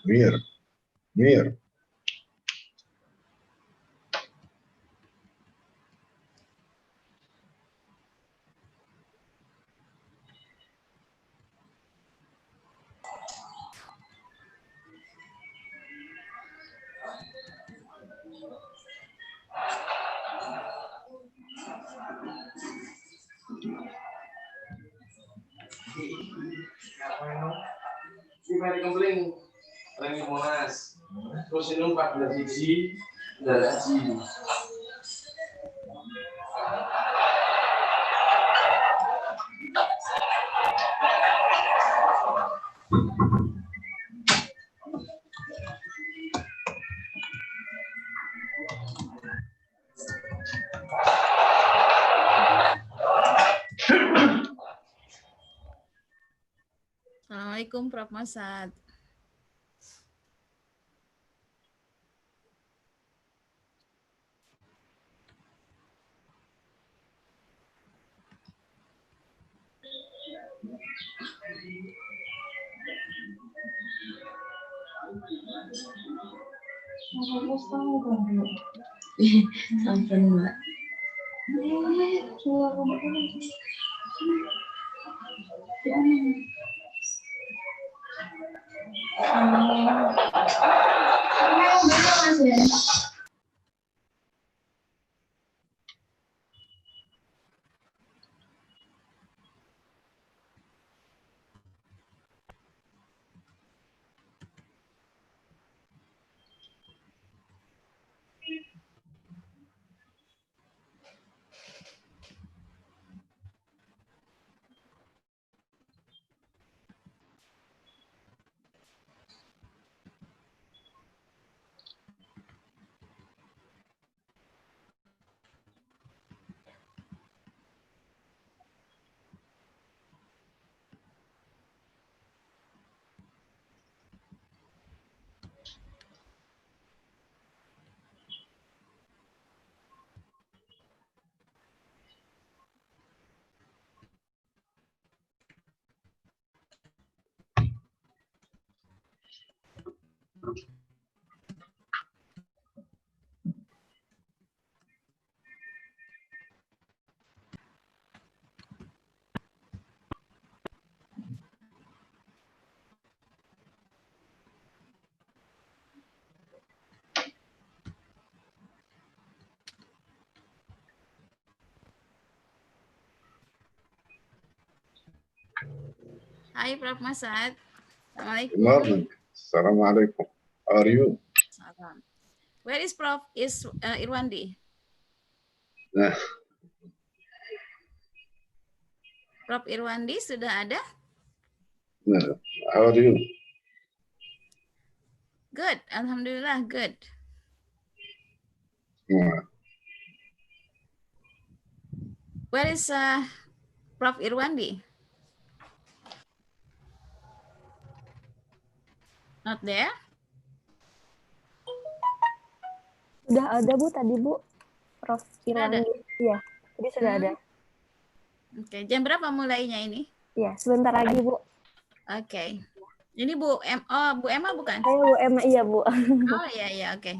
Mir. Mari kembling lagi Monas. Terus ini 14 biji udah haji. Assalamualaikum Prof. Masad. Sampai Mbak. Hai Prof. Masad. Assalamualaikum. Good morning. Assalamualaikum. How are you? Salam. Where is Prof. Irwandi? Nah, Prof. Irwandi sudah ada? nah, how are you? Good. Alhamdulillah, good. Nah, Where is Prof. Irwandi? Not there? Sudah ada Bu tadi Bu, Prof. Irwandi. Iya, jadi sudah ada. Oke, jam berapa mulainya ini? Iya, sebentar lagi Bu. Oke. Ini Bu Bu Emma bukan? Saya Bu Emma, iya Bu. Oh iya, oke.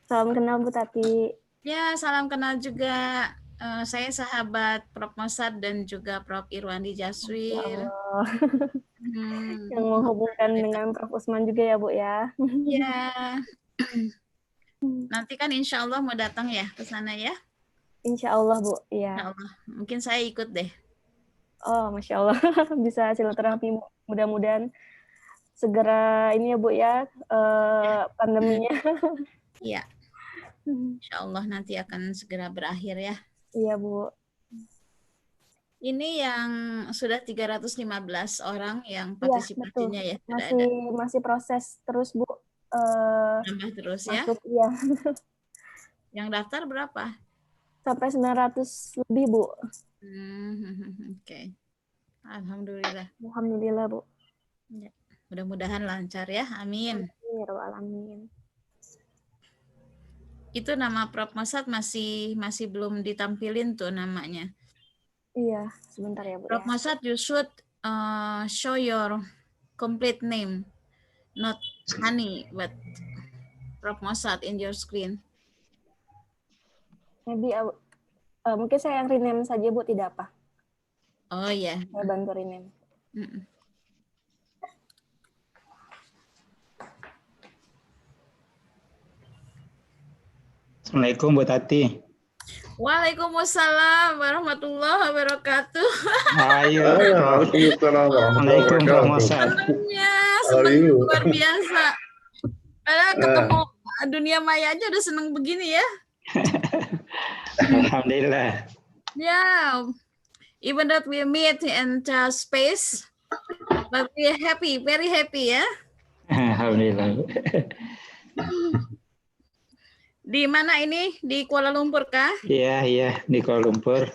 Salam kenal Bu Tati. Ya, salam kenal juga. Saya sahabat Prof. Masad dan juga Prof. Irwandi Jaswir. Allah. Yang menghubungkan dengan Prof. Usman juga ya Bu ya. Iya. Nanti kan insya Allah mau datang ya ke sana ya. Insya Allah Bu, Insya iya. Allah. Mungkin saya ikut deh. Oh, Masya Allah, bisa silaturahmi. Mudah-mudahan segera ini ya Bu ya, pandeminya. Iya. Insya Allah nanti akan segera berakhir ya. Iya Bu. Ini yang sudah 315 orang yang Iya, betul. partisipasinya ya. Sudah ada. Masih proses terus Bu. Nambah terus ya. Masuk, iya. Yang daftar berapa? Sampai 900 lebih Bu. Oke. Alhamdulillah. Alhamdulillah Bu. Ya. Mudah-mudahan lancar ya. Amin. Ya Rabbal alamin. Itu nama Prof. Masad masih belum ditampilin tuh namanya. Iya, sebentar ya Bu. Prof. Masad, you should show your complete name, not Hani, but Prof. Masad in your screen. Maybe mungkin saya yang rename saja Bu, tidak apa. Oh ya. Saya bantu rename. Assalamualaikum Bu Tati. Waalaikumsalam warahmatullahi wabarakatuh. Ayo. Assalamualaikum Prof. Masad. Senang luar biasa. Padahal ketemu dunia maya aja udah seneng begini ya. Alhamdulillah. Yeah, even that we meet in space, but we are happy, very happy ya. Alhamdulillah. Di mana ini? Di Kuala Lumpur kah? Iya, di Kuala Lumpur.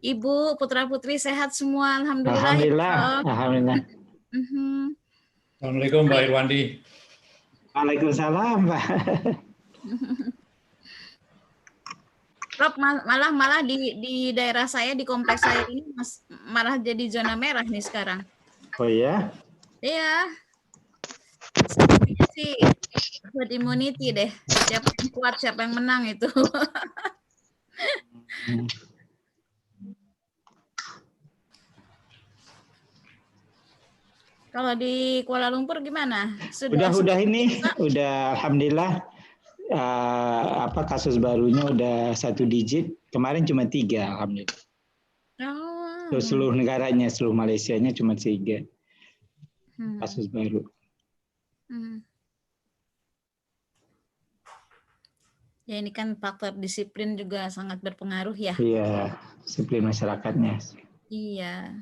Ibu, putra-putri sehat semua, alhamdulillah. Alhamdulillah. Alhamdulillah. Assalamualaikum Mbak Irwandi. Waalaikumsalam, Pak. Prof, malah di daerah saya, di kompleks saya ini malah jadi zona merah nih sekarang. Oh ya? Iya. Sepertinya sih herd immunity deh. Siapa yang kuat, siapa yang menang itu. Kalau di Kuala Lumpur gimana? Udah alhamdulillah. Kasus barunya udah 1 digit. Kemarin cuma 3, alhamdulillah. Oh. Terus seluruh negaranya, seluruh Malaysianya cuma 3 kasus baru. Ya ini kan faktor disiplin juga sangat berpengaruh ya. Iya, disiplin masyarakatnya. Iya.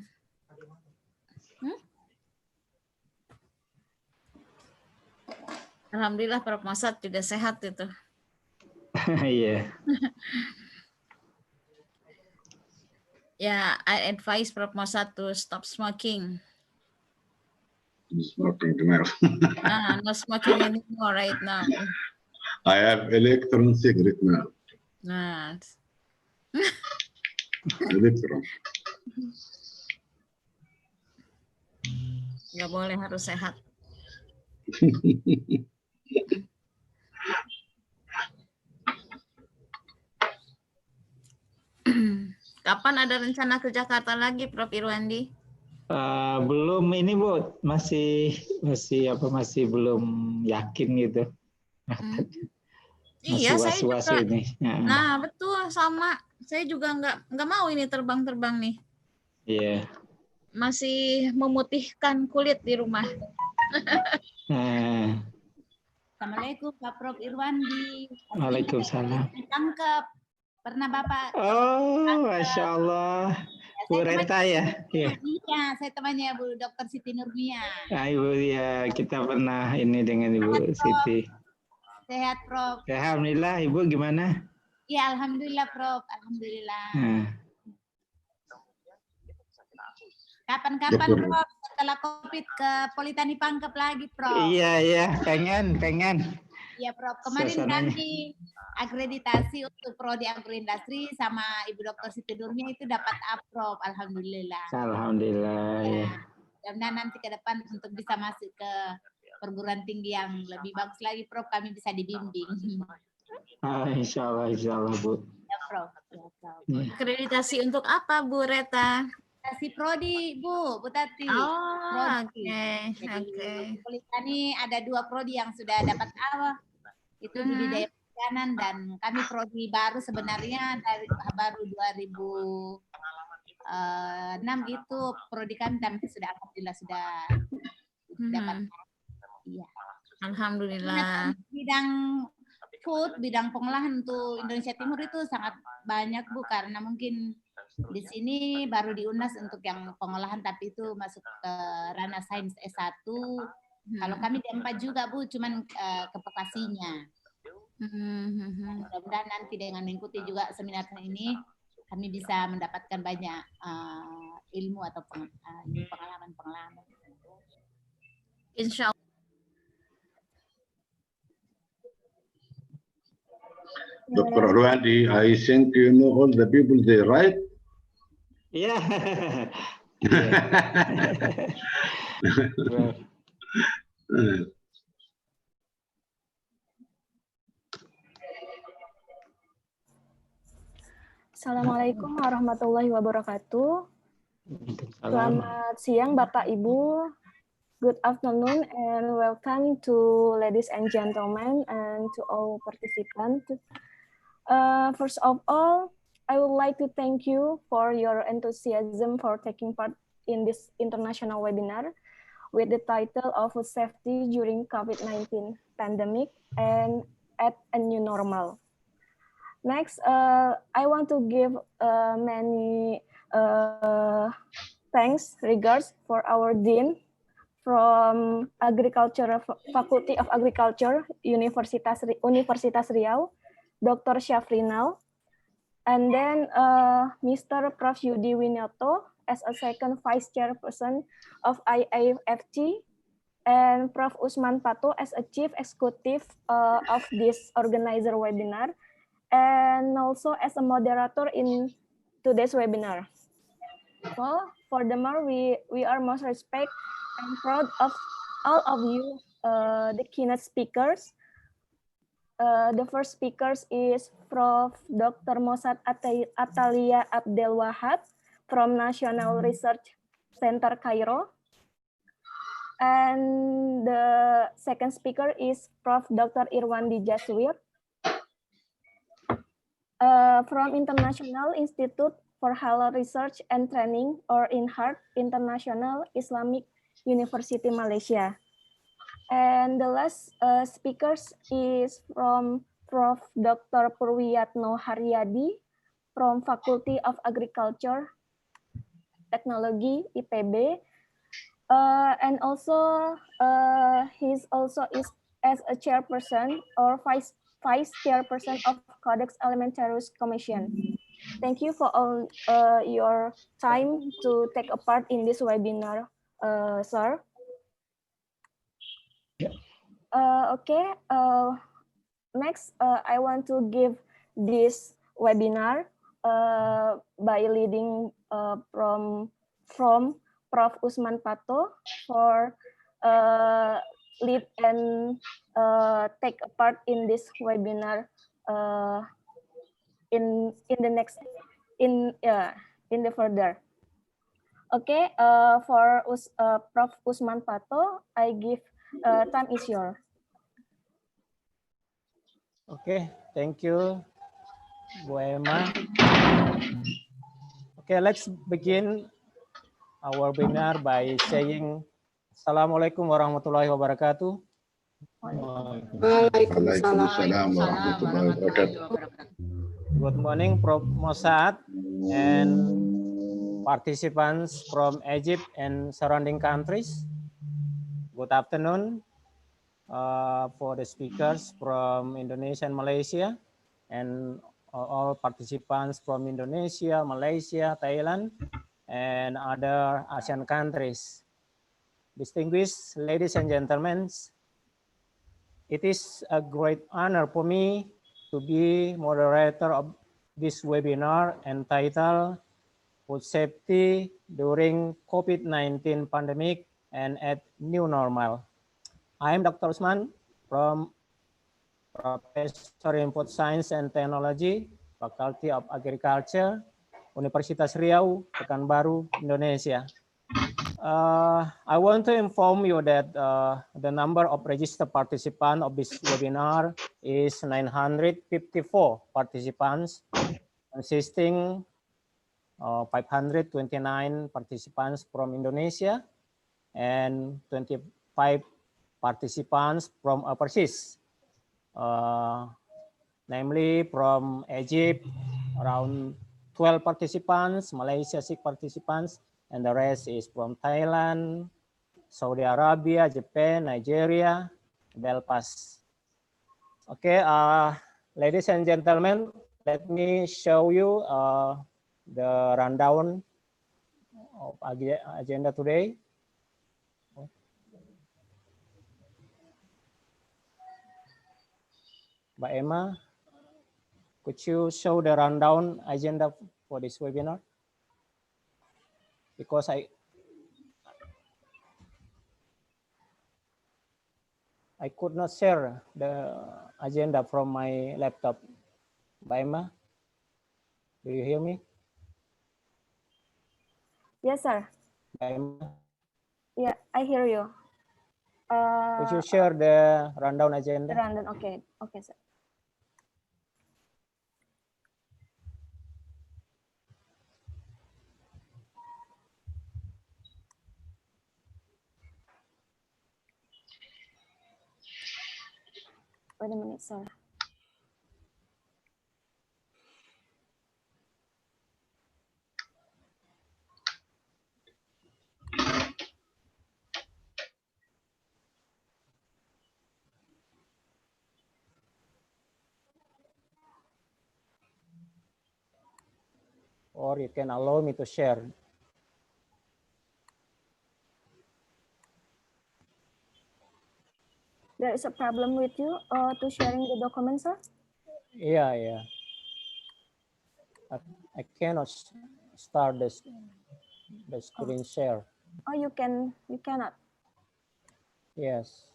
Alhamdulillah Prof. Masad juga sehat itu. Iya. Ya, I advise Prof. Masad to stop smoking. Smoking now. No smoking anymore right now. I have electron cigarette now. Nah. Electron. Nggak boleh, harus sehat. Kapan ada rencana ke Jakarta lagi, Prof. Irwandi? Belum ini Bu, masih belum yakin gitu. Iya, saya juga. Ini. Nah, betul sama. Saya juga nggak mau ini terbang-terbang nih. Iya. Masih memutihkan kulit di rumah. Assalamualaikum Pak Prof. Irwandi. Waalaikumsalam. Tangkep. Pernah Bapak? Oh, Masya Allah. Bu Reta ya? Iya, saya temannya Bu Dr. Siti Nurmia. Ibu ya, kita pernah ini dengan Ibu Siti. Sehat Prof. Alhamdulillah, Ibu gimana? Ya, Alhamdulillah Prof. Alhamdulillah. Kapan-kapan Prof, setelah COVID ke Politani Pangkep lagi Prof. Iya, pengen. Iya Prof, kemarin kami akreditasi untuk Prodi Agroindustri sama Ibu Dr. Siti Nurmia itu dapat A Prof. Alhamdulillah. Alhamdulillah ya. Dan nanti ke depan untuk bisa masuk ke perguruan tinggi yang lebih bagus lagi Prof, kami bisa dibimbing. Insya Allah Bu. Ya Prof. Akreditasi untuk apa Bu Reta? Akreditasi Prodi Bu Tati. Oh, oke. Politani ada 2 prodi yang sudah dapat A. Itu budidaya perikanan, dan kami prodi baru sebenarnya dari baru 2006 itu prodi kami, tapi sudah alhamdulillah sudah dapat. Iya. Alhamdulillah. Bidang food, bidang pengolahan untuk Indonesia Timur itu sangat banyak Bu, karena mungkin di sini baru di UNAS untuk yang pengolahan, tapi itu masuk ke ranah sains S1. Kalau kami di 4 juga Bu, cuman ke vokasinya. Mudah-mudahan nanti dengan mengikuti juga seminar ini kami bisa mendapatkan banyak ilmu atau pengalaman-pengalaman. Insya Allah. Dr. Rwandi, I think you know all the people there, right? Yeah. Assalamualaikum warahmatullahi wabarakatuh. Selamat siang Bapak Ibu. Good afternoon and welcome to ladies and gentlemen and to all participants. First of all, I would like to thank you for your enthusiasm for taking part in this international webinar with the title of Food Safety During COVID-19 Pandemic and at a New Normal. Next, I want to give many thanks, regards for our Dean from Faculty of Agriculture, Universitas Riau, Dr. Syafrinal, and then Mr. Prof. Yudi Winyoto as a second Vice Chairperson of IAFT, and Prof. Usman Pato as a Chief Executive of this organizer webinar, and also as a moderator in today's webinar. So, furthermore, we are most respect and proud of all of you, the keynote speakers. The first speakers is Prof. Dr. Mossad Atalia Abdel Wahab from National Research Center Cairo. And the second speaker is Prof. Dr. Irwandi Jaswir from International Institute for Halal Research and Training, or INHART, International Islamic University Malaysia. And the last speakers is from Prof. Dr. Purwiyatno Haryadi from Faculty of Agriculture, Technology, IPB. And also, he's also is as a chairperson or vice chairperson of Codex Alimentarius Commission. Thank you for all your time to take a part in this webinar, sir. Okay, next I want to give this webinar by leading from Prof. Usman Pato for lead and take a part in this webinar in the further. Okay, for Prof. Usman Pato, I give time is yours. Okay, thank you, Bu Emma. Okay, let's begin our webinar by saying Assalamualaikum warahmatullahi wabarakatuh. Waalaikumsalam warahmatullahi wabarakatuh. Good morning, Prof. Mossad and participants from Egypt and surrounding countries. Good afternoon for the speakers from Indonesia and Malaysia, and all participants from Indonesia, Malaysia, Thailand, and other ASEAN countries. Distinguished ladies and gentlemen, it is a great honor for me to be moderator of this webinar entitled Food Safety During COVID-19 Pandemic and at New Normal. I am Dr. Usman from Professor in Food Science and Technology, Faculty of Agriculture, Universitas Riau, Pekanbaru, Indonesia. I want to inform you that the number of registered participants of this webinar is 954 participants, consisting 529 participants from Indonesia and 25 participants from overseas, namely from Egypt, around 12 participants, Malaysia 6 participants, and the rest is from Thailand, Saudi Arabia, Japan, Nigeria, Belfast. Okay, ladies and gentlemen, let me show you the rundown of agenda today. Mbak Emma, could you show the rundown agenda for this webinar? Because I could not share the agenda from my laptop. Mbak Emma, do you hear me? Yes, sir. Mbak Emma, Yeah, I hear you. could you share the rundown agenda? Rundown, okay, okay, sir. Wait a minute, sir. Or you can allow me to share. There is a problem with you to sharing the document, sir? Yeah. I cannot start the screen share. Oh, you cannot. Yes.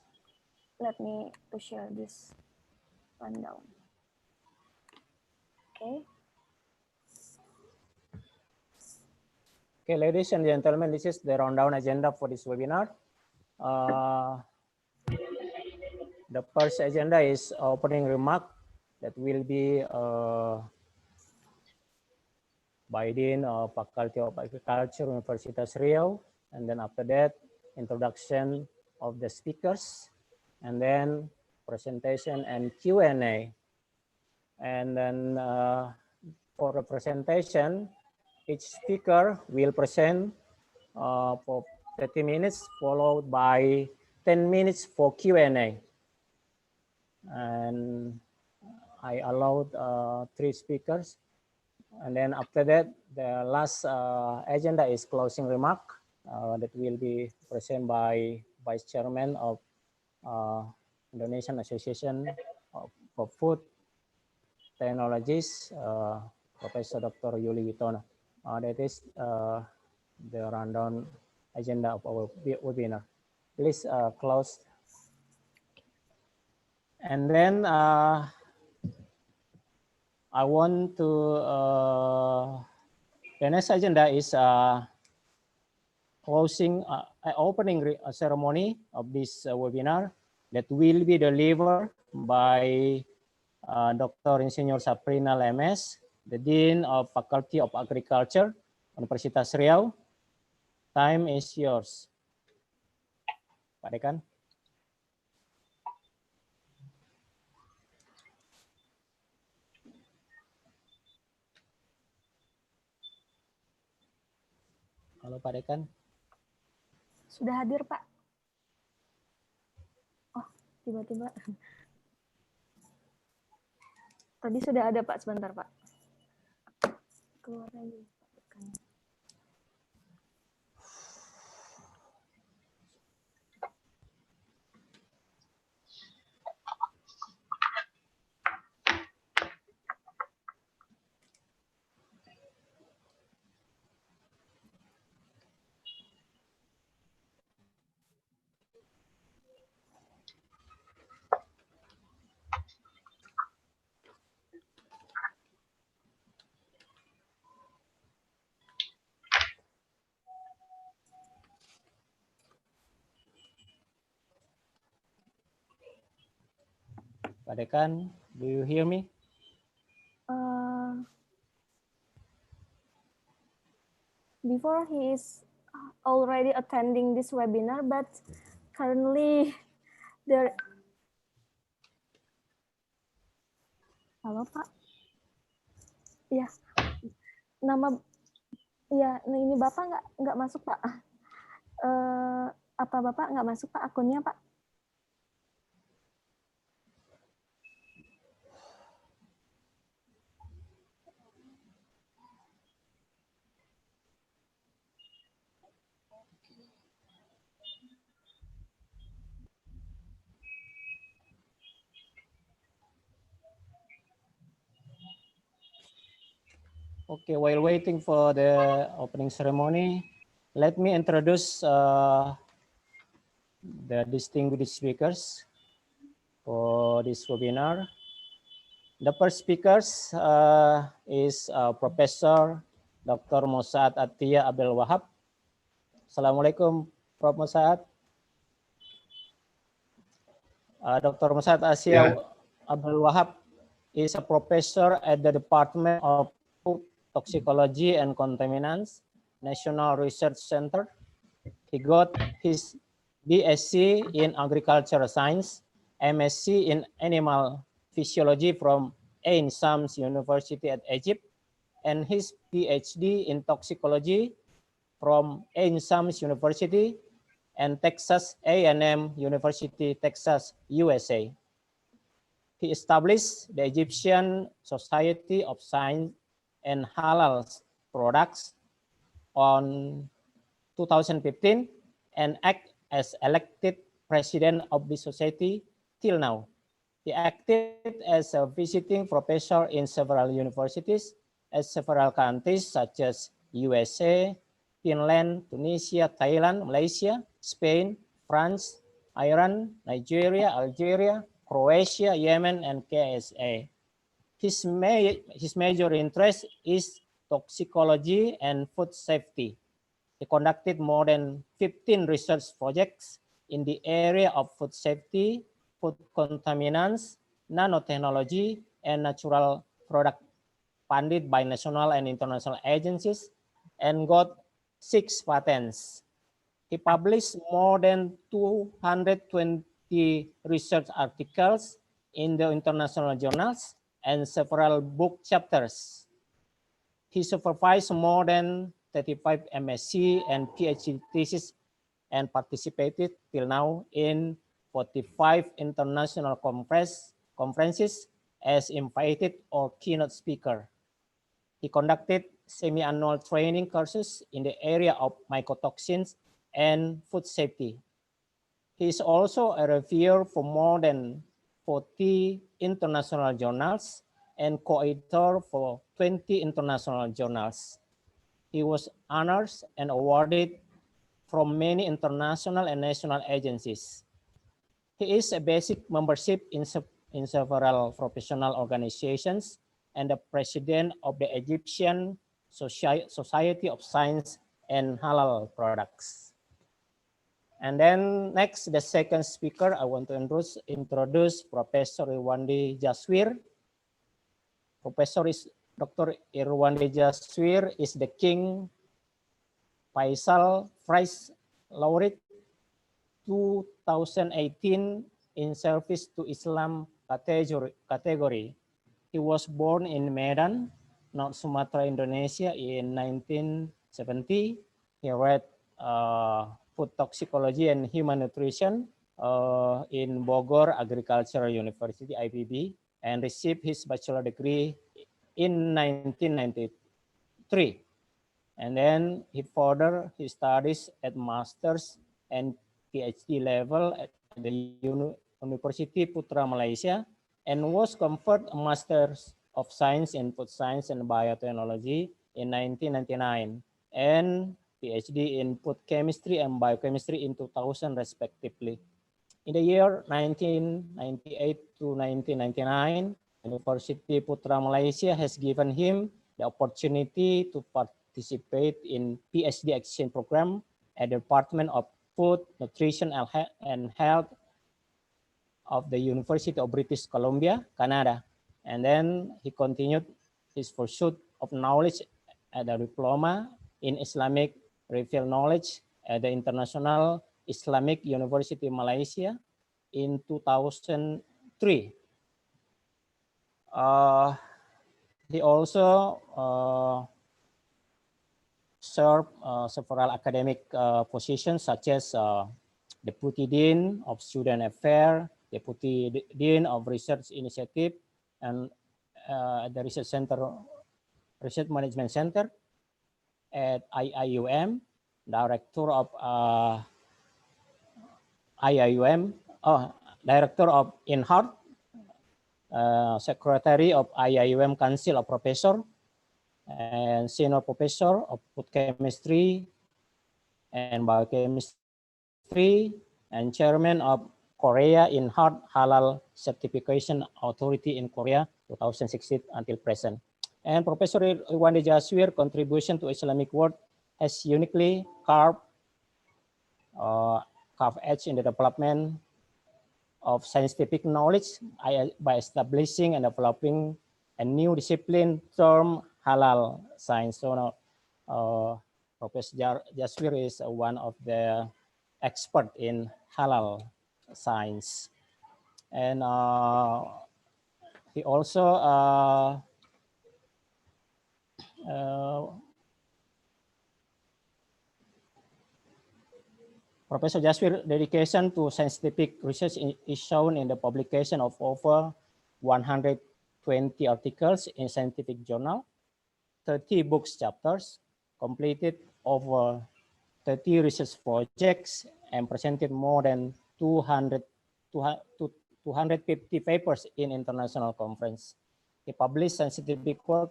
Let me to share this rundown. Okay. Okay, ladies and gentlemen, this is the rundown agenda for this webinar. The first agenda is opening remark that will be by Dean of Faculty of Agriculture, Universitas Riau. And then after that, introduction of the speakers, and then presentation and Q&A. And then for the presentation, each speaker will present for 30 minutes, followed by 10 minutes for Q&A. And I allowed 3 speakers. And then after that, the last agenda is closing remark that will be presented by Vice Chairman of Indonesian Association for Food Technologies, Professor Dr. Yuli Witono. That is the rundown agenda of our webinar. Please close. And then I want to, the next agenda is closing, opening ceremony of this webinar that will be delivered by Dr. Insinyur Saprina Lemes, the Dean of Faculty of Agriculture, Universitas Riau. Time is yours. Pak Dekan. Halo Pak Dekan. Sudah hadir, Pak. Oh, tiba-tiba. Tadi sudah ada, Pak. Sebentar, Pak. Keluar lagi, Pak Dekan. Pak Dekan, do you hear me? Before he is already attending this webinar, but currently there. Halo Pak. Ya, nama ya ini Bapak nggak masuk Pak. Apa Bapak nggak masuk Pak akunnya Pak? Okay, while waiting for the opening ceremony, let me introduce the distinguished speakers for this webinar. The first speaker is Professor Dr. Mosaad Atiyah Abdul Wahab. Assalamualaikum, Prof. Mosaad. Dr. Mosaad Atiyah Abdul Wahab is a professor at the Department of Food Toxicology and Contaminants, National Research Center. He got his BSc in Agricultural Science, MSc in Animal Physiology from Ain Shams University at Egypt, and his PhD in Toxicology from Ain Shams University and Texas A&M University, Texas, USA. He established the Egyptian Society of Science and Halal Products on 2015 and act as elected president of the society till now. He acted as a visiting professor in several universities at several countries such as USA, Finland, Tunisia, Thailand, Malaysia, Spain, France, Iran, Nigeria, Algeria, Croatia, Yemen, and KSA. His major interest is toxicology and food safety. He conducted more than 15 research projects in the area of food safety, food contaminants, nanotechnology, and natural product funded by national and international agencies and got 6 patents. He published more than 220 research articles in the international journals and several book chapters. He supervised more than 35 MSc and PhD theses and participated till now in 45 international conferences as invited or keynote speaker. He conducted semi-annual training courses in the area of mycotoxins and food safety. He is also a reviewer for more than 40 international journals and co-editor for 20 international journals. He was honored and awarded from many international and national agencies. He is a basic membership in several professional organizations and the president of the Egyptian Society of Science and Halal Products. And then next, the second speaker, I want to introduce Professor Irwandi Jaswir. Dr. Irwandi Jaswir is the King Faisal Prize Laureate 2018 in Service to Islam category. He was born in Medan, North Sumatra, Indonesia in 1970. He read food toxicology and human nutrition in Bogor Agricultural University, IPB, and received his bachelor degree in 1993. And then he further his studies at master's and PhD level at the University Putra Malaysia and was conferred a Master's of Science in Food Science and Biotechnology in 1999 and PhD in Food Chemistry and Biochemistry in 2000 respectively. In the year 1998 to 1999, University Putra Malaysia has given him the opportunity to participate in PhD exchange program at the Department of Food, Nutrition and Health of the University of British Columbia, Canada. And then he continued his pursuit of knowledge at the diploma in Islamic revealed knowledge at the International Islamic University Malaysia in 2003. He also served several academic positions such as Deputy Dean of Student Affairs, Deputy Dean of Research Initiative, and the Research Management Center at IIUM, Director of IIUM, Director of INHART, Secretary of IIUM Council of Professor, and Senior Professor of Food Chemistry and Biochemistry, and Chairman of Korea INHART Halal Certification Authority in Korea 2016 until present. And Professor Irwandi Jaswir's contribution to Islamic world has uniquely carved edge in the development of scientific knowledge by establishing and developing a new discipline termed halal science. So now, Professor Jaswir is one of the experts in halal science. And he also Professor Jaswir's dedication to scientific research is shown in the publication of over 120 articles in scientific journal, 30 books chapters, completed over 30 research projects, and presented more than 250 papers in international conference. He published scientific work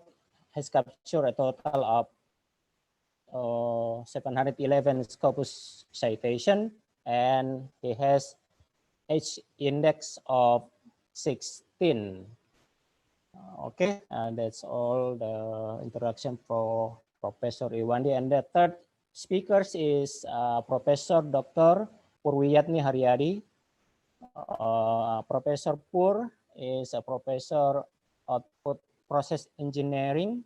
has captured a total of 711 Scopus citation, and he has H index of 16. Okay, that's all the introduction for Professor Irwandi. And the third speaker is Professor Dr. Purwiyatni Haryadi. Professor Pur is a professor of food process engineering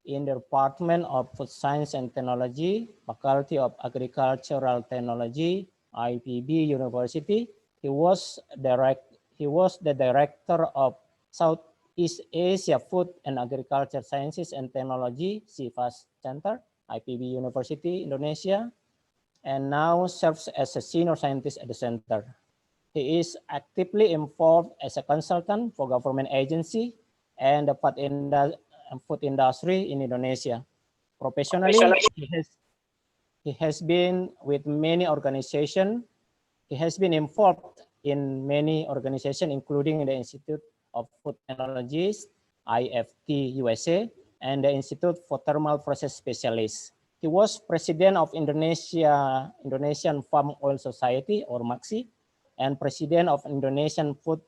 in the Department of Food Science and Technology, Faculty of Agricultural Technology, IPB University. He was the director of Southeast Asia Food and Agriculture Sciences and Technology, CIFAS Center, IPB University, Indonesia, and now serves as a senior scientist at the center. He is actively involved as a consultant for government agency and the food industry in Indonesia. Professionally, he has been with many organizations. He has been involved in many organizations, including the Institute of Food Technologies, IAFT USA, and the Institute for Thermal Process Specialists. He was president of Indonesian Palm Oil Society, or MAXI, and president of Indonesian Food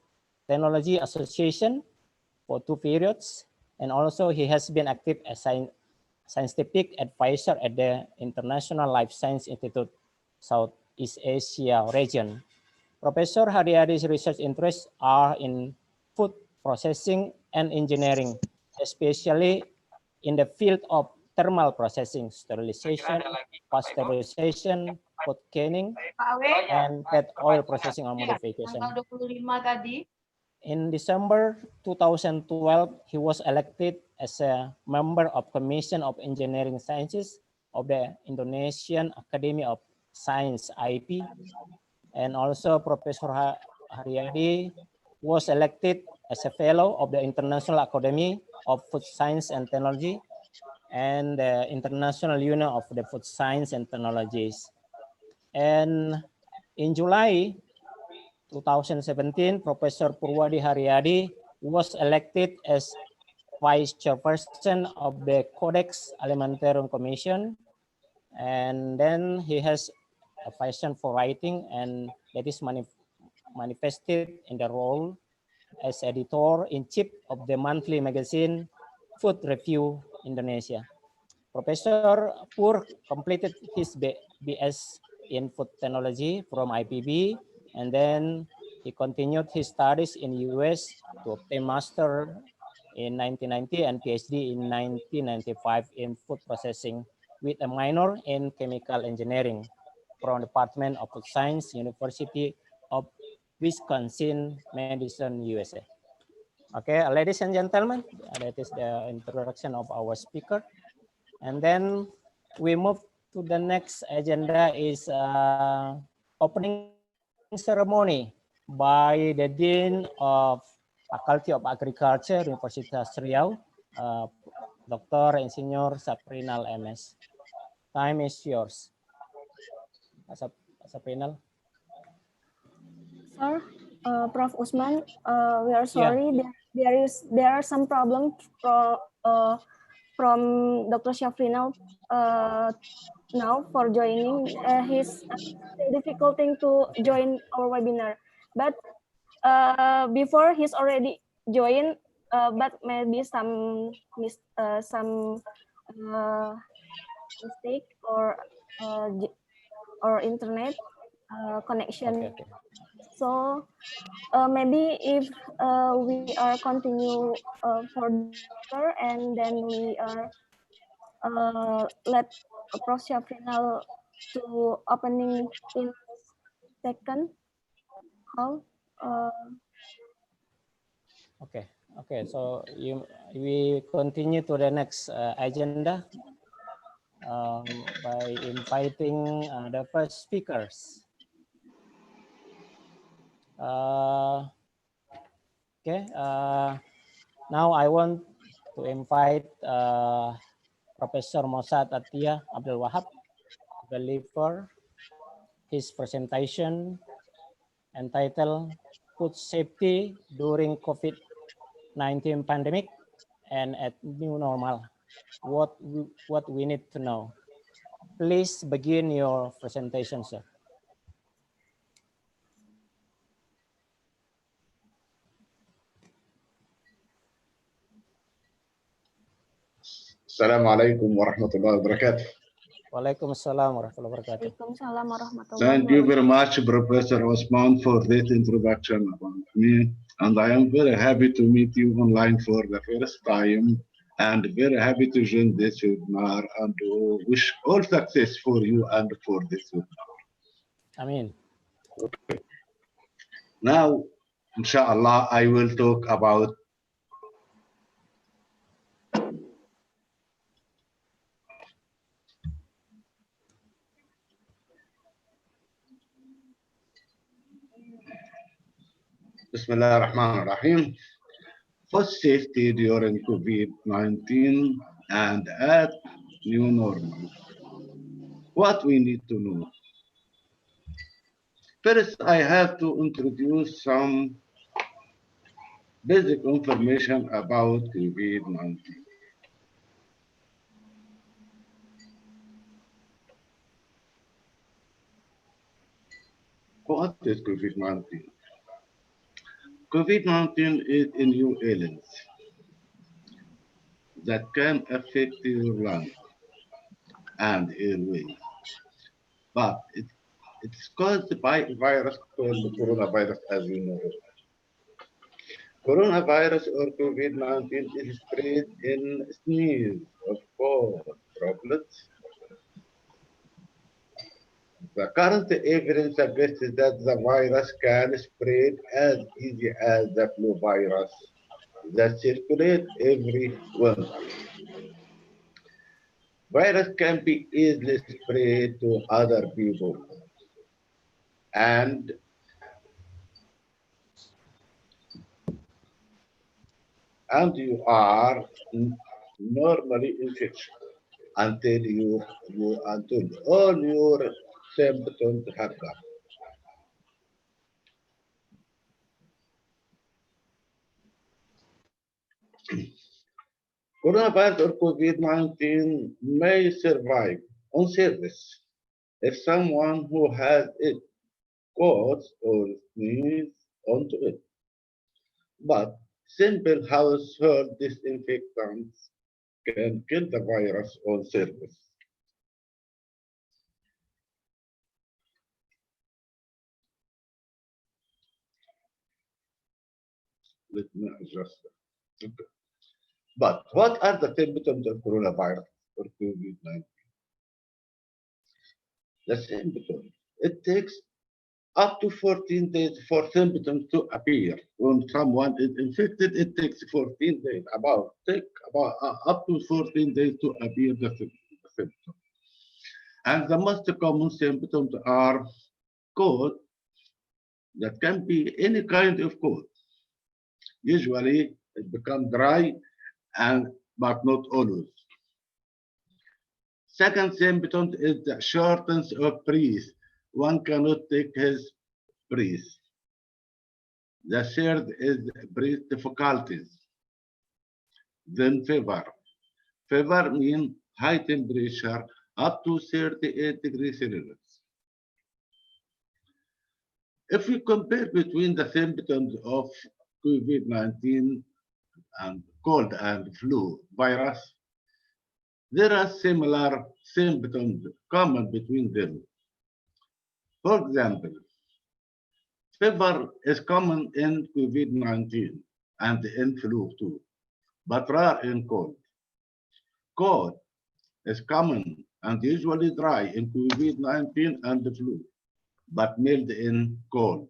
Technology Association for 2 periods. And also he has been active as scientific advisor at the International Life Science Institute, Southeast Asia region. Professor Haryadi's research interests are in food processing and engineering, especially in the field of thermal processing, sterilization, pasteurization, food canning, and pet oil processing or modification. In December 2012, he was elected as a member of Commission of Engineering Sciences of the Indonesian Academy of Science, IP. And also Professor Haryadi was elected as a fellow of the International Academy of Food Science and Technology and the International Union of the Food Science and Technologies. And in July 2017, Professor Purwadi Haryadi was elected as Vice Chairperson of the Codex Alimentarium Commission. And then he has a passion for writing, and that is manifested in the role as editor-in-chief of the monthly magazine Food Review Indonesia. Professor Pur completed his BS in food technology from IPB, and then He continued his studies in US to obtain master in 1990 and PhD in 1995 in food processing with a minor in chemical engineering from Department of Food Science, University of Wisconsin, Madison, USA. Okay, ladies and gentlemen, that is the introduction of our speaker. And then we move to the next agenda is opening ceremony by the Dean of Faculty of Agriculture, Universitas Riau, Dr. Insinyur Saprinal MS. Time is yours. Saprinal. Sir, Prof. Usman, we are sorry. Yeah. There are some problems from Dr. Syafrinal now for joining. He's difficulty to join our webinar, but before he's already joined, but maybe some mistake or internet connection. Okay. So maybe if we are continue further and then we are let Prof. Syafrinal to opening in second hall. Okay. So we continue to the next agenda by inviting the first speakers. Now I want to invite Professor Mossad Atiyah Abdul Wahab to deliver his presentation entitled Food Safety During COVID-19 Pandemic and at New Normal, what we need to know. Please begin your presentation, sir. Assalamu alaikum wa rahmatullahi wa barakatuh. Waalaikumsalam warahmatullahi wabarakatuh. Waalaikumsalam warahmatullahi Thank you very much, Professor Osman, for this introduction about me. And I am very happy to meet you online for the first time and very happy to join this webinar and wish all success for you and for this webinar. Amin. Okay. Now, inshallah, I will talk about Bismillah ar-Rahman ar-Rahim. Food safety during COVID-19 and at new normal. What we need to know. First, I have to introduce some basic information about COVID-19. What is COVID-19? COVID-19 is a new illness that can affect your lungs and airways, but it's caused by a virus called the coronavirus, as you know. Coronavirus or COVID-19 is spread in sneeze or cough droplets. The current evidence suggests that the virus can spread as easy as the flu virus that circulates every winter. Virus can be easily spread to other people, and you are normally infectious until all your symptoms have gone. Coronavirus or COVID-19 may survive on surface if someone who has it coughs or sneezes onto it. But simple household disinfectants can kill the virus on surface. Let me adjust that. Okay. But what are the symptoms of coronavirus or COVID-19? The symptoms. It takes up to 14 days for symptoms to appear. When someone is infected, it takes 14 days, up to 14 days to appear the symptoms. And the most common symptoms are cold, that can be any kind of cold. Usually it becomes dry, but not always. Second symptom is the shortness of breath. One cannot take his breath. The third is breath difficulties. Then fever. Fever means high temperature up to 38 degrees Celsius. If we compare between the symptoms of COVID-19 and cold and flu virus, there are similar symptoms common between them. For example, fever is common in COVID-19 and in flu too, but rare in cold. Cold is common and usually dry in COVID-19 and the flu, but mild in cold.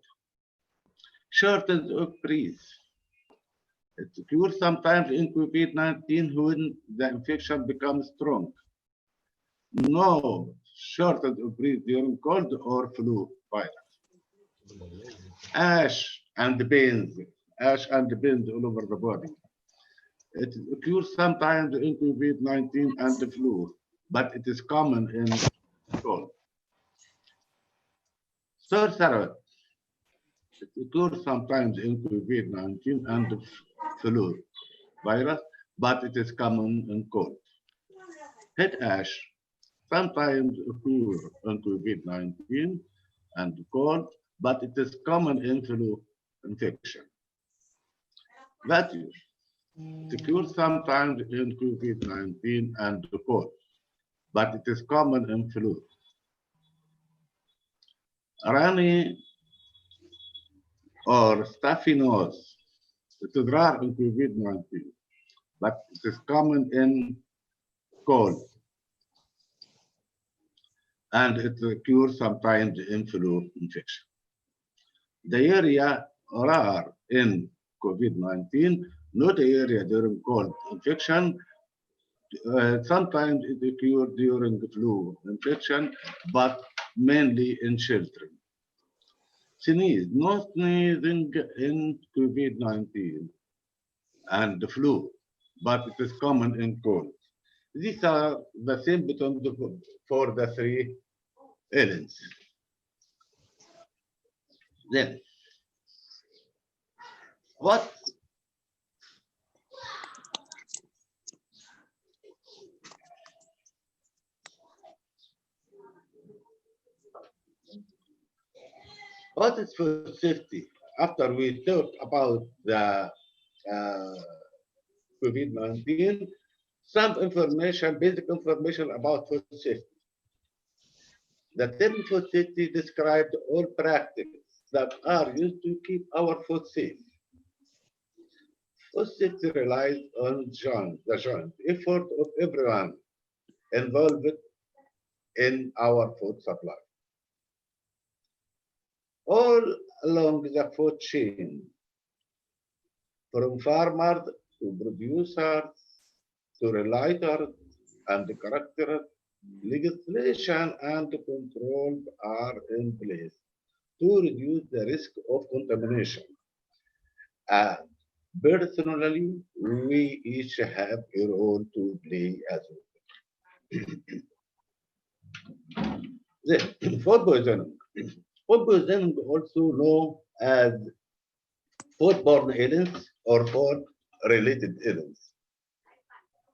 Shortness of breath. It occurs sometimes in COVID-19 when the infection becomes strong. No shortness of breath during cold or flu virus. Ash and pains all over the body. It occurs sometimes in COVID-19 and the flu, but it is common in cold. Sore throat. It occurs sometimes in COVID-19 and the flu virus, but it is common in cold. Head ash sometimes occurs in COVID-19 and cold, but it is common in flu infection. Fatigue. It occurs sometimes in COVID-19 and cold, but it is common in flu. Runny or stuffy nose. It is rare in COVID-19, but it is common in cold. And it occurs sometimes in flu infection. Diarrhea rare in COVID-19, not diarrhea during cold infection. Sometimes it occurs during the flu infection, but mainly in children. Sneeze, no sneezing in COVID-19 and the flu, but it is common in cold. These are the symptoms for the three elements. Then, what is food safety? After we talk about the COVID-19, some information, basic information about food safety. The term food safety describes all practices that are used to keep our food safe. Food safety relies on the joint effort of everyone involved in our food supply. All along the food chain, from farmers to producers to relighters and characters, legislation and control are in place to reduce the risk of contamination. And personally, we each have a role to play as well. Then, food poisoning. Food poisoning, also known as foodborne illness or food-related illness.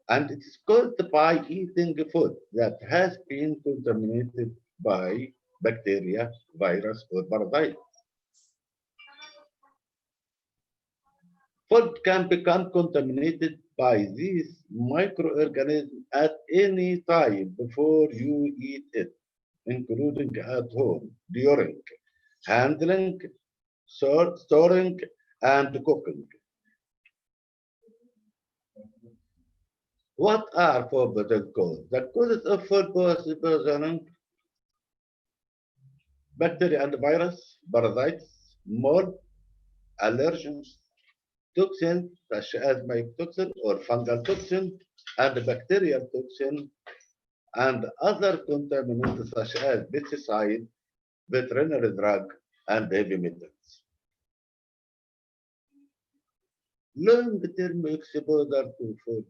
And it is caused by eating food that has been contaminated by bacteria, virus, or parasite. Food can become contaminated by these microorganisms at any time before you eat it, including at home, during handling, storing, and cooking. What are forbidden causes? The causes of food poisoning: bacteria and virus, parasites, mold, allergens, toxins such as mycotoxin or fungal toxin, and bacterial toxin, and other contaminants such as pesticide, veterinary drug, and heavy metals. Long-term exposure to food,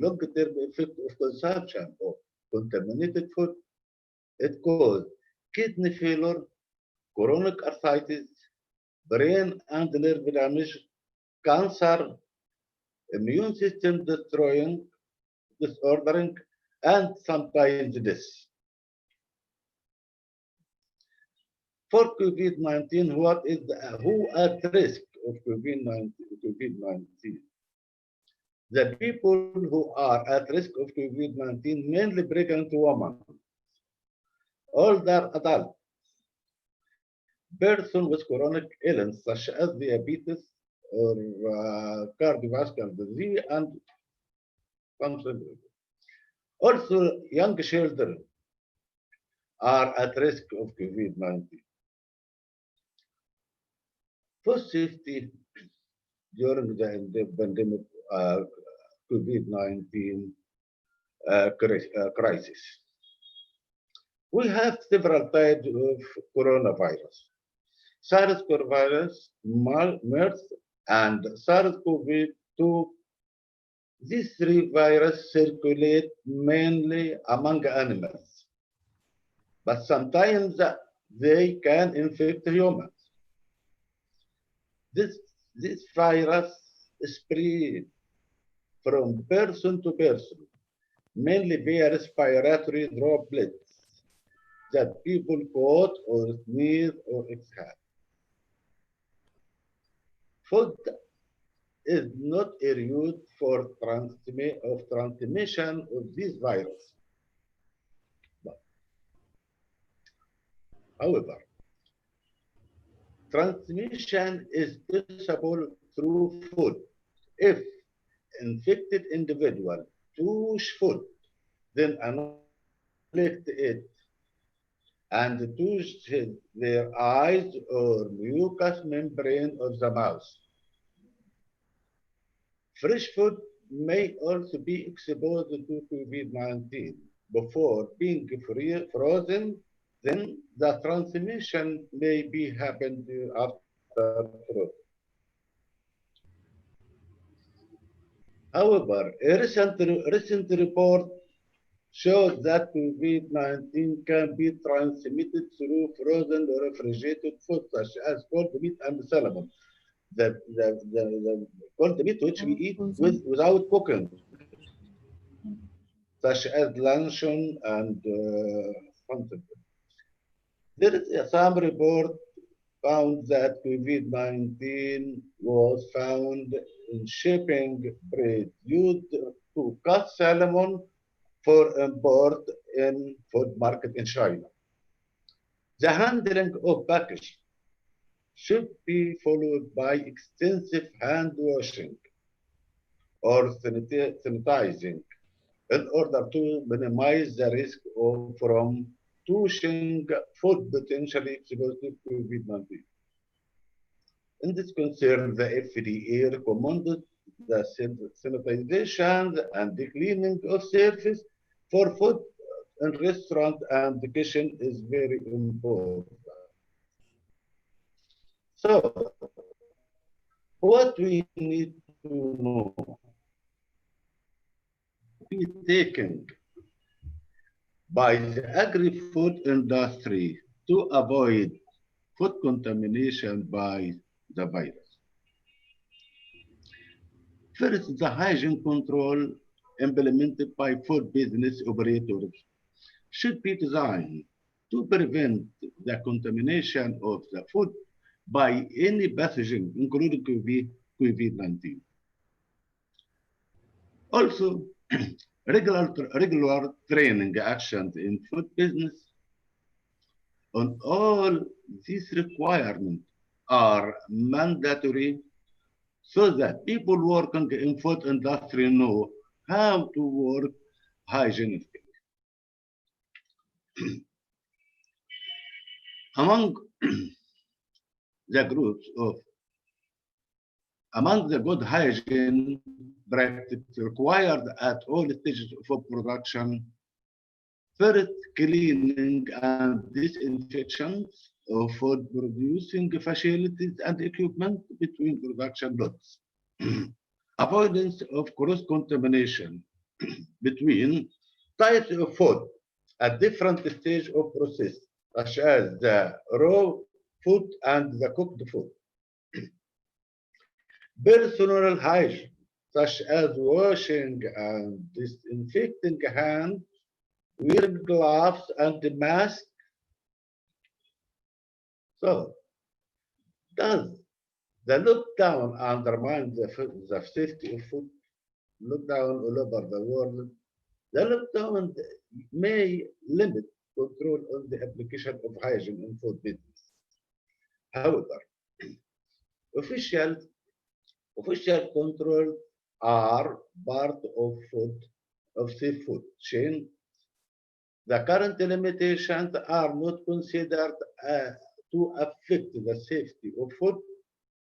long-term effect of consumption of contaminated food, it causes kidney failure, chronic arthritis, brain and nerve damage, cancer, immune system destroying, disordering, and sometimes death. For COVID-19, who at risk of COVID-19? The people who are at risk of COVID-19, mainly pregnant women, older adults, persons with chronic illness such as diabetes or cardiovascular disease, and also young children are at risk of COVID-19. Food safety during the pandemic COVID-19 crisis. We have several types of coronavirus: SARS-CoV, MERS, and SARS-CoV-2. These three viruses circulate mainly among animals, but sometimes they can infect humans. This virus spread from person to person, mainly via respiratory droplets that people caught or sneeze or exhale. Food is not a route for transmission of this virus. However, transmission is possible through food. If infected individual touch food, then inhalate it and touch their eyes or mucous membrane of the mouth. Fresh food may also be exposed to COVID-19 before being frozen. Then the transmission may be happened after frozen. However, a recent report showed that COVID-19 can be transmitted through frozen or refrigerated food such as cold meat and salmon. The cold meat which we eat without cooking, such as luncheon and something. There is some report found that COVID-19 was found in shipping bread used to cut salmon for import in food market in China. The handling of package should be followed by extensive hand washing or sanitizing in order to minimize the risk from touching food potentially exposed to COVID-19. In this concern, the FDA recommended the sanitization and the cleaning of surface for food in restaurant and the kitchen is very important. So, what we need to know, be taken by the agri-food industry to avoid food contamination by the virus. First, the hygiene control implemented by food business operators should be designed to prevent the contamination of the food by any pathogen, including COVID-19. Also, regular training actions in food business on all these requirements are mandatory so that people working in food industry know how to work hygienically. Among the groups of among the good hygiene practices required at all stages of food production, first cleaning and disinfection of food producing facilities and equipment between production lots. Avoidance of cross-contamination between types of food at different stages of process, such as the raw food and the cooked food. Personal hygiene, such as washing and disinfecting hands, wearing gloves and masks. So, does the lockdown undermine the safety of food? Lockdown all over the world. The lockdown may limit control on the application of hygiene in food business. However, official controls are part of safe food chain. The current limitations are not considered to affect the safety of food,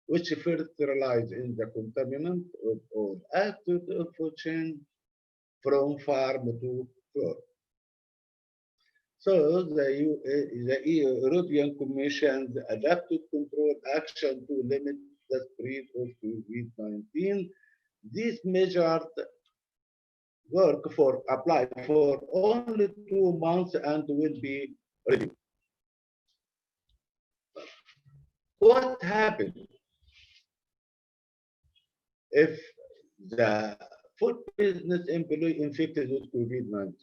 which first relies in the contaminant of all actors of food chain from farm to floor. So the European Commission's adapted control action to limit the spread of COVID-19. These measures apply for only 2 months and will be reviewed. What happens if the food business employee infected with COVID-19?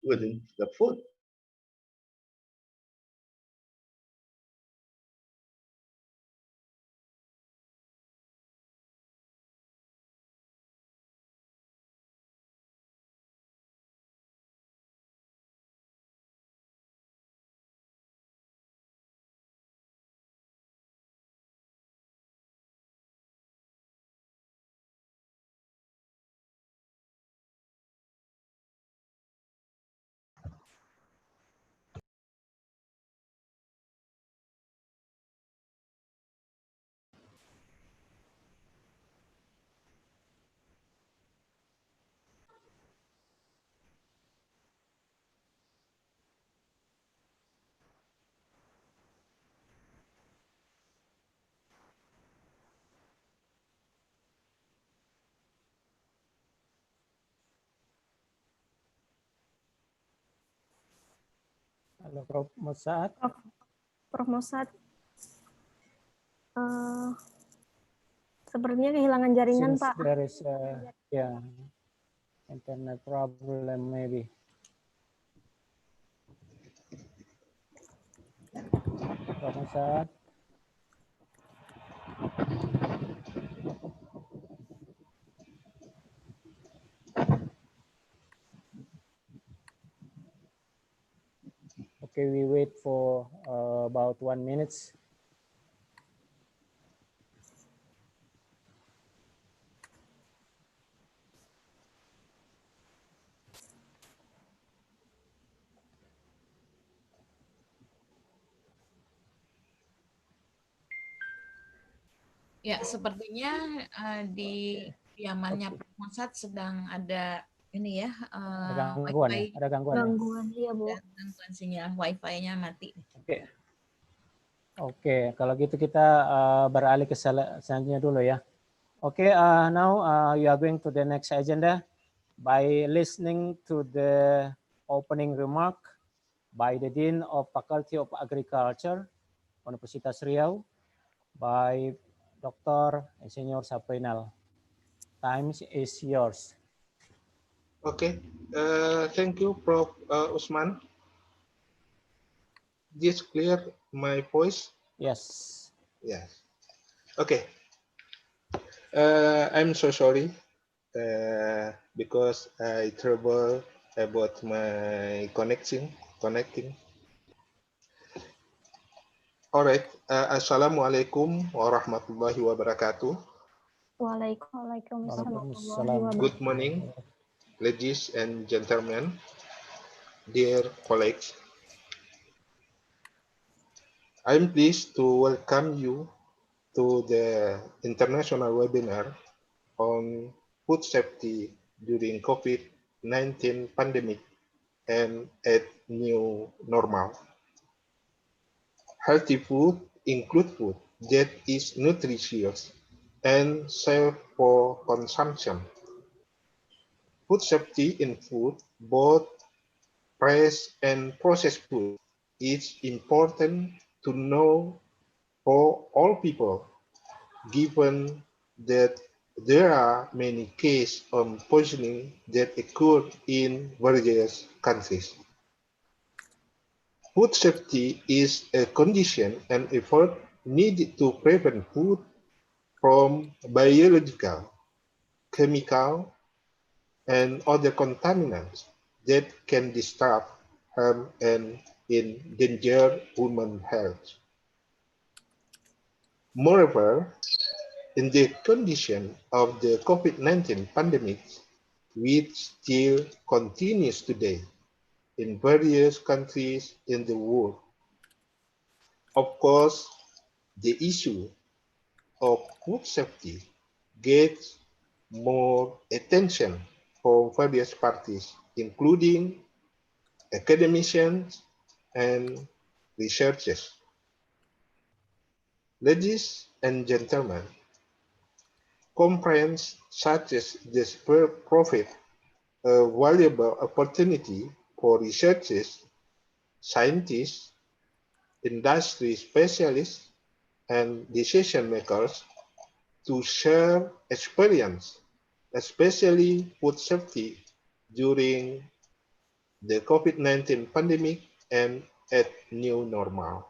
Within the food. Halo Prof. Mossad. Prof. Mossad. Sepertinya kehilangan jaringan, Since Pak. there is internet problem maybe. Prof. Mossad. Okay, we wait for about 1 minute. Ya, sepertinya di diamannya Prof. Mossad sedang ada ini ya, Gangguan ya? Ada gangguan ya? Gangguan, iya Bu. Gangguan sinyal Wi-Fi-nya mati. Oke, kalau gitu kita beralih ke selanjutnya dulu ya. Oke, now you are going to the next agenda by listening to the opening remark by the Dean of Faculty of Agriculture, Universitas Riau, by Dr. Insinyur Saprinal. Time is yours. Okay, thank you, Prof. Usman. Just clear my voice? Yes. Yes. Okay. I'm so sorry because I trouble about my connecting. All right. Assalamualaikum warahmatullahi wabarakatuh. Waalaikumsalam warahmatullahi Waalaikumsalam. Good wabarakatuh. morning, ladies and gentlemen, dear colleagues. I'm pleased to welcome you to the international webinar on food safety during COVID-19 pandemic and at new normal. Healthy food include food that is nutritious and safe for consumption. Food safety in food, both fresh and processed food, is important to know for all people, given that there are many cases of poisoning that occur in various countries. Food safety is a condition and effort needed to prevent food from biological, chemical, and other contaminants that can disturb, harm, and endanger human health. Moreover, in the condition of the COVID-19 pandemic, which still continues today in various countries in the world, of course, the issue of food safety gets more attention from various parties, including academicians and researchers. Ladies and gentlemen, conferences such as this provide a valuable opportunity for researchers, scientists, industry specialists, and decision makers to share experience, especially food safety during the COVID-19 pandemic and at new normal.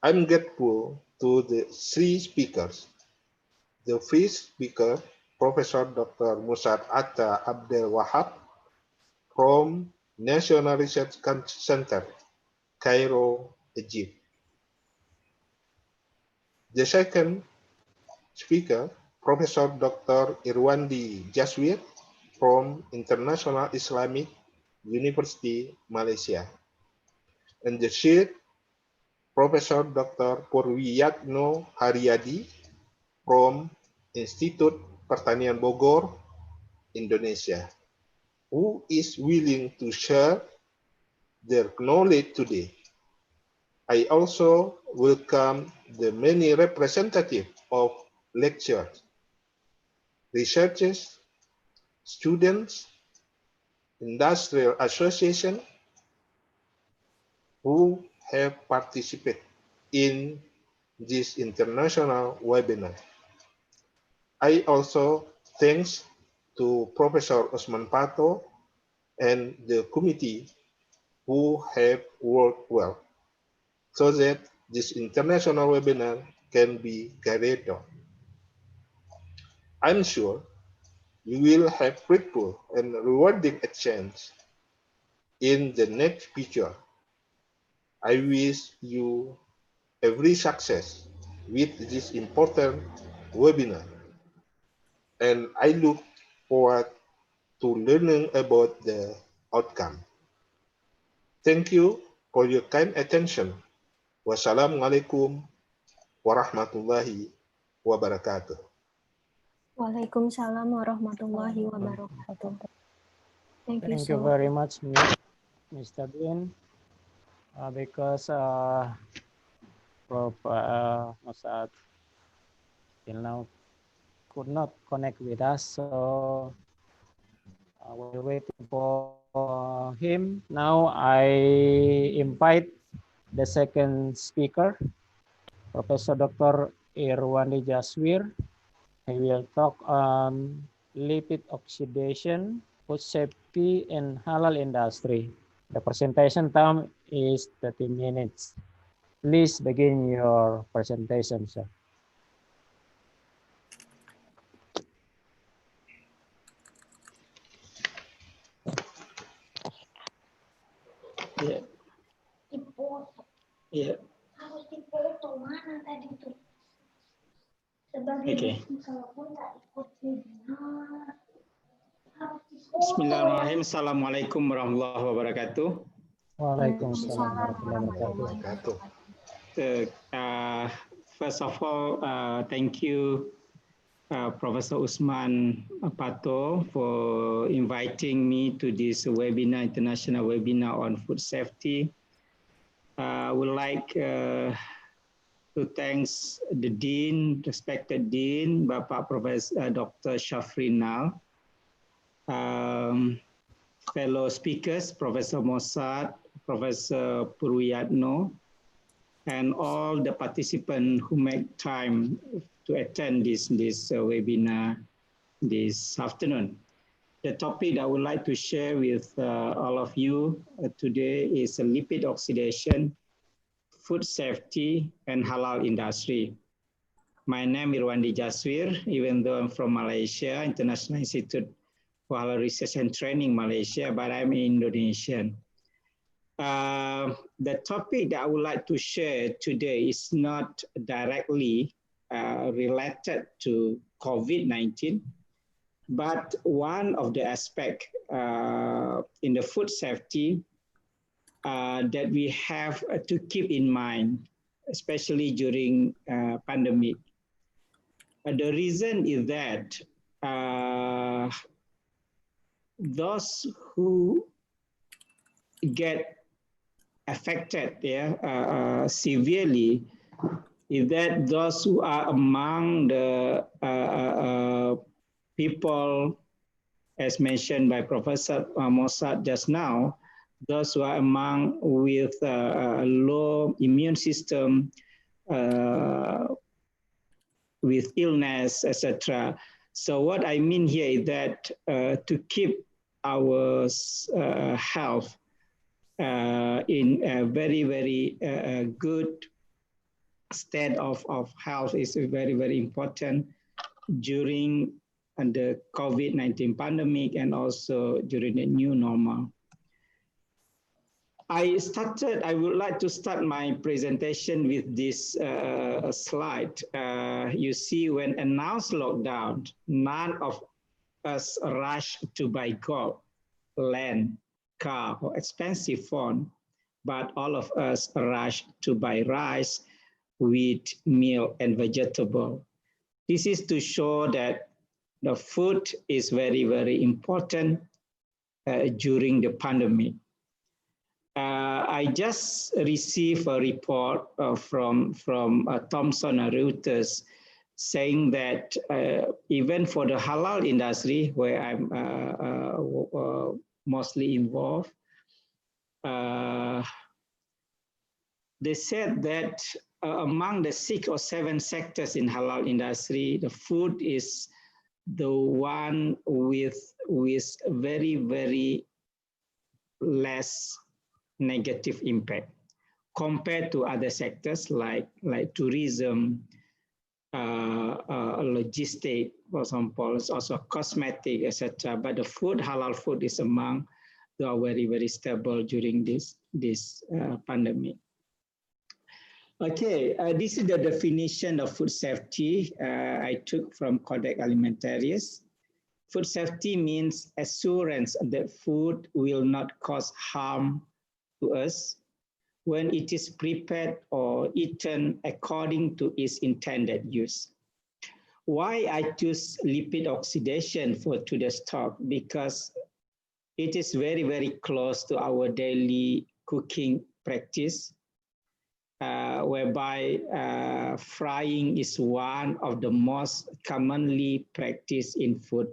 I'm grateful to the three speakers. The first speaker, Professor Dr. Musad Atta Abdel Wahab from National Research Center, Cairo, Egypt. The second speaker, Professor Dr. Irwandi Jaswir from International Islamic University, Malaysia. And the third, Professor Dr. Purwiyatno Haryadi from Institut Pertanian Bogor, Indonesia, who is willing to share their knowledge today. I also welcome the many representatives of lecturers, researchers, students, industrial associations who have participated in this international webinar. I also thanks to Professor Osman Pato and the committee who have worked well so that this international webinar can be carried on. I'm sure you will have fruitful and rewarding exchange in the next future. I wish you every success with this important webinar, and I look forward to learning about the outcome. Thank you for your kind attention. Wassalamualaikum warahmatullahi wabarakatuh. Waalaikumsalam warahmatullahi wabarakatuh. Thank you Thank so you very much, Mr. Dean, because Prof. Musad till now could not connect with us, so we're waiting for him. Now I invite the second speaker, Professor Dr. Irwandi Jaswir. He will talk on lipid oxidation, food safety, and halal industry. The presentation time is 30 minutes. Please begin your presentation, sir. Yeah. Okay. Bismillahirrahmanirrahim. Assalamualaikum warahmatullahi wabarakatuh. Waalaikumsalam warahmatullahi wabarakatuh. First of all, thank you, Professor Usman Pato, for inviting me to this webinar, international webinar on food safety. I would like to thank the Dean, respected Dean, Bapak Professor Dr. Shafrinal, fellow speakers, Professor Mossad, Professor Purwiyatno, and all the participants who make time to attend this webinar this afternoon. The topic I would like to share with all of you today is lipid oxidation, food safety, and halal industry. My name is Irwandi Jaswir, even though I'm from Malaysia, International Institute for Halal Research and Training, Malaysia, but I'm Indonesian. The topic that I would like to share today is not directly related to COVID-19, but one of the aspects in the food safety that we have to keep in mind, especially during pandemic. The reason is that those who get affected severely is that those who are among the people, as mentioned by Professor Mossad just now, those who are among with low immune system, with illness, etc. So what I mean here is that to keep our health in a very, very good state of health is very, very important during the COVID-19 pandemic and also during the new normal. I would like to start my presentation with this slide. You see, when announced lockdown, none of us rushed to buy gold, land, car, or expensive phone, but all of us rushed to buy rice, wheat, meal, and vegetable. This is to show that the food is very, very important during the pandemic. I just received a report from Thomson Reuters saying that even for the halal industry, where I'm mostly involved, they said that among the 6 or 7 sectors in halal industry, the food is the one with very, very less negative impact compared to other sectors like tourism, logistic, for example, also cosmetic, etc. But the food, halal food, is among the very, very stable during this pandemic. Okay, this is the definition of food safety I took from Codex Alimentarius. Food safety means assurance that food will not cause harm to us when it is prepared or eaten according to its intended use. Why I choose lipid oxidation for today's talk? Because it is very, very close to our daily cooking practice, whereby frying is one of the most commonly practiced in food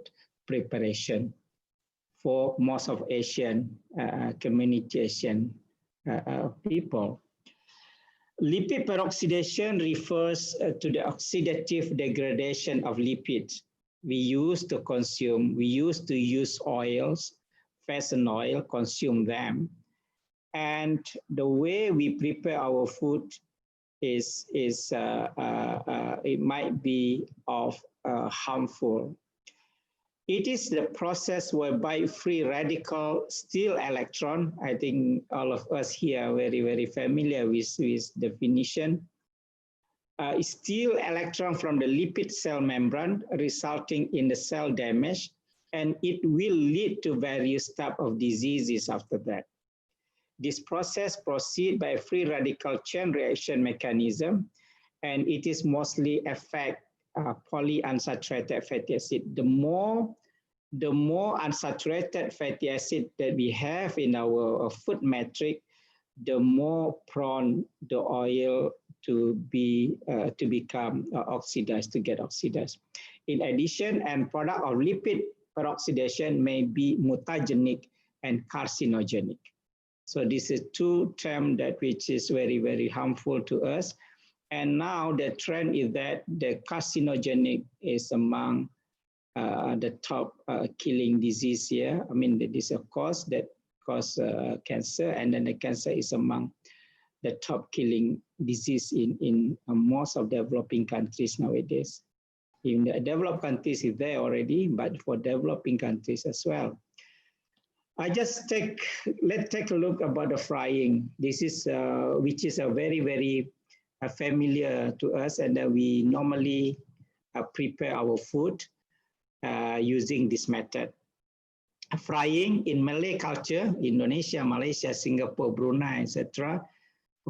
preparation for most of Asian communication people. Lipid peroxidation refers to the oxidative degradation of lipids we used to consume. We used to use oils, fats and oil, consume them. And the way we prepare our food is it might be harmful. It is the process whereby free radical steel electron, I think all of us here are very, very familiar with definition, steel electron from the lipid cell membrane resulting in the cell damage, and it will lead to various types of diseases after that. This process proceeds by a free radical chain reaction mechanism, and it is mostly affect polyunsaturated fatty acid. The more unsaturated fatty acid that we have in our food matrix, the more prone the oil to become oxidized, to get oxidized. In addition, end product of lipid peroxidation may be mutagenic and carcinogenic. So this is two terms that which is very, very harmful to us. And now the trend is that the carcinogenic is among the top killing disease here. I mean, this is a cause that cause cancer, and then the cancer is among the top killing disease in most of developing countries nowadays. In the developed countries is there already, but for developing countries as well. Let's take a look about the frying. This is which is a very, very familiar to us, and we normally prepare our food using this method. Frying in Malay culture, Indonesia, Malaysia, Singapore, Brunei, etc.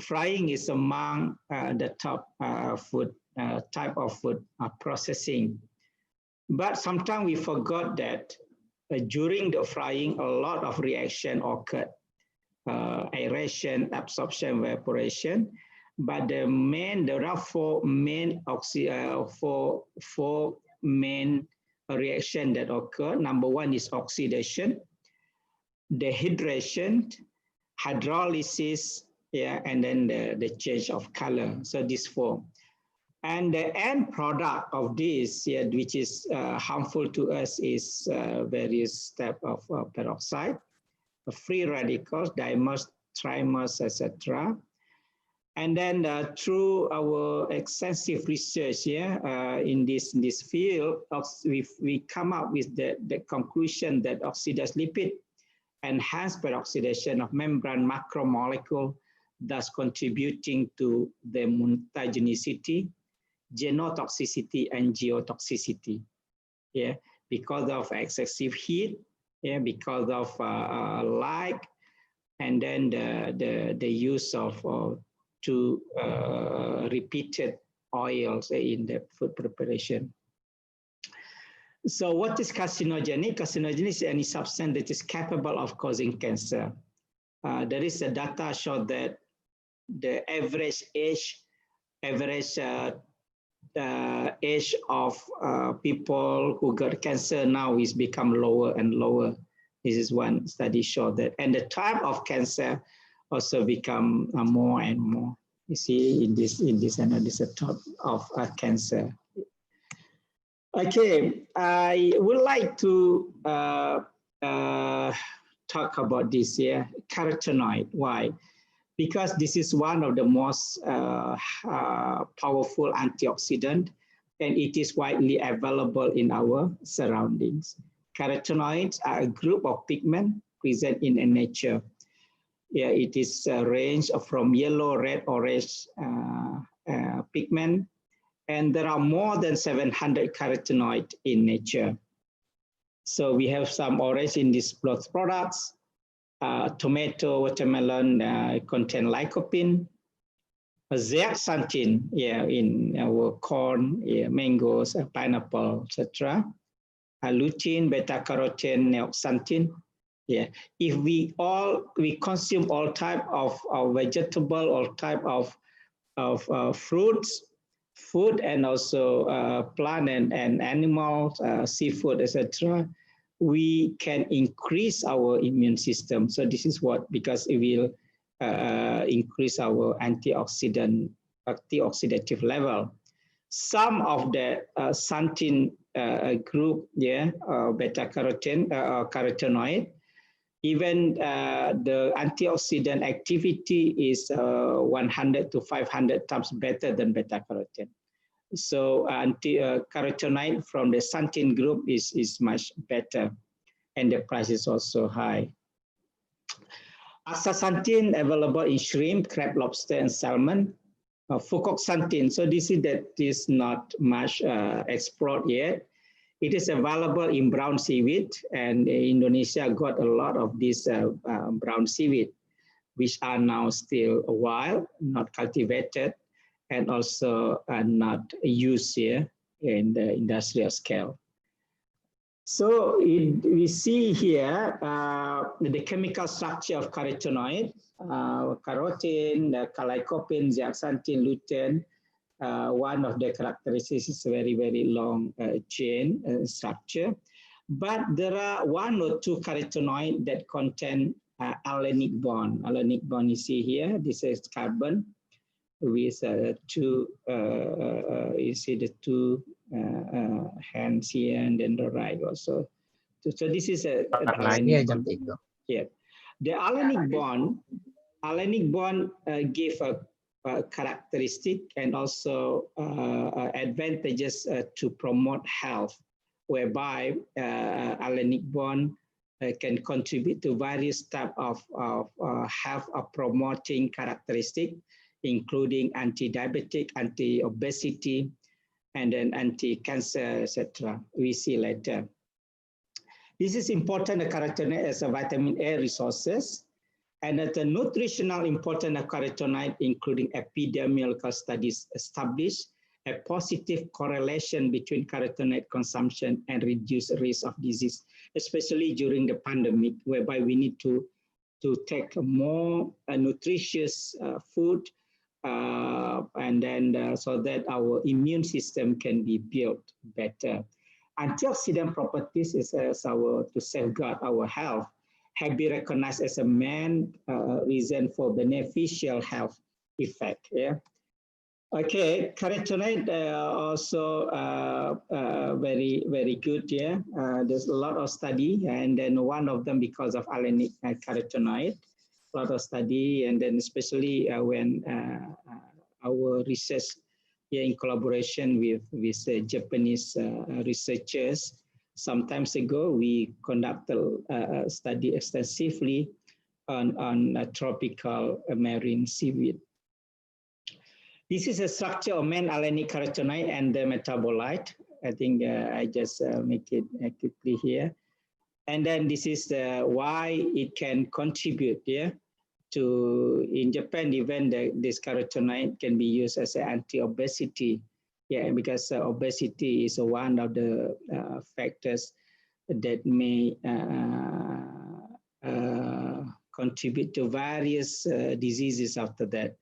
Frying is among the top food type of food processing. But sometimes we forgot that during the frying, a lot of reaction occurred. Aeration, absorption, evaporation. But there are four main reaction that occur. Number one is oxidation, dehydration, hydrolysis, and then the change of color. So these four. And the end product of this, which is harmful to us, is various types of peroxide, free radicals, dimers, trimers, etc. And then through our extensive research in this field, we come up with the conclusion that oxidized lipid enhance peroxidation of membrane macromolecule, thus contributing to the mutagenicity, genotoxicity, and geotoxicity. Because of excessive heat, because of light, and then the use of repeated oils in the food preparation. So what is carcinogenic? Carcinogenic is any substance that is capable of causing cancer. There is a data show that the average age of people who got cancer now is become lower and lower. This is one study showed that, and the type of cancer also become more and more. You see in this and this is a type of cancer. Okay, I would like to talk about this here, carotenoid. Why? Because this is one of the most powerful antioxidant, and it is widely available in our surroundings. Carotenoids are a group of pigment present in nature. It is a range from yellow, red, orange pigment, and there are more than 700 carotenoids in nature. So we have some orange in these blood products. Tomato, watermelon contain lycopene. Zeaxanthin, in our corn, mangoes, pineapple, etc. Lutein, beta carotene, neoxanthin. If we consume all type of vegetable, all type of fruits, food, and also plant and animals, seafood, etc., we can increase our immune system. So this is what, because it will increase our antioxidative level. Some of the xanthin group, beta carotene, carotenoid, even the antioxidant activity is 100 to 500 times better than beta carotene. So Carretoni from the xanthin group is much better, and the price is also high. Astaxanthin available in shrimp, crab, lobster, and salmon. Fucoxanthin, so this is not much explored yet. It is available in brown seaweed, and Indonesia got a lot of this brown seaweed, which are now still wild, not cultivated, and also not used here in the industrial scale. So we see here the chemical structure of carotenoid, carotene, lycopene, zeaxanthin, lutein. One of the characteristics is very, very long chain structure. But there are one or two carotenoid that contain Hellenic bond. Hellenic bond you see here, this is carbon with two, you see the two hands here and then the right also. So this is a Hellenic bond. Yeah. The Hellenic bond give a characteristic and also advantages to promote health, whereby Hellenic bond can contribute to various types of health promoting characteristics, including anti-diabetic, anti-obesity, and then anti-cancer, etc. We see later. This is important, the carotenoid as a vitamin A resources, and that the nutritional importance of carotenoid, including epidemiological studies, establish a positive correlation between carotenoid consumption and reduced risk of disease, especially during the pandemic, whereby we need to take more nutritious food, and then so that our immune system can be built better. Antioxidant properties is to safeguard our health have been recognized as a main reason for beneficial health effect. Yeah. Okay, carotenoid also very, very good. Yeah, there's a lot of study, and then one of them because of Hellenic carotenoid, a lot of study, and then especially when our research here in collaboration with Japanese researchers. Some time ago, we conducted a study extensively on tropical marine seaweed. This is a structure of main Hellenic carotenoid and the metabolite. I think I just make it quickly here. And then this is why it can contribute to, in Japan, even this carotenoid can be used as an anti-obesity. Yeah, because obesity is one of the factors that may contribute to various diseases after that.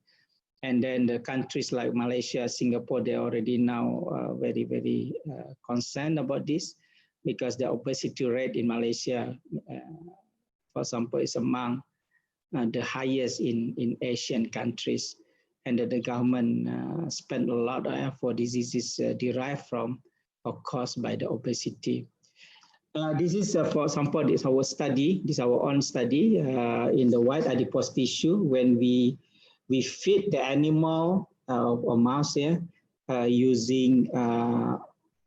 And then the countries like Malaysia, Singapore, they're already now very, very concerned about this, because the obesity rate in Malaysia, for example, is among the highest in Asian countries. And that the government spent a lot for diseases derived from or caused by the obesity. This is, for example, this is our study. This is our own study in the white adipose tissue when we feed the animal or mouse using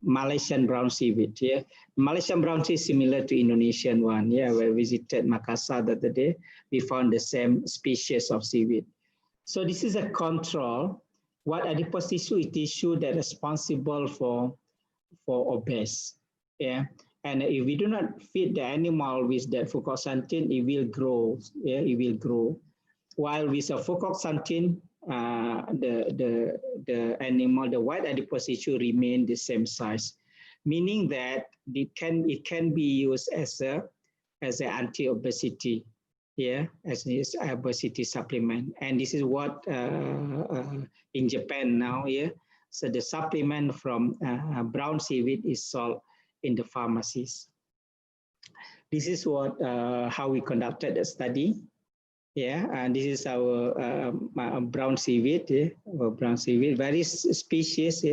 Malaysian brown seaweed. Yeah, Malaysian brown seaweed is similar to Indonesian one. Yeah, we visited Makassar the other day. We found the same species of seaweed. So this is a control. What adipose tissue is tissue that is responsible for obese. Yeah, and if we do not feed the animal with that fucoxanthin, it will grow. Yeah, it will grow. While with a fucoxanthin, the animal, the white adipose tissue remain the same size, meaning that it can be used as an anti-obesity. Yeah, as this obesity supplement, and this is what in Japan now. Yeah, so the supplement from brown seaweed is sold in the pharmacies. This is what how we conducted the study. Yeah, and this is our brown seaweed. Yeah, brown seaweed, various species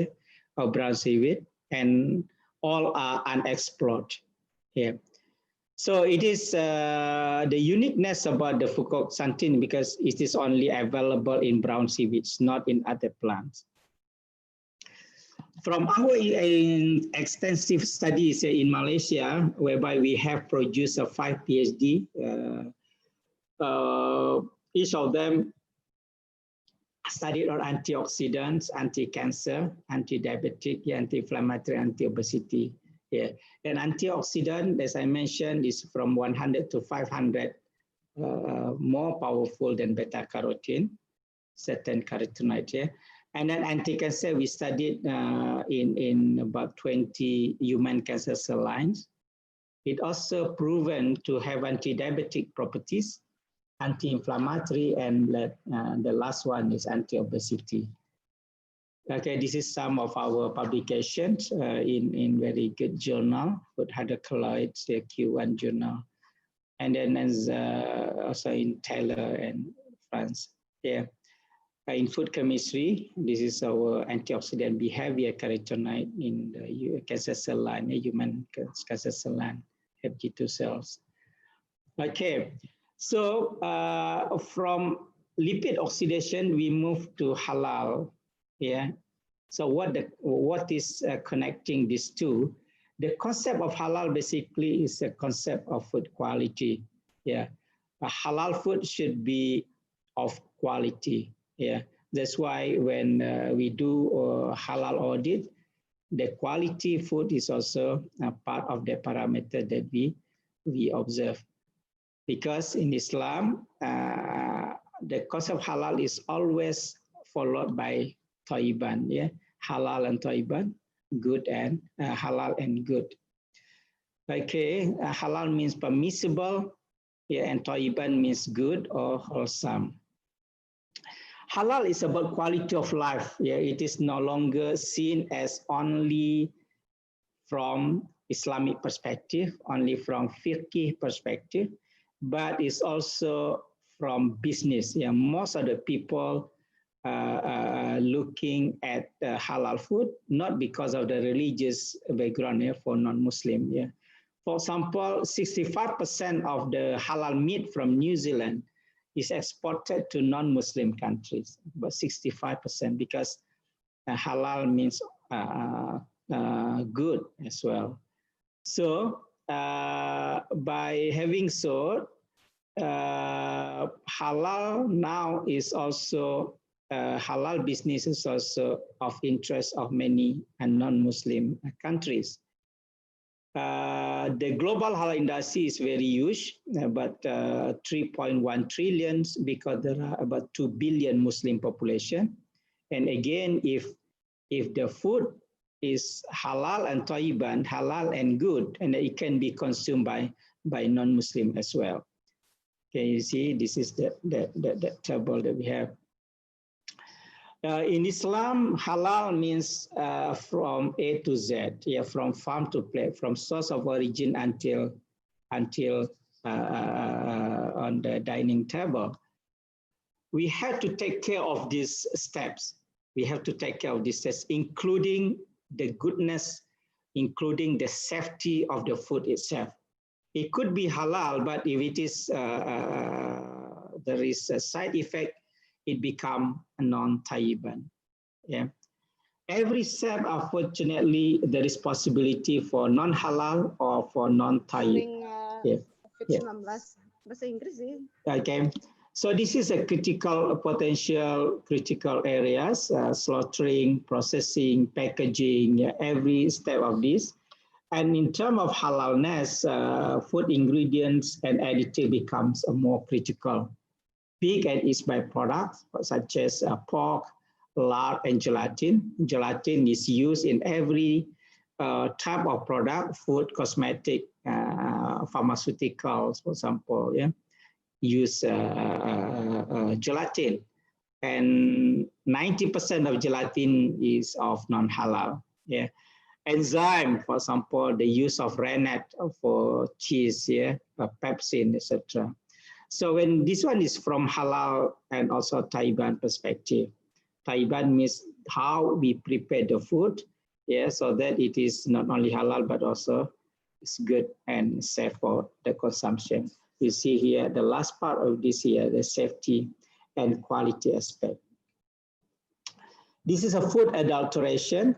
of brown seaweed, and all are unexplored. Yeah. So it is the uniqueness about the fucoxanthin because it is only available in brown seaweeds, not in other plants. from our extensive studies in Malaysia, whereby we have produced 5 PhD, each of them studied on antioxidants, anti-cancer, anti-diabetic, anti-inflammatory, anti-obesity. Yeah. And antioxidant, as I mentioned, is from 100 to 500 more powerful than beta-carotene, certain carotenoid. Yeah. And then anti-cancer, we studied in about 20 human cancer cell lines. It also proven to have anti-diabetic properties, anti-inflammatory, and the last one is anti-obesity. Okay, this is some of our publications in very good journal, Food Hydrocolloids, the Q1 journal, and then as also in Taylor and France. Yeah, in food chemistry, this is our antioxidant behavior carotenoid in the cancer cell line, human cancer cell line, HG2 cells. Okay. So from lipid oxidation, we move to halal. Yeah. So what is connecting these two? The concept of halal basically is a concept of food quality. Yeah. A halal food should be of quality. Yeah. That's why when we do halal audit, the quality food is also a part of the parameter that we observe. Because in Islam, the concept of halal is always followed by thayyiban, yeah, halal and thayyiban, good and halal and good. Okay, halal means permissible, yeah, and thayyiban means good or wholesome. Halal is about quality of life. Yeah, it is no longer seen as only from Islamic perspective, only from fiqh perspective, but it's also from business. Yeah, most of the people looking at halal food, not because of the religious background, yeah, for non-Muslim. Yeah. For example, 65% of the halal meat from New Zealand is exported to non-Muslim countries, but 65% because halal means good as well. So by having so, halal now is also, halal business is also of interest of many non-Muslim countries. The global halal industry is very huge, but 3.1 trillion because there are about 2 billion Muslim population. And again, if the food is halal and thayyiban, halal and good, and it can be consumed by non-Muslim as well. Okay, you see, this is the table that we have. In Islam, halal means from A to Z, yeah, from farm to plate, from source of origin until on the dining table. We have to take care of these steps. We have to take care of these steps, including the goodness, including the safety of the food itself. It could be halal, but if it is there is a side effect, it becomes a non-thayyiban. Yeah. Every step, unfortunately, there is possibility for non-halal or for non-tayyib. Yeah. Yeah. Okay. So this is a critical potential critical areas, slaughtering, processing, packaging, every step of this. And in terms of halalness, food ingredients and additive becomes more critical. Pig and its byproducts, such as pork, lard, and gelatin. Gelatin is used in every type of product, food, cosmetic, pharmaceuticals, for example, yeah, use gelatin. And 90% of gelatin is of non-halal. Yeah. Enzyme, for example, the use of rennet for cheese, yeah, pepsin, etc. So when this one is from halal and also thayyiban perspective, thayyiban means how we prepare the food, yeah, so that it is not only halal but also it's good and safe for the consumption. You see here the last part of this here, the safety and quality aspect. This is a food adulteration.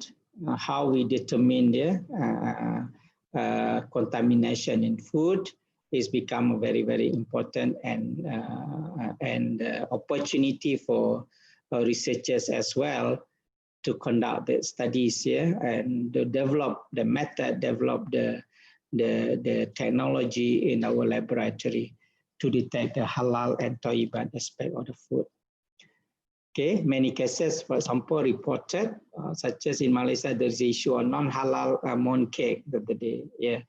how we determine the contamination in food is become very, very important and opportunity for researchers as well to conduct the studies here and to develop the method, develop the technology in our laboratory to detect the halal and toiban aspect of the food. Okay, many cases, for example, reported, such as in Malaysia, there's the issue of non-halal mooncake the other day. Yeah,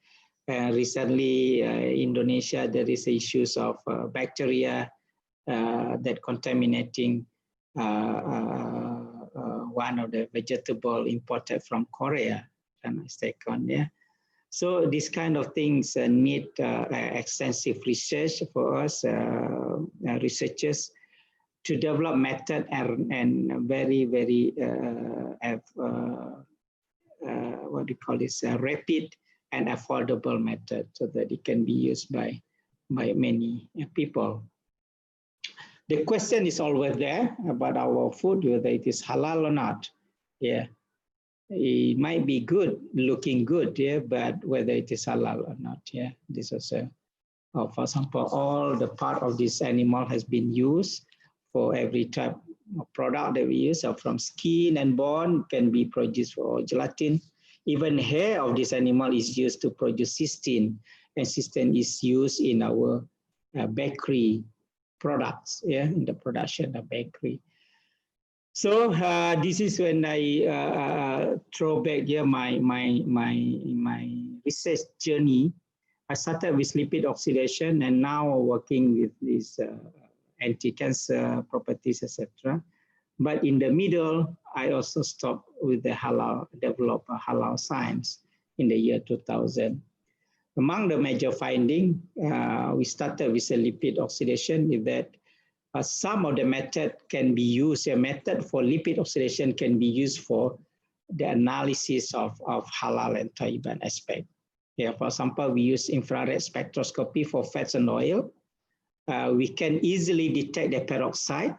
recently, Indonesia, there is issues of bacteria that contaminating one of the vegetable imported from Korea, if I'm mistaken. Yeah, so these kind of things need extensive research for us researchers to develop method and very, very what do you call this, rapid and affordable method so that it can be used by many people. The question is always there about our food, whether it is halal or not. Yeah, it might be good, looking good, yeah, but whether it is halal or not, yeah, this is for example, all the part of this animal has been used for every type of product that we use, so from skin and bone can be produced for gelatin. Even hair of this animal is used to produce cysteine, and cysteine is used in our bakery products, yeah, in the production of bakery. So this is when I throw back here my research journey. I started with lipid oxidation and now working with this anti-cancer properties, etc. But in the middle, I also stopped with the halal, develop a halal science in the year 2000. Among the major findings, we started with a lipid oxidation, is that some of the method can be used, a method for lipid oxidation can be used for the analysis of halal and toiban aspect. Yeah, for example, we use infrared spectroscopy for fats and oil. We can easily detect the peroxide.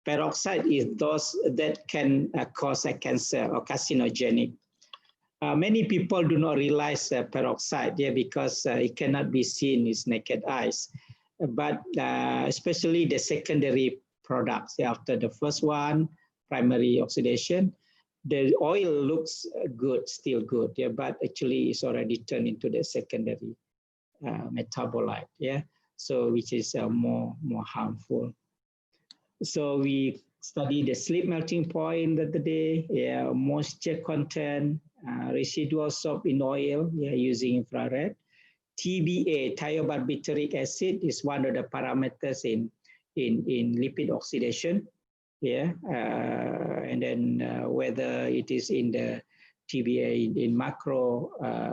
Peroxide is those that can cause a cancer or carcinogenic. Many people do not realize peroxide, yeah, because it cannot be seen with naked eyes. But especially the secondary products, after the first one, primary oxidation, the oil looks good, still good, yeah, but actually it's already turned into the secondary metabolite, yeah. So which is more harmful. So we study the sleep melting point of the day, yeah, moisture content, residual soap in oil, yeah, using infrared. TBA, thiobarbiturate acid, is one of the parameters in lipid oxidation, yeah, and then whether it is in the TBA in macro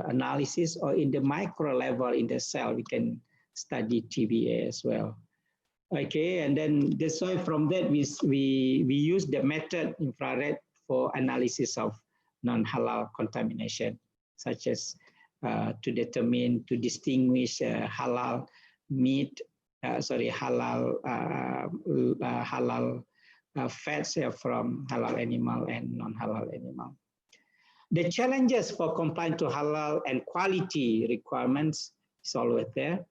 analysis or in the micro level in the cell, we can study TBA as well. Okay, and then that's why from that we use the method infrared for analysis of non-halal contamination, such as to distinguish halal meat, halal fats from halal animal and non-halal animal. The challenges for complying to halal and quality requirements is always there.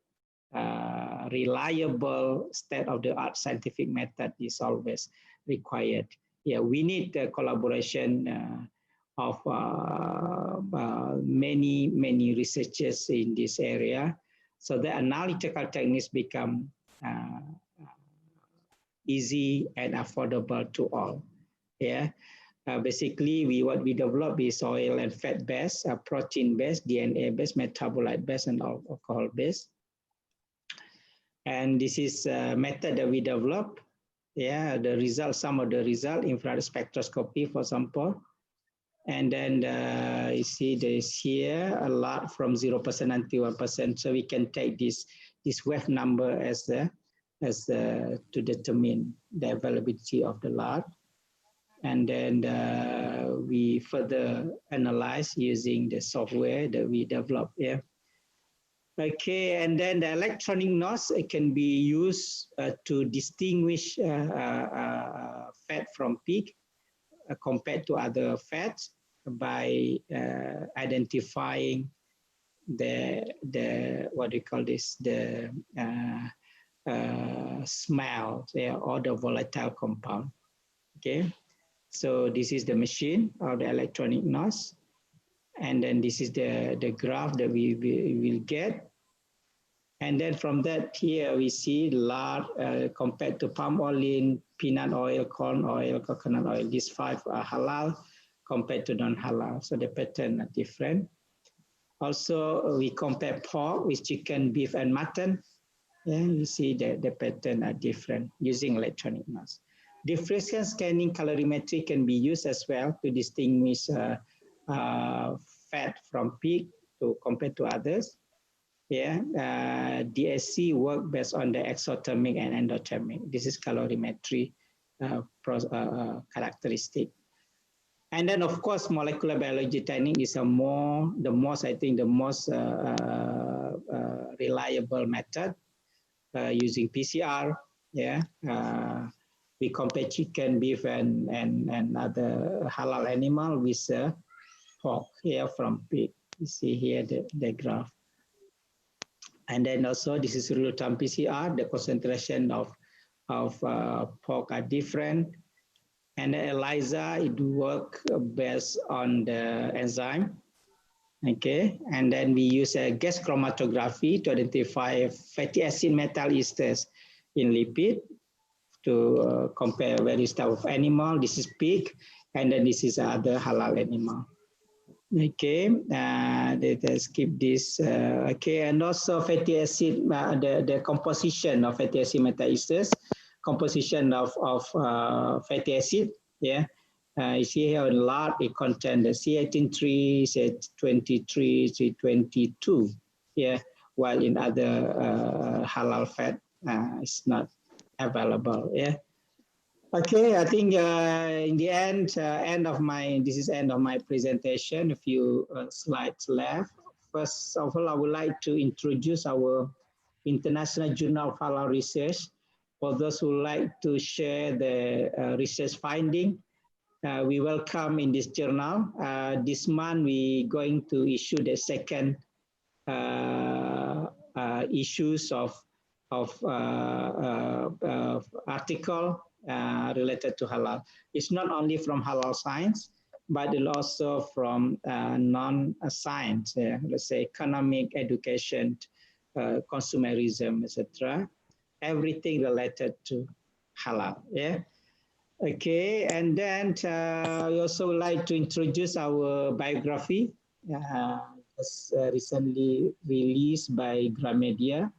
Reliable state-of-the-art scientific method is always required. Yeah, we need the collaboration of many researchers in this area, so the analytical techniques become easy and affordable to all. Yeah, basically what we develop is oil and fat based, protein based, DNA based, metabolite based, and alcohol based. And this is a method that we develop. Yeah, the result, some of the result, infrared spectroscopy, for example. And then you see there's here a lot from 0% until 1%. So we can take this wave number as to determine the availability of the lot. And then we further analyze using the software that we develop here. Okay, and then the electronic noise can be used to distinguish fat from pig compared to other fats. by identifying the what do you call this, the smell, or the volatile compound. Okay, so this is the machine or the electronic nose, and then this is the graph that we will get. And then from that, here we see lard compared to palm oil, peanut oil, corn oil, coconut oil. These 5 are halal compared to non-halal. So the pattern are different. Also, we compare pork with chicken, beef, and mutton. Yeah, you see that the pattern are different using electronic mass. Diffraction scanning calorimetry can be used as well to distinguish fat from pig compared to others. Yeah, DSC work based on the exothermic and endothermic. This is calorimetry characteristic. And then, of course, molecular biology technique is the most reliable method using PCR. Yeah, we compare chicken, beef, and other halal animal with pork here from pig. You see here the graph. And then also this is real-time PCR. The concentration of pork are different. And the ELISA, it works based on the enzyme. Okay, and then we use a gas chromatography to identify fatty acid metal esters in lipid to compare various type of animal. This is pig, and then this is other halal animal. Okay, let's skip this. Okay, and also fatty acid, the composition of fatty acid metal esters, composition of fatty acid. Yeah, you see here a lot. It contains the C18-3, C23, C22. Yeah, while in other halal fat it's not available. Yeah. Okay, I think in the end, this is end of my presentation. A few slides left. First of all, I would like to introduce our International Journal of Halal Research. For those who like to share the research finding, we welcome in this journal. This month, we're going to issue the second issues of article related to halal. It's not only from halal science, but also from non-science, let's say economic, education, consumerism, etc. Everything related to halal. Yeah. Okay, and then we also would like to introduce our biography. Just recently released by Gramedia.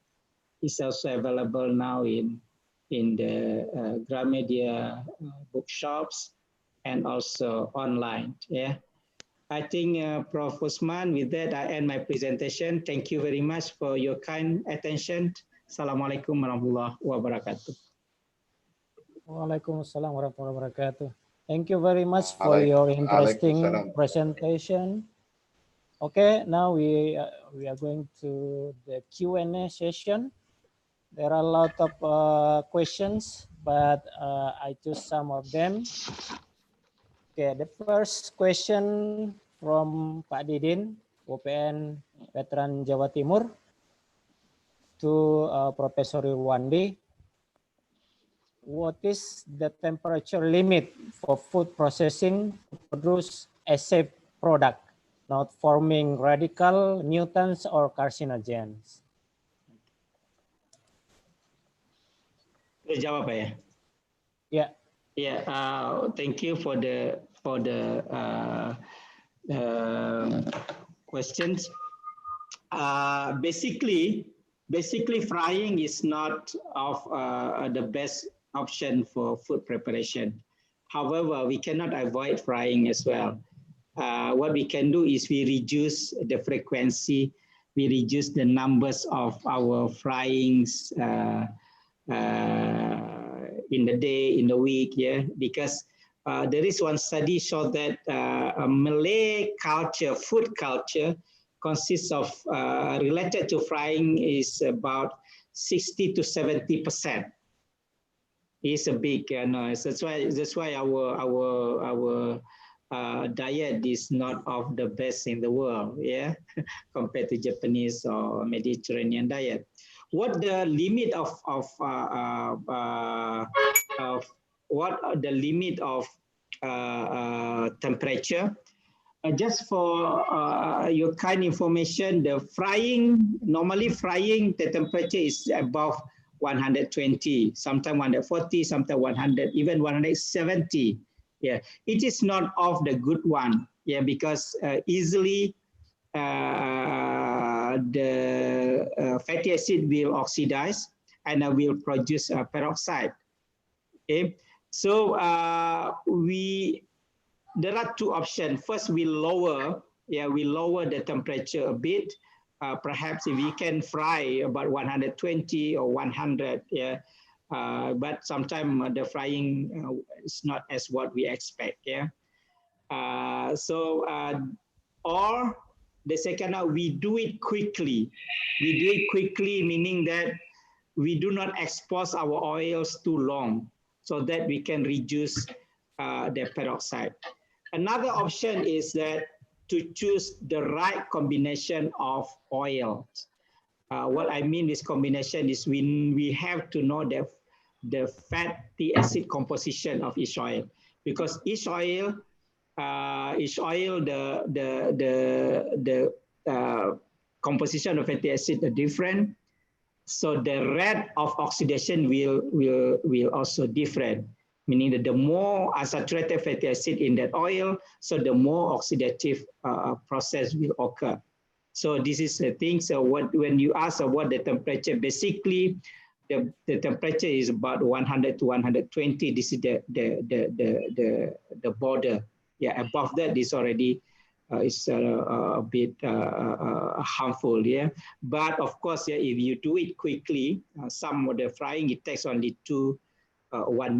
It's also available now in the Gramedia bookshops and also online. Yeah, I think Prof. Usman, with that I end my presentation. Thank you very much for your kind attention. Assalamualaikum warahmatullahi wabarakatuh. Waalaikumsalam warahmatullahi wabarakatuh. Thank you very much for your interesting presentation. Okay, now we are going to the Q&A session. There are a lot of questions, but I choose some of them. Okay, the first question from Pak Didin, UPN Veteran Jawa Timur, to Professor Irwandi. What is the temperature limit for food processing to produce a safe product, not forming radical, mutants, or carcinogens? Jawab ya. Yeah. Yeah. Thank you for the questions. Basically, frying is not of the best option for food preparation. However, we cannot avoid frying as well. What we can do is we reduce the frequency, we reduce the numbers of our fryings in the day, in the week, yeah, because there is one study showed that Malay culture, food culture, consists of related to frying is about 60 to 70%. It's a big noise. That's why our diet is not of the best in the world, yeah, compared to Japanese or Mediterranean diet. What the limit of what are the limit of temperature? Just for your kind information, the normally frying, the temperature is above 120, sometimes 140, sometimes 100, even 170. Yeah, it is not of the good one. Yeah, because easily the fatty acid will oxidize and will produce peroxide. Okay, so there are two options. First, we lower the temperature a bit. Perhaps if we can fry about 120 or 100, yeah. But sometimes the frying is not as what we expect, yeah. Or the second, we do it quickly. We do it quickly, meaning that we do not expose our oils too long, so that we can reduce the peroxide. Another option is that to choose the right combination of oils. What I mean this combination is we have to know the fatty acid composition of each oil, because each oil the composition of fatty acid are different, so the rate of oxidation will also different, meaning that the more unsaturated fatty acid in that oil, so the more oxidative process will occur. So this is the thing. So when you ask what the temperature, basically the temperature is about 100 to 120. This is the border. Yeah, above that is already is a bit harmful. Yeah, but of course, yeah, if you do it quickly, some of the frying it takes only 1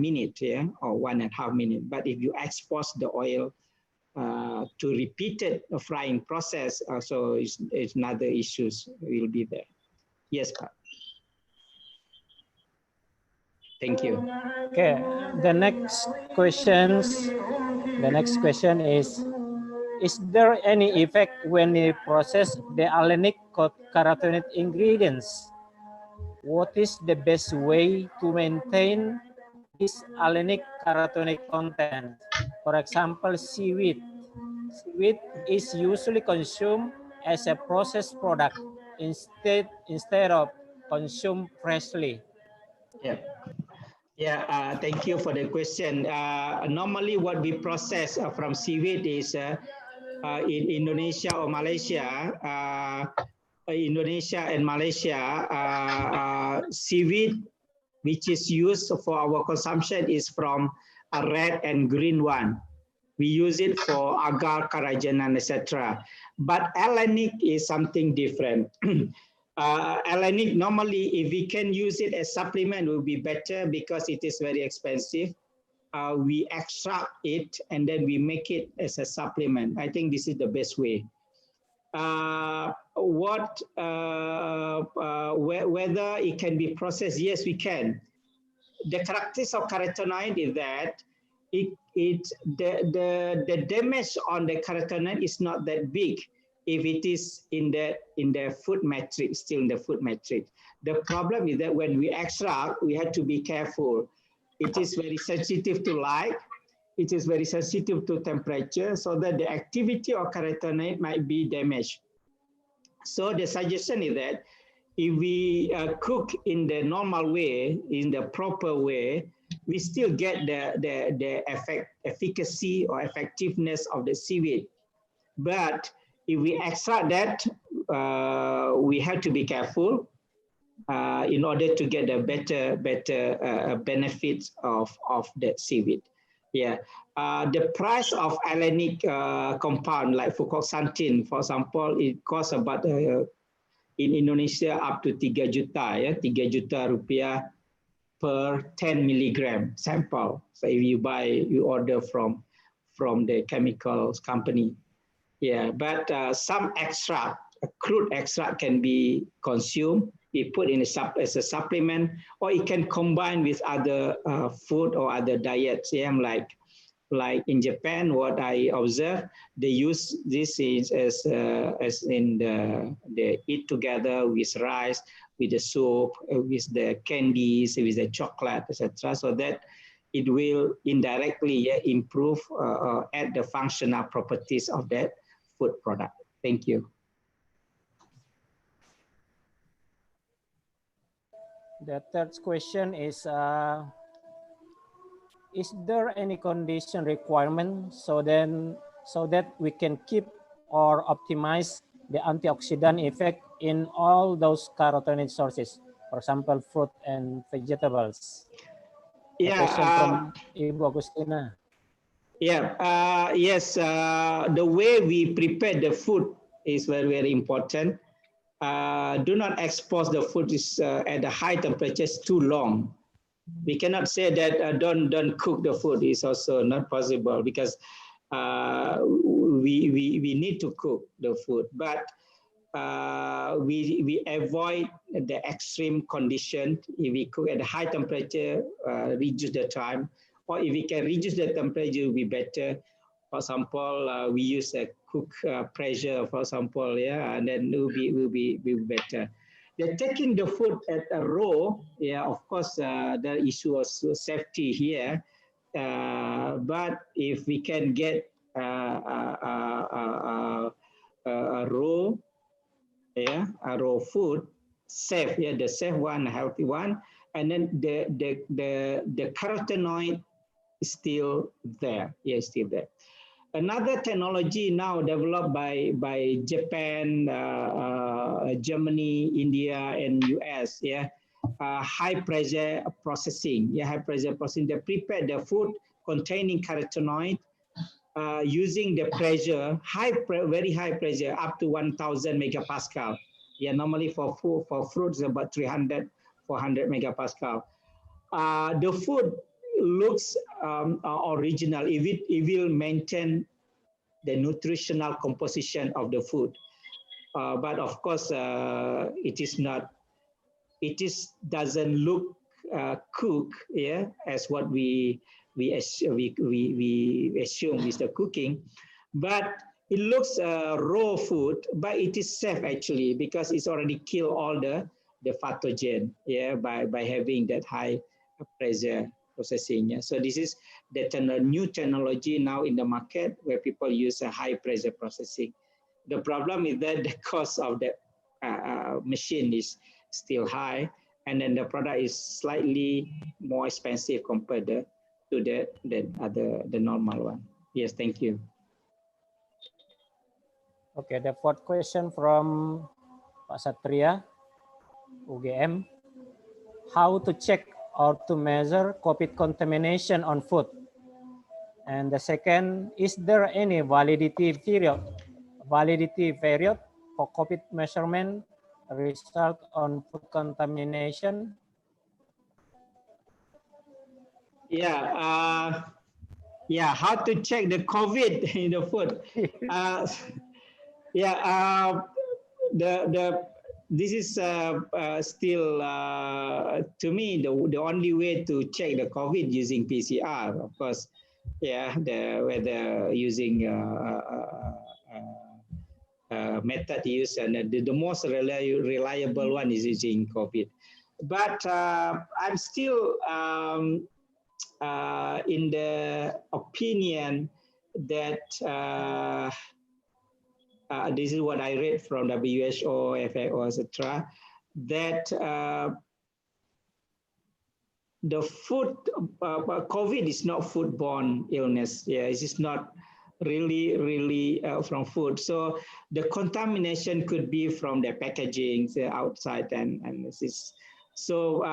minute, yeah, or 1.5 minutes. But if you expose the oil to repeated frying process, so it's another issues will be there. Yes, Pak. Thank you. Okay, the next question is there any effect when we process the Hellenic carotenoid ingredients? What is the best way to maintain this Hellenic carotenoid content? For example, seaweed. Seaweed is usually consumed as a processed product instead of consumed freshly. Yeah. Yeah, thank you for the question. Normally what we process from seaweed is in Indonesia or Malaysia, seaweed which is used for our consumption is from a red and green one. We use it for agar, carrageenan, etc. But Hellenic is something different. Hellenic, normally, if we can use it as supplement, it will be better because it is very expensive. We extract it and then we make it as a supplement. I think this is the best way. Whether it can be processed, yes, we can. The characteristics of carotenoid is that the damage on the carotenoid is not that big if it is in the food matrix, still in the food matrix. The problem is that when we extract, we have to be careful. It is very sensitive to light. It is very sensitive to temperature, so that the activity of carotenoid might be damaged. So the suggestion is that if we cook in the normal way, in the proper way, we still get the efficacy or effectiveness of the seaweed. But if we extract that, we have to be careful in order to get a better benefits of that seaweed. Yeah, the price of Hellenic compound like fucoxanthin, for example, it costs about in Indonesia up to 3 juta, ya, 3 juta rupiah per 10 milligram sample. So if you order from the chemicals company. Yeah, but some extract, crude extract can be consumed, be put in as a supplement, or it can combine with other food or other diets, yeah, like like in Japan, what I observed, they use this is as in the eat together with rice, with the soup, with the candies, with the chocolate, etc. So that it will indirectly improve add the functional properties of that food product. Thank you. The third question is there any condition requirement so that we can keep or optimize the antioxidant effect in all those carotenoid sources, for example, fruit and vegetables? The question from Ibu Agustina. Yeah, yes, the way we prepare the food is very, very important. Do not expose the food at the high temperatures too long. We cannot say that don't cook the food. Is also not possible because we need to cook the food, but we avoid the extreme condition. If we cook at a high temperature, reduce the time, or if we can reduce the temperature, it will be better. For example, we use a cook pressure, for example, and then it will be better. They're taking the food at a raw, of course, the issue of safety here. But if we can get a raw, a raw food, safe, the safe one, healthy one, and then the carotenoid is still there, still there. Another technology now developed by Japan, Germany, India, and US, high pressure processing, high pressure processing. They prepare the food containing carotenoid using the pressure, very high pressure, up to 1,000 megapascal. Normally for fruits about 300, 400 megapascal. The food looks original if it will maintain the nutritional composition of the food, but of course it is not. Doesn't look cooked, as what we assume is the cooking, but it looks raw food, but it is safe actually because it's already killed all the pathogen, by having that high pressure processing. So this is the new technology now in the market where people use a high pressure processing. The problem is that the cost of the machine is still high, and then the product is slightly more expensive compared to the normal one. Yes, thank you. Okay, the fourth question from Pak Satria, UGM. How to check or to measure COVID contamination on food? And the second, is there any validity period for COVID measurement result on food contamination? How to check the COVID in the food? This is still to me the only way to check the COVID using PCR, of course. Whether using method used, and the most reliable one is using COVID. But I'm still in the opinion that this is what I read from WHO, FAO, etc., that the food, COVID is not foodborne illness. It is not really from food. So the contamination could be from the packaging outside, and this is so.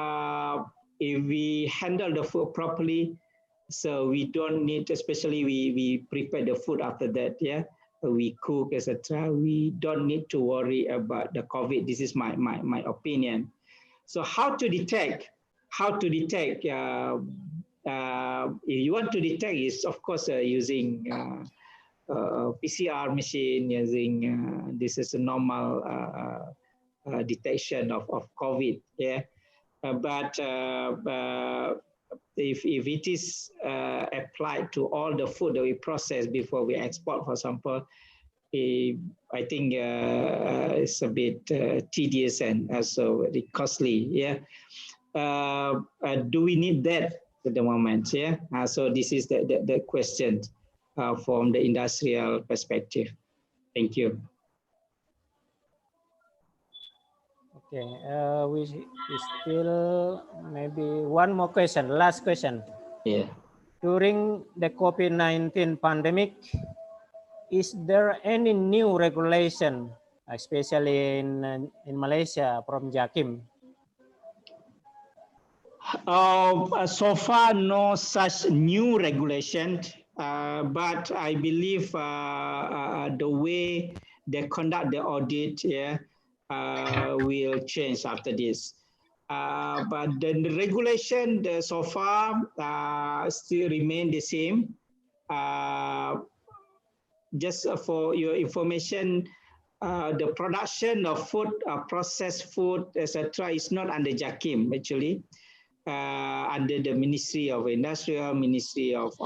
If we handle the food properly, so we don't need, especially we prepare the food after that, we cook, etc. We don't need to worry about the COVID. This is my opinion. So how to detect? If you want to detect, is of course using PCR machine, using this is a normal detection of COVID. But if it is applied to all the food that we process before we export, for example, I think it's a bit tedious and also very costly. Yeah. Do we need that at the moment? Yeah. So this is the question from the industrial perspective. Thank you. Okay, we still maybe one more question, last question. Yeah. During the COVID-19 pandemic, is there any new regulation, especially in Malaysia from Jakim? So far, no such new regulation, but I believe the way they conduct the audit, yeah, will change after this. But the regulation so far still remain the same. Just for your information, the production of food, processed food, etc., is not under Jakim actually. Under the Ministry of Industrial, Ministry of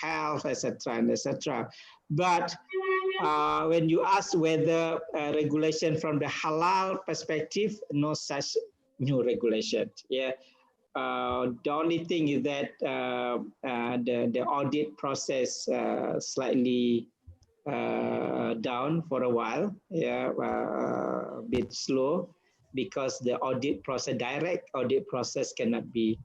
Health, etc., etc. But when you ask whether regulation from the halal perspective, no such new regulation. Yeah. The only thing is that the audit process slightly down for a while. Yeah, a bit slow, because the audit process, direct audit process cannot be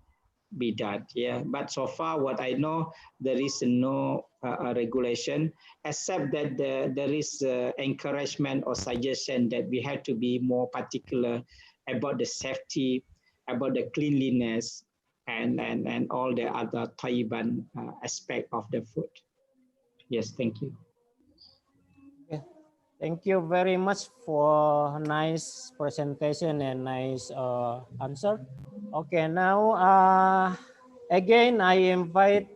done. Yeah, but so far what I know, there is no regulation, except that there is encouragement or suggestion that we have to be more particular about the safety, about the cleanliness, and all the other Taliban aspect of the food. Yes, thank you. Thank you very much for nice presentation and nice answer. Okay, now again I invite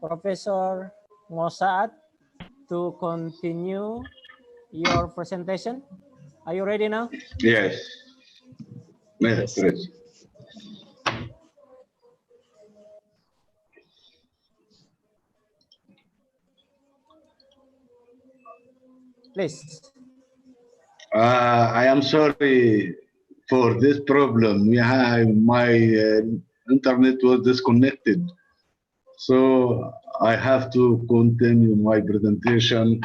Professor Mosaad to continue your presentation. Are you ready now? Yes. Yes. Please. I am sorry for this problem. Yeah, my internet was disconnected, so I have to continue my presentation.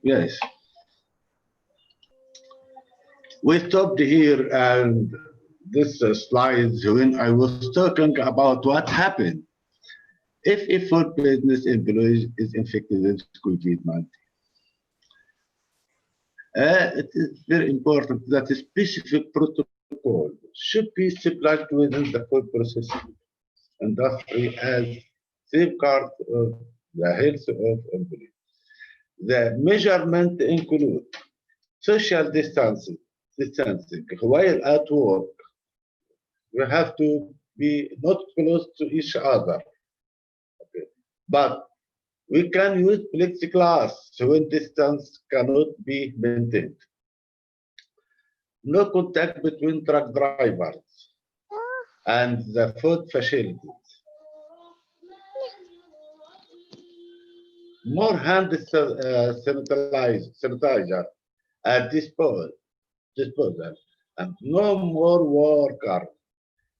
Yes. We stopped here, and this slides when I was talking about what happened if a food business employee is infected with COVID-19. It is very important that a specific protocol should be established within the food processing industry as safeguard of the health of employees. The measurement include social distancing while at work. We have to be not close to each other. Okay. But we can use plexiglass when distance cannot be maintained. No contact between truck drivers and the food facilities. More hand sanitizer at disposal, and no more worker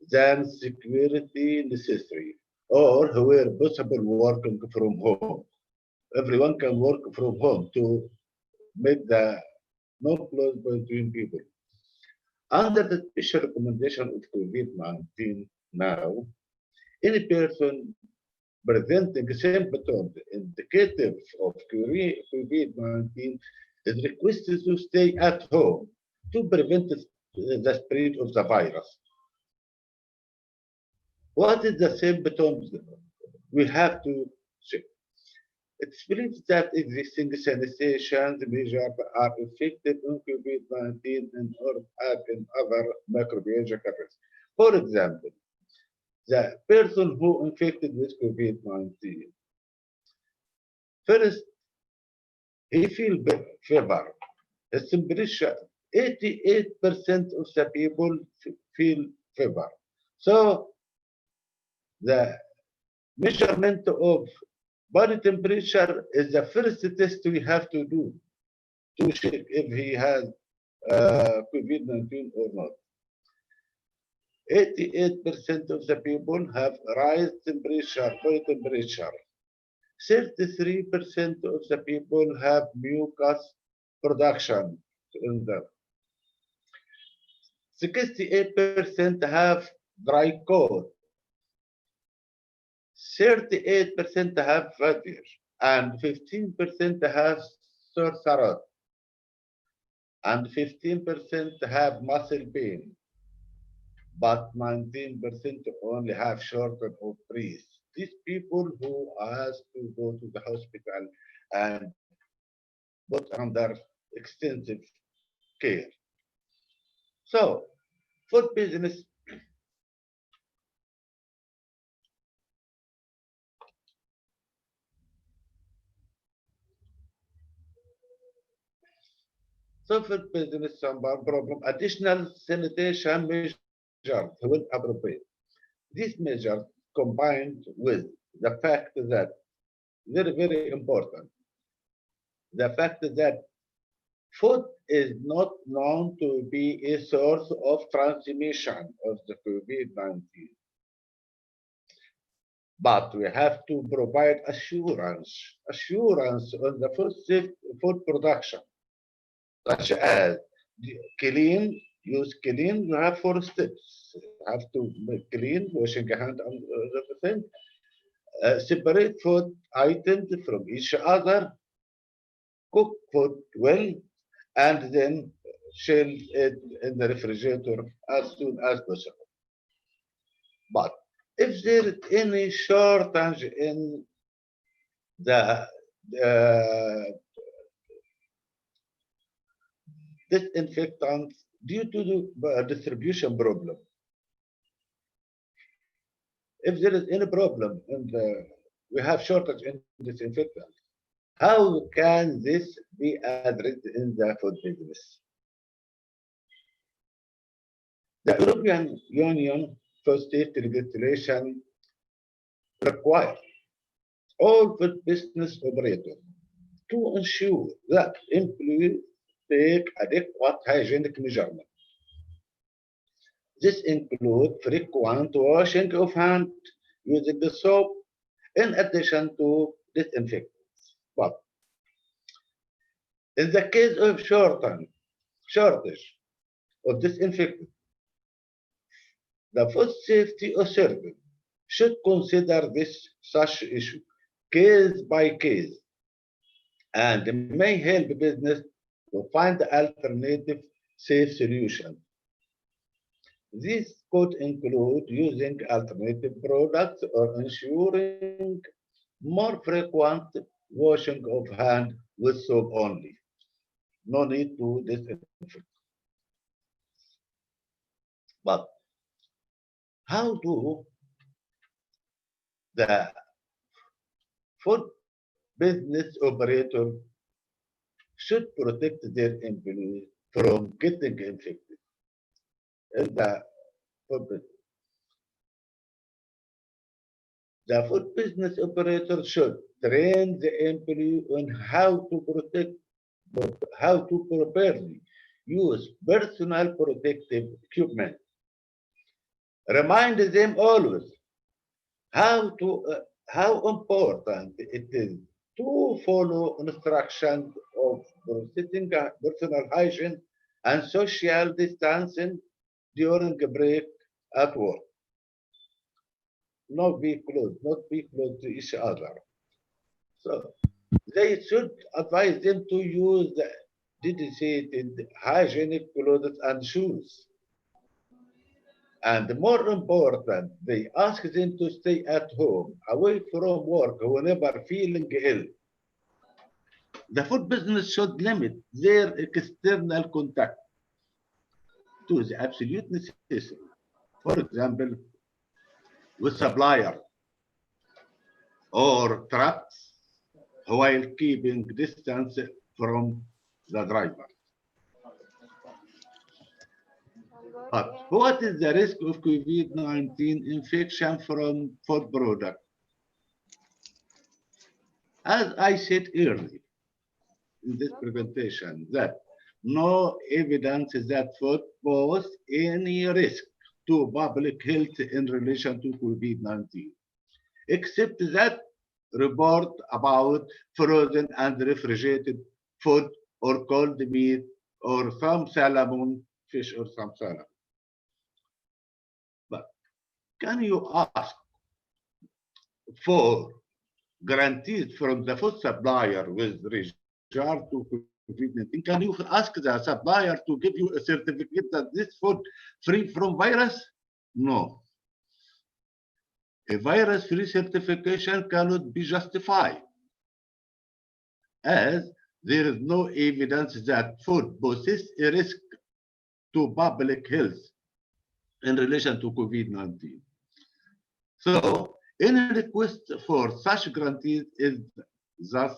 than security necessary, or where possible working from home. Everyone can work from home to make the no close between people. Under the special recommendation of COVID-19 now, any person presenting symptoms indicative of COVID-19 is requested to stay at home to prevent the spread of the virus. What is the symptoms? We have to check. It believes that existing sanitization measures are effective in COVID-19 and or in other microbiological risks. For example, the person who infected with COVID-19, first, he feels fever. His temperature, 88% of the people feel fever. So the measurement of body temperature is the first test we have to do to check if he has COVID-19 or not. 88% of the people have rise temperature, body temperature. 33% of the people have mucus production in them. 68% have dry cough. 38% have fatigue, and 15% have sore throat, and 15% have muscle pain, but 19% only have shortness of breath. These people who has to go to the hospital and put under extensive care. So, food business food business some problem. Additional sanitation measures when appropriate. These measures combined with the fact that very important, the fact that food is not known to be a source of transmission of the COVID-19. But we have to provide assurance on the food production, such as use clean, you have 4 steps. You have to make clean, washing your hand and everything. Separate food items from each other, cook food well, and then chill it in the refrigerator as soon as possible. But if there is any shortage in the disinfectants due to the distribution problem, if there is any problem and we have shortage in disinfectants, how can this be addressed in the food business? The European Union Food Safety Legislation requires all food business operators to ensure that employees take adequate hygienic measurements. This includes frequent washing of hands using the soap, in addition to disinfectants. But in the case of shortage of disinfectants, the Food Safety Authority should consider such issue case by case and may help business to find alternative safe solutions. This could include using alternative products or ensuring more frequent washing of hands with soap only. No need to disinfect. But how do the food business operator should protect their employees from getting infected? The food business operator should train the employee on how to properly use personal protective equipment. Remind them always how important it is to follow instructions of protecting personal hygiene and social distancing during a break at work. not be close to each other. So they should advise them to use the dedicated hygienic clothes and shoes. And more important, they ask them to stay at home, away from work, whenever feeling ill. The food business should limit their external contact to the absolute necessity. For example, with supplier or trucks, while keeping distance from the driver. But what is the risk of COVID-19 infection from food products? As I said earlier in this presentation, that no evidence that food poses any risk to public health in relation to COVID-19, except that report about frozen and refrigerated food or cold meat or some salmon, fish or some salmon. But can you ask for guarantees from the food supplier with regard to COVID-19? Can you ask the supplier to give you a certificate that this food free from virus? No. A virus-free certification cannot be justified, as there is no evidence that food poses a risk to public health in relation to COVID-19. So, any request for such guarantees is thus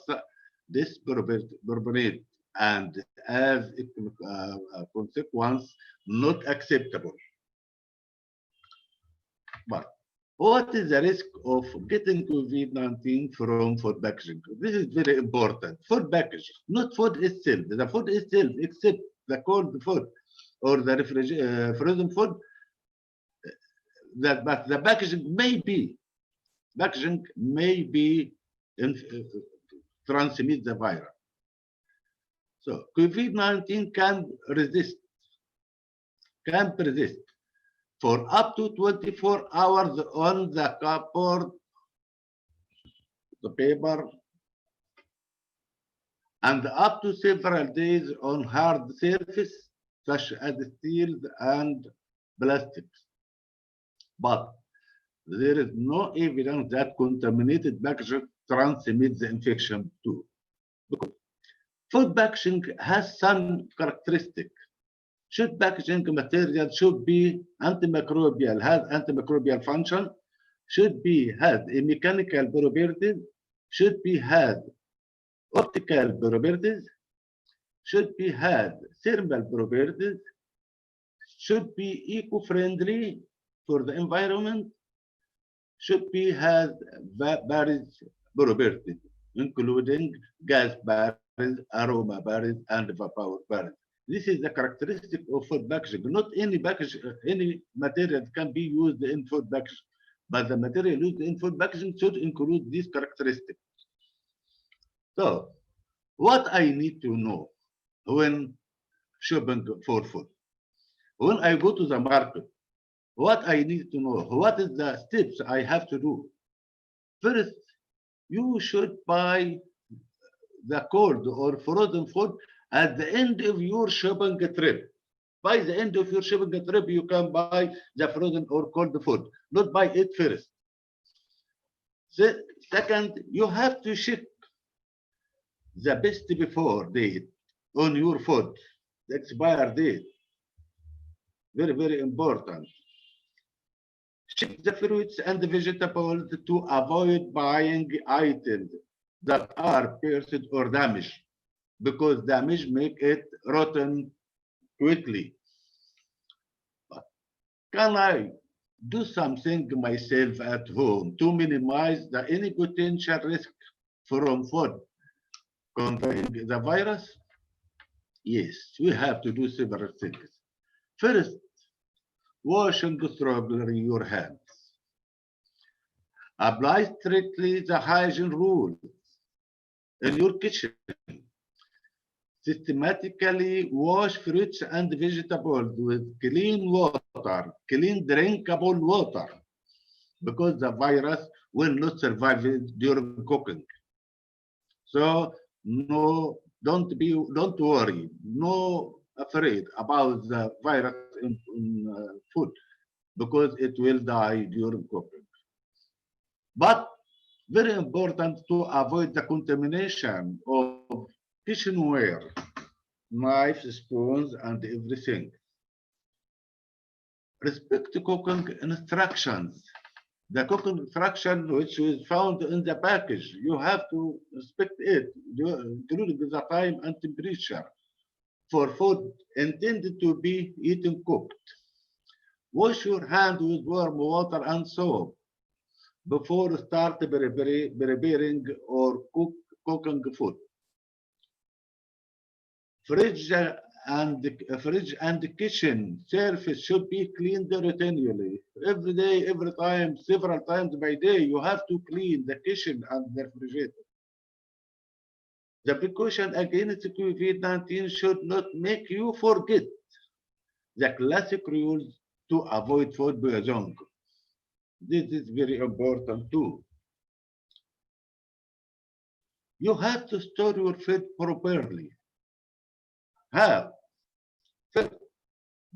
disproportionate and, as a consequence, not acceptable. But what is the risk of getting COVID-19 from food packaging? This is very important. Food packaging, not food itself. The food itself, except the cold food or the frozen food, but the packaging may be transmit the virus. So COVID-19 can persist for up to 24 hours on the cardboard, the paper, and up to several days on hard surface such as steel and plastics. But there is no evidence that contaminated packaging transmits the infection too. Because food packaging has some characteristics. Should packaging material should be antimicrobial, has antimicrobial function, should be has a mechanical properties, should be has optical properties, should be has thermal properties, should be eco-friendly for the environment, should be has various properties, including gas barriers, aroma barriers, and vapor barriers. This is the characteristic of food packaging. Not any package, any material can be used in food packaging, but the material used in food packaging should include these characteristics. So, what I need to know when shopping for food, when I go to the market, what I need to know, what is the steps I have to do? First, you should buy the cold or frozen food at the end of your shopping trip. By the end of your shopping trip, you can buy the frozen or cold food, not buy it first. Second, you have to check the best before date on your food, the expired date. Very, very important. Check the fruits and the vegetables to avoid buying items that are pierced or damaged, because damage make it rotten quickly. But can I do something myself at home to minimize any potential risk from food containing the virus? Yes, we have to do several things. First, washing thoroughly your hands. Apply strictly the hygiene rules in your kitchen. Systematically wash fruits and vegetables with clean water, clean drinkable water. because the virus will not survive it during cooking. So don't worry, no afraid about the virus in food, because it will die during cooking. But very important to avoid the contamination of kitchenware, knives, spoons, and everything. Respect the cooking instructions. The cooking instruction which is found in the package, you have to respect it during the time and temperature for food intended to be eaten cooked. Wash your hand with warm water and soap before start preparing or cooking food. Fridge and kitchen surface should be cleaned routinely. Every day, every time, several times by day, you have to clean the kitchen and the refrigerator. The precaution against COVID-19 should not make you forget the classic rules to avoid food poisoning. This is very important too. You have to store your food properly. How? First,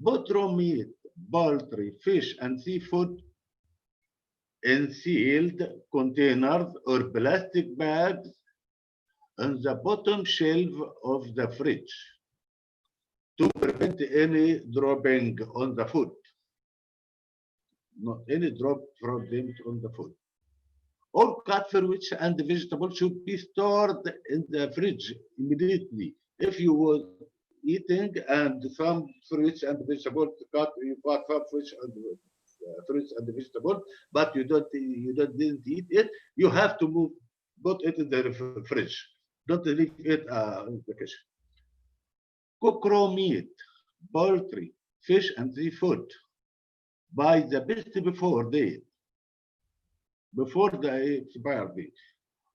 put raw meat, poultry, fish, and seafood in sealed containers or plastic bags on the bottom shelf of the fridge to prevent any dropping on the food. Not any drop from them on the food. All cut fruits and vegetables should be stored in the fridge immediately. If you were eating and some fruits and vegetables you cut some fruits and vegetables, but you didn't eat it, you have to put it in the fridge. Don't leave it in the kitchen. Cook raw meat, poultry, fish, and seafood by the best before date, before the expired date,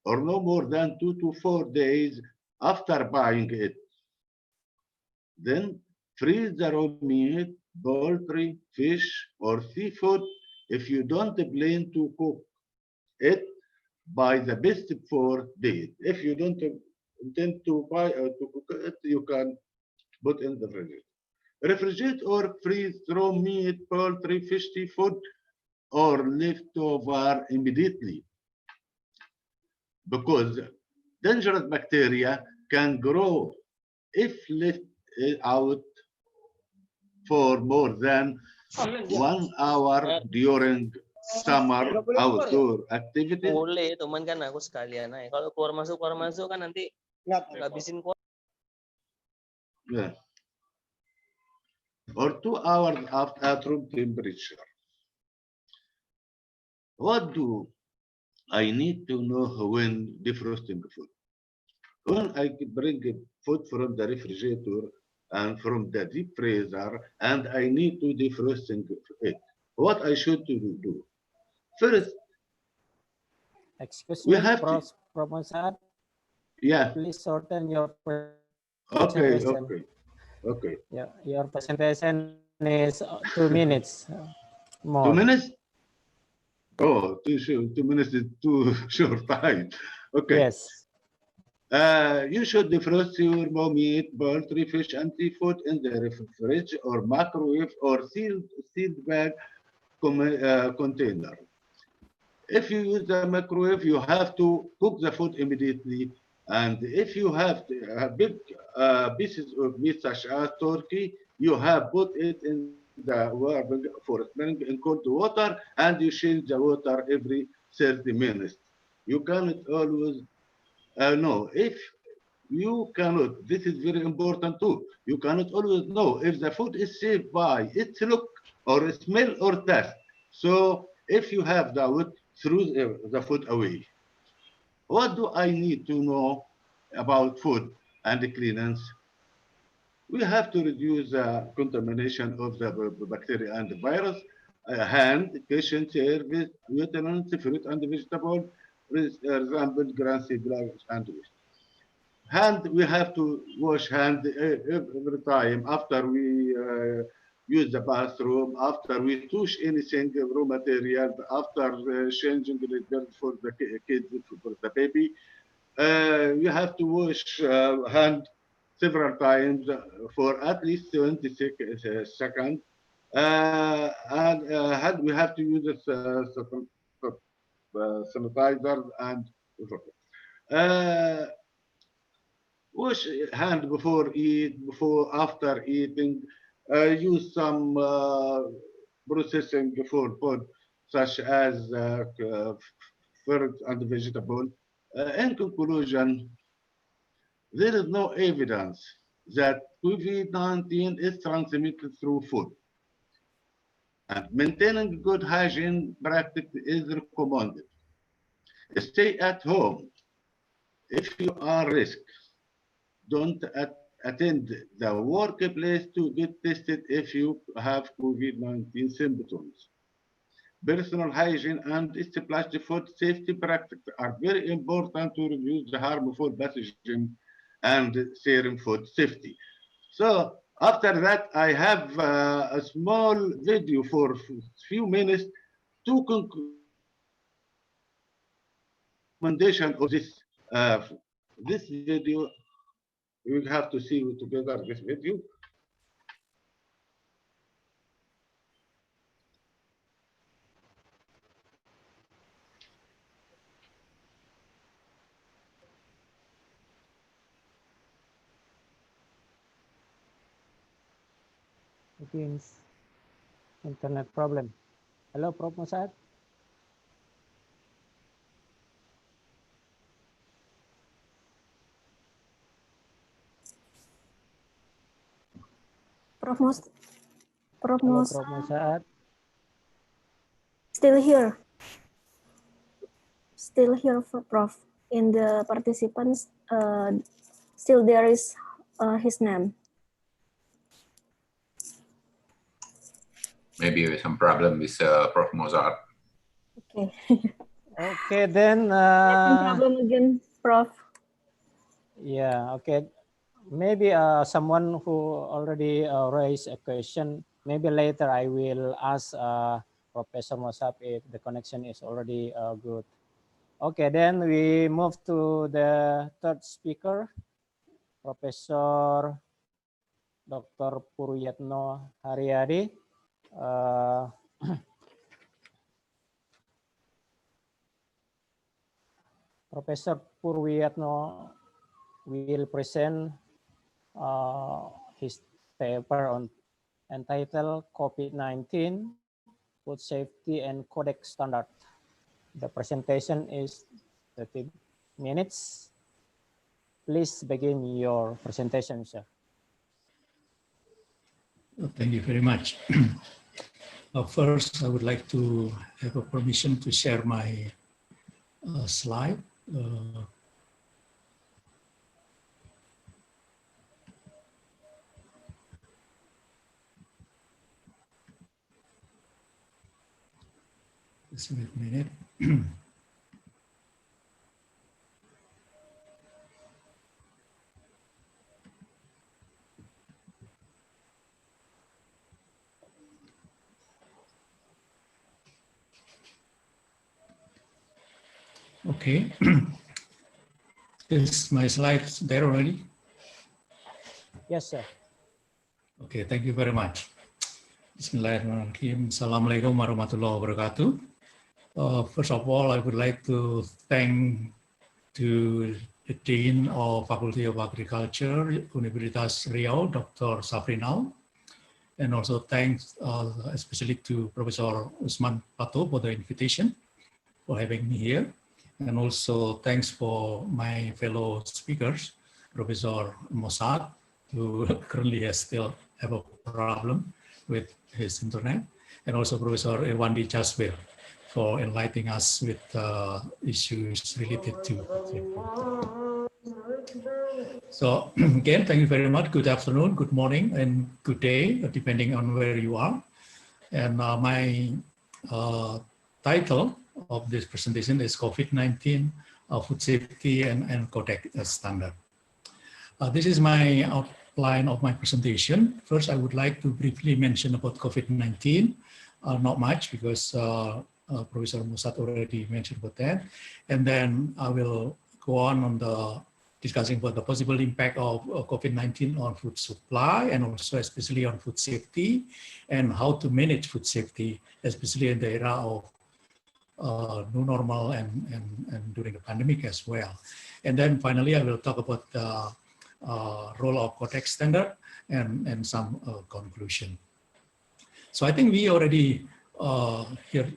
or no more than 2 to 4 days after buying it. Then freeze the raw meat, poultry, fish, or seafood if you don't plan to cook it by the best before date. If you don't intend to buy or to cook it, you can put in the fridge. Refrigerate or freeze raw meat, poultry, fish, seafood, or leftover immediately, because dangerous bacteria can grow if left out for more than 1 hour during summer outdoor activities. Boleh, teman kan aku sekalian aja. Kalau keluar masuk kan nanti ngabisin kuota. Yeah. Or 2 hours at room temperature. What do I need to know when defrosting food? When I bring food from the refrigerator and from the deep freezer, and I need to defrosting it, what I should do? First, Excuse we me, have to, Prof. yeah. Please shorten your Okay, presentation. okay. Yeah, your presentation is 2 minutes more. 2 minutes? Oh, 2 minutes is too short time. Okay. Yes. You should defrost your raw meat, poultry, fish, and seafood in the fridge or microwave or sealed bag container. If you use the microwave, you have to cook the food immediately. And if you have big pieces of meat such as turkey, you have put it in the water for smelling in cold water, and you change the water every 30 minutes. You cannot always know if you cannot. This is very important too. You cannot always know if the food is safe by its look or smell or taste. So if you have doubt, throw the food away. What do I need to know about food and cleanliness? We have to reduce the contamination of the bacteria and the virus. Hand, kitchen, service, utensils, fruit and vegetable, resemble grains, and waste. Hand, we have to wash hand every time after we use the bathroom, after we touch anything, raw material, after changing the dirt for the kids, for the baby, you have to wash hand several times for at least 20 seconds. And we have to use this sanitizer and wash hand before eat, before after eating. Use some processing for food such as fruit and vegetable. In conclusion, there is no evidence that COVID-19 is transmitted through food. And maintaining good hygiene practice is recommended. Stay at home. If you are risk, don't attend the workplace to get tested if you have COVID-19 symptoms. Personal hygiene and established food safety practices are very important to reduce the harmful pathogen and serum food safety. So after that, I have a small video for a few minutes to conclude recommendation of this video. We have to see together this video. Begins internet problem. Hello, Prof. Mosad. Prof. Hello, Prof. Mosad. Still here. Still here for Prof. In the participants, still there is his name. Maybe some problem with Prof. Mozart. Okay. Okay, then. Problem again, Prof. Yeah, okay. Maybe someone who already raised a question, maybe later I will ask Professor Mosab if the connection is already good. Okay, then we move to the third speaker, Professor Dr. Purwiyatno Haryadi. Professor Purwiyatno will present his paper on entitled COVID-19, Food Safety and Codex Standard. The presentation is 30 minutes. Please begin your presentation, sir. Thank you very much. First, I would like to have a permission to share my slide. Just a minute. Okay. Is my slides there already? Yes, sir. Okay, thank you very much. Bismillahirrahmanirrahim. Assalamualaikum warahmatullahi wabarakatuh. First of all, I would like to thank to the Dean of Faculty of Agriculture, Universitas Riau, Dr. Safrinal, and also thanks especially to Professor Usman Pato for the invitation, for having me here. And also thanks for my fellow speakers, Professor Mosad, who currently still have a problem with his internet, and also Professor Irwandi Jaswir for enlightening us with issues related to. So again, thank you very much. Good afternoon, good morning, and good day, depending on where you are. And my title of this presentation is COVID-19 Food Safety and Codex Standard. This is my outline of my presentation. First, I would like to briefly mention about COVID-19. Not much because Professor Musat already mentioned about that. And then I will go on the discussing about the possible impact of COVID-19 on food supply and also especially on food safety and how to manage food safety, especially in the era of new normal and during the pandemic as well. And then finally, I will talk about the role of Codex standard and some conclusion. So I think we already here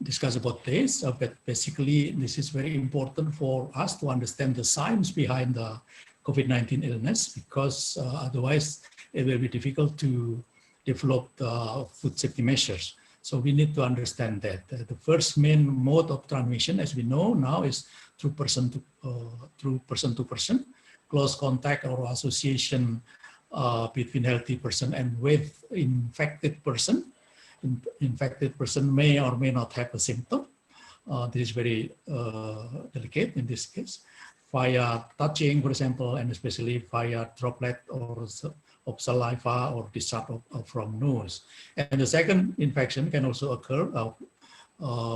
discuss about this, but basically this is very important for us to understand the science behind the COVID-19 illness, because otherwise it will be difficult to develop the food safety measures. So we need to understand that the first main mode of transmission, as we know now, is through person to person, close contact or association between healthy person and with infected person. Infected person may or may not have a symptom. This is very delicate in this case. Via touching, for example, and especially via droplet or of saliva or discharge from nose. And the second infection can also occur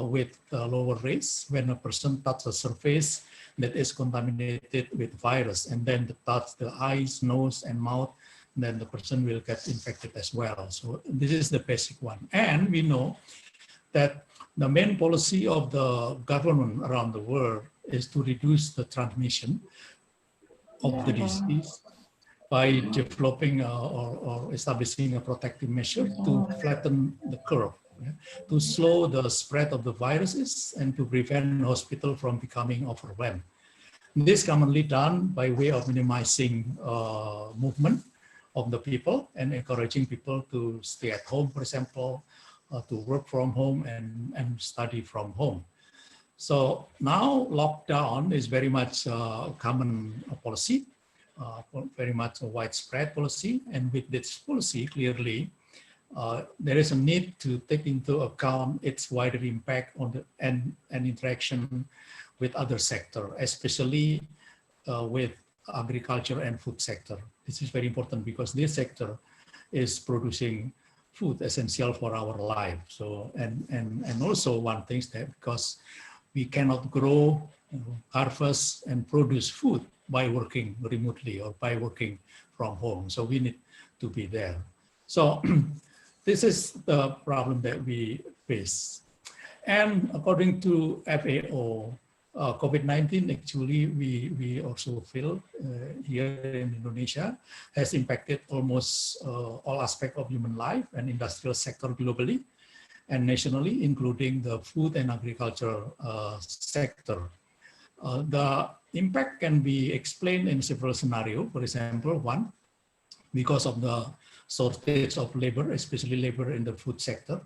with lower rates when a person touches a surface that is contaminated with virus, and then touch the eyes, nose, and mouth, then the person will get infected as well. So this is the basic one. And we know that the main policy of the government around the world is to reduce the transmission of the disease by developing or establishing a protective measure to flatten the curve, to slow the spread of the viruses and to prevent hospital from becoming overwhelmed. This is commonly done by way of minimizing movement of the people and encouraging people to stay at home, for example, to work from home and study from home. So now lockdown is very much a common policy, very much a widespread policy. And with this policy, clearly, there is a need to take into account its wider impact on the and interaction with other sector, especially with agriculture and food sector. This is very important because this sector is producing food essential for our life. So and also one thing is that because we cannot grow, harvest and produce food by working remotely or by working from home. So we need to be there. So this is the problem that we face. And according to FAO, COVID-19 actually we also feel here in Indonesia has impacted almost all aspects of human life and industrial sector globally and nationally, including the food and agriculture sector. The impact can be explained in several scenarios. For example, one, because of the shortage of labor, especially labor in the food sector.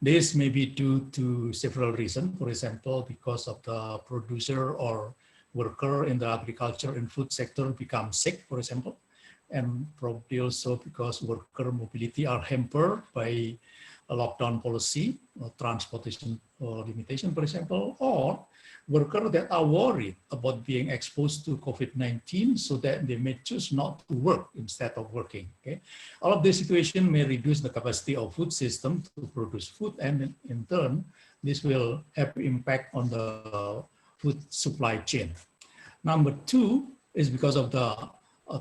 This may be due to several reasons. For example, because of the producer or worker in the agriculture and food sector become sick, for example, and probably also because worker mobility are hampered by a lockdown policy or transportation or limitation, for example, or workers that are worried about being exposed to COVID-19 so that they may choose not to work instead of working. Okay? All of this situation may reduce the capacity of food system to produce food, and in turn, this will have impact on the food supply chain. Number two is because of the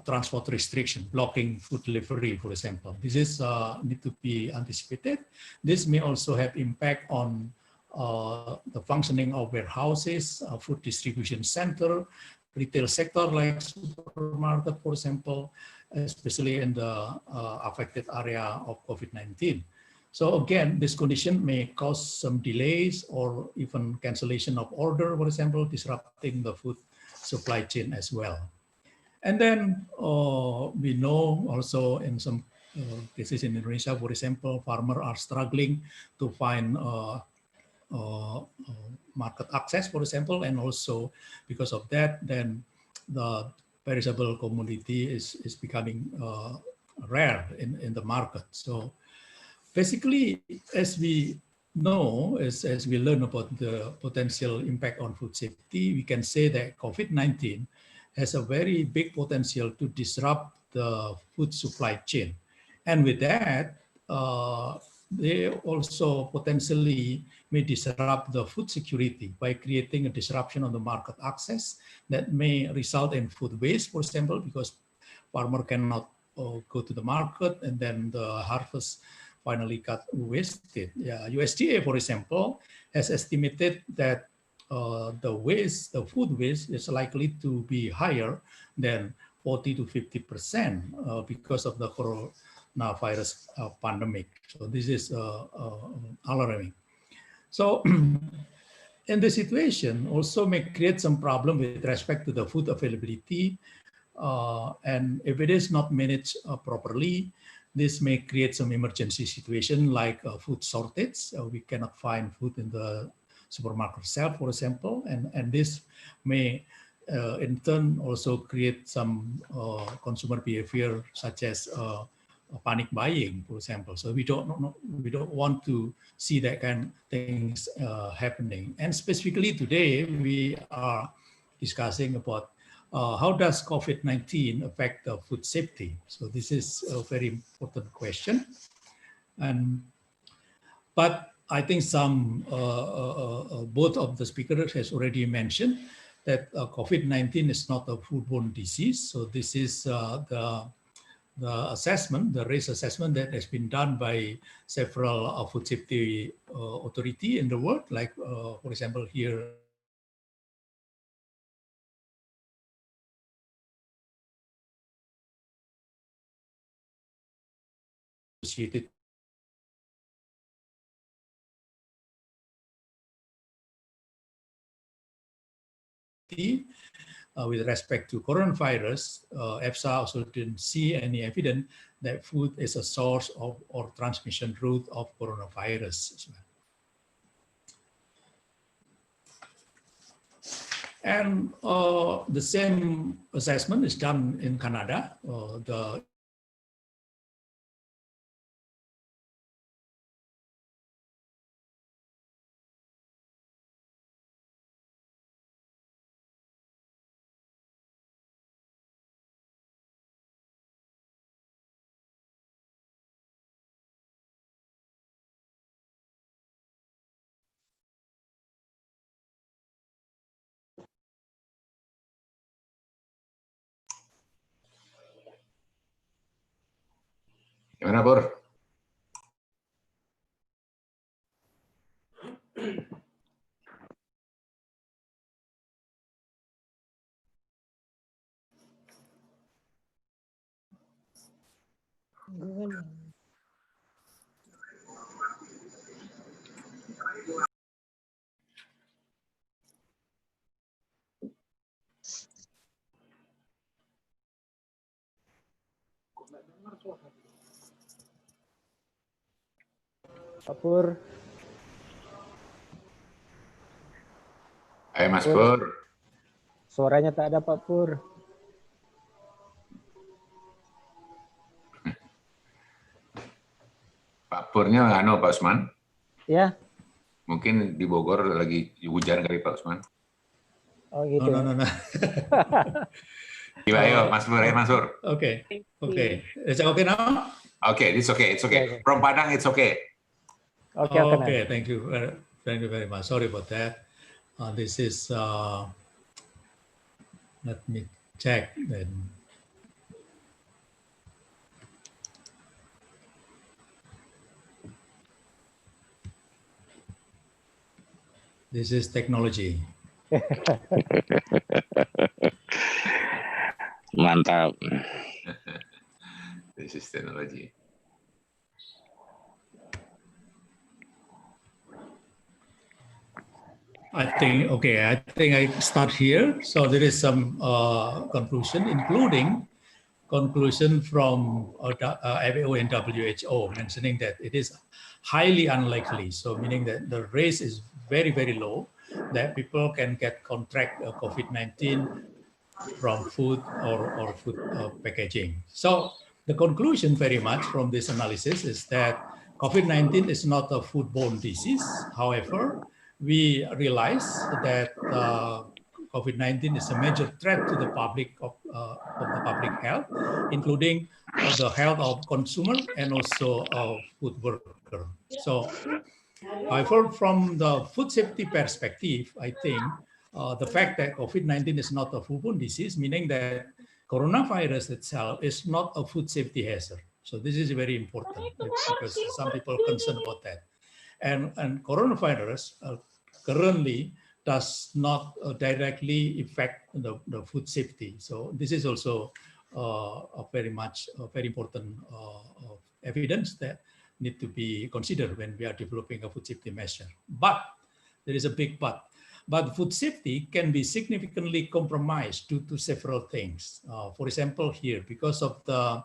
transport restriction, blocking food delivery, for example. This is need to be anticipated. This may also have impact on the functioning of warehouses, food distribution center, retail sector like supermarket, for example, especially in the affected area of COVID-19. So again, this condition may cause some delays or even cancellation of order, for example, disrupting the food supply chain as well. And then we know also in some cases in Indonesia, for example, farmers are struggling to find market access, for example, and also because of that, then the perishable commodity is becoming rare in the market. So basically, as we know, as we learn about the potential impact on food safety, we can say that COVID-19 has a very big potential to disrupt the food supply chain. And with that, they also potentially may disrupt the food security by creating a disruption on the market access that may result in food waste, for example, because farmer cannot go to the market and then the harvest finally got wasted. Yeah, USDA, for example, has estimated that the food waste is likely to be higher than 40 to 50% because of the coronavirus pandemic. So this is alarming. So in this situation also may create some problem with respect to the food availability. And if it is not managed properly, this may create some emergency situation like food shortage. We cannot find food in the supermarket shelf, for example, and this may in turn also create some consumer behavior such as panic buying, for example. So we don't want to see that kind of things happening. And specifically today, we are discussing about how does COVID-19 affect the food safety? So this is a very important question. But I think both of the speakers has already mentioned that COVID-19 is not a foodborne disease. So this is the assessment, the risk assessment that has been done by several food safety authority in the world, like for example here, associated with respect to coronavirus, EFSA also didn't see any evidence that food is a source of or transmission route of coronavirus as well. And the same assessment is done in Canada. The Gimana, Pur? Pak Pur. Hai Mas Pur. Suaranya tak ada Pak Pur. Pak Purnya Pak Usman? Ya. Mungkin di Bogor lagi hujan kali Pak Usman. Oh gitu. No. Ayo Mas Pur, Mas Pur. Okay. Is it okay now? Okay, it's okay. From Padang, it's okay. Okay. Thank you very much. Sorry about that. This is let me check then. This is technology. Mantap. This is technology. I think I start here. So there is some conclusion, including conclusion from FAO and WHO mentioning that it is highly unlikely. So meaning that the risk is very, very low that people can contract COVID-19 from food or food packaging. So the conclusion very much from this analysis is that COVID-19 is not a foodborne disease. However, we realize that COVID-19 is a major threat to the public of the public health, including the health of consumer and also food worker. So, however, from the food safety perspective, I think the fact that COVID-19 is not a foodborne disease, meaning that coronavirus itself is not a food safety hazard. So this is very important because some people are concerned about that. And coronavirus currently does not directly affect the food safety. So this is also a very important evidence that need to be considered when we are developing a food safety measure. But there is a big but. But food safety can be significantly compromised due to several things. For example, here, because of the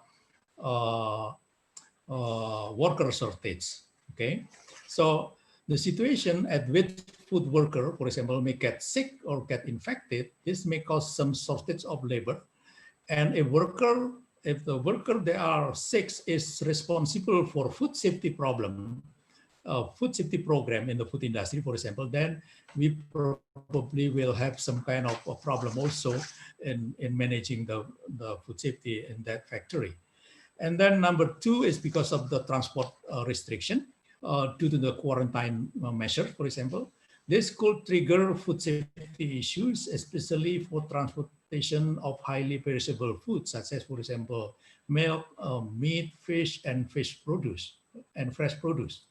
worker shortage, okay? So the situation at which food worker, for example, may get sick or get infected, this may cause some shortage of labor. And if the worker they are sick is responsible for food safety problem, food safety program in the food industry, for example, then we probably will have some kind of a problem also in managing the food safety in that factory. And then number two is because of the transport restriction due to the quarantine measure, for example. This could trigger food safety issues, especially for transportation of highly perishable foods, such as, for example, milk, meat, fish, and fish produce, and fresh produce,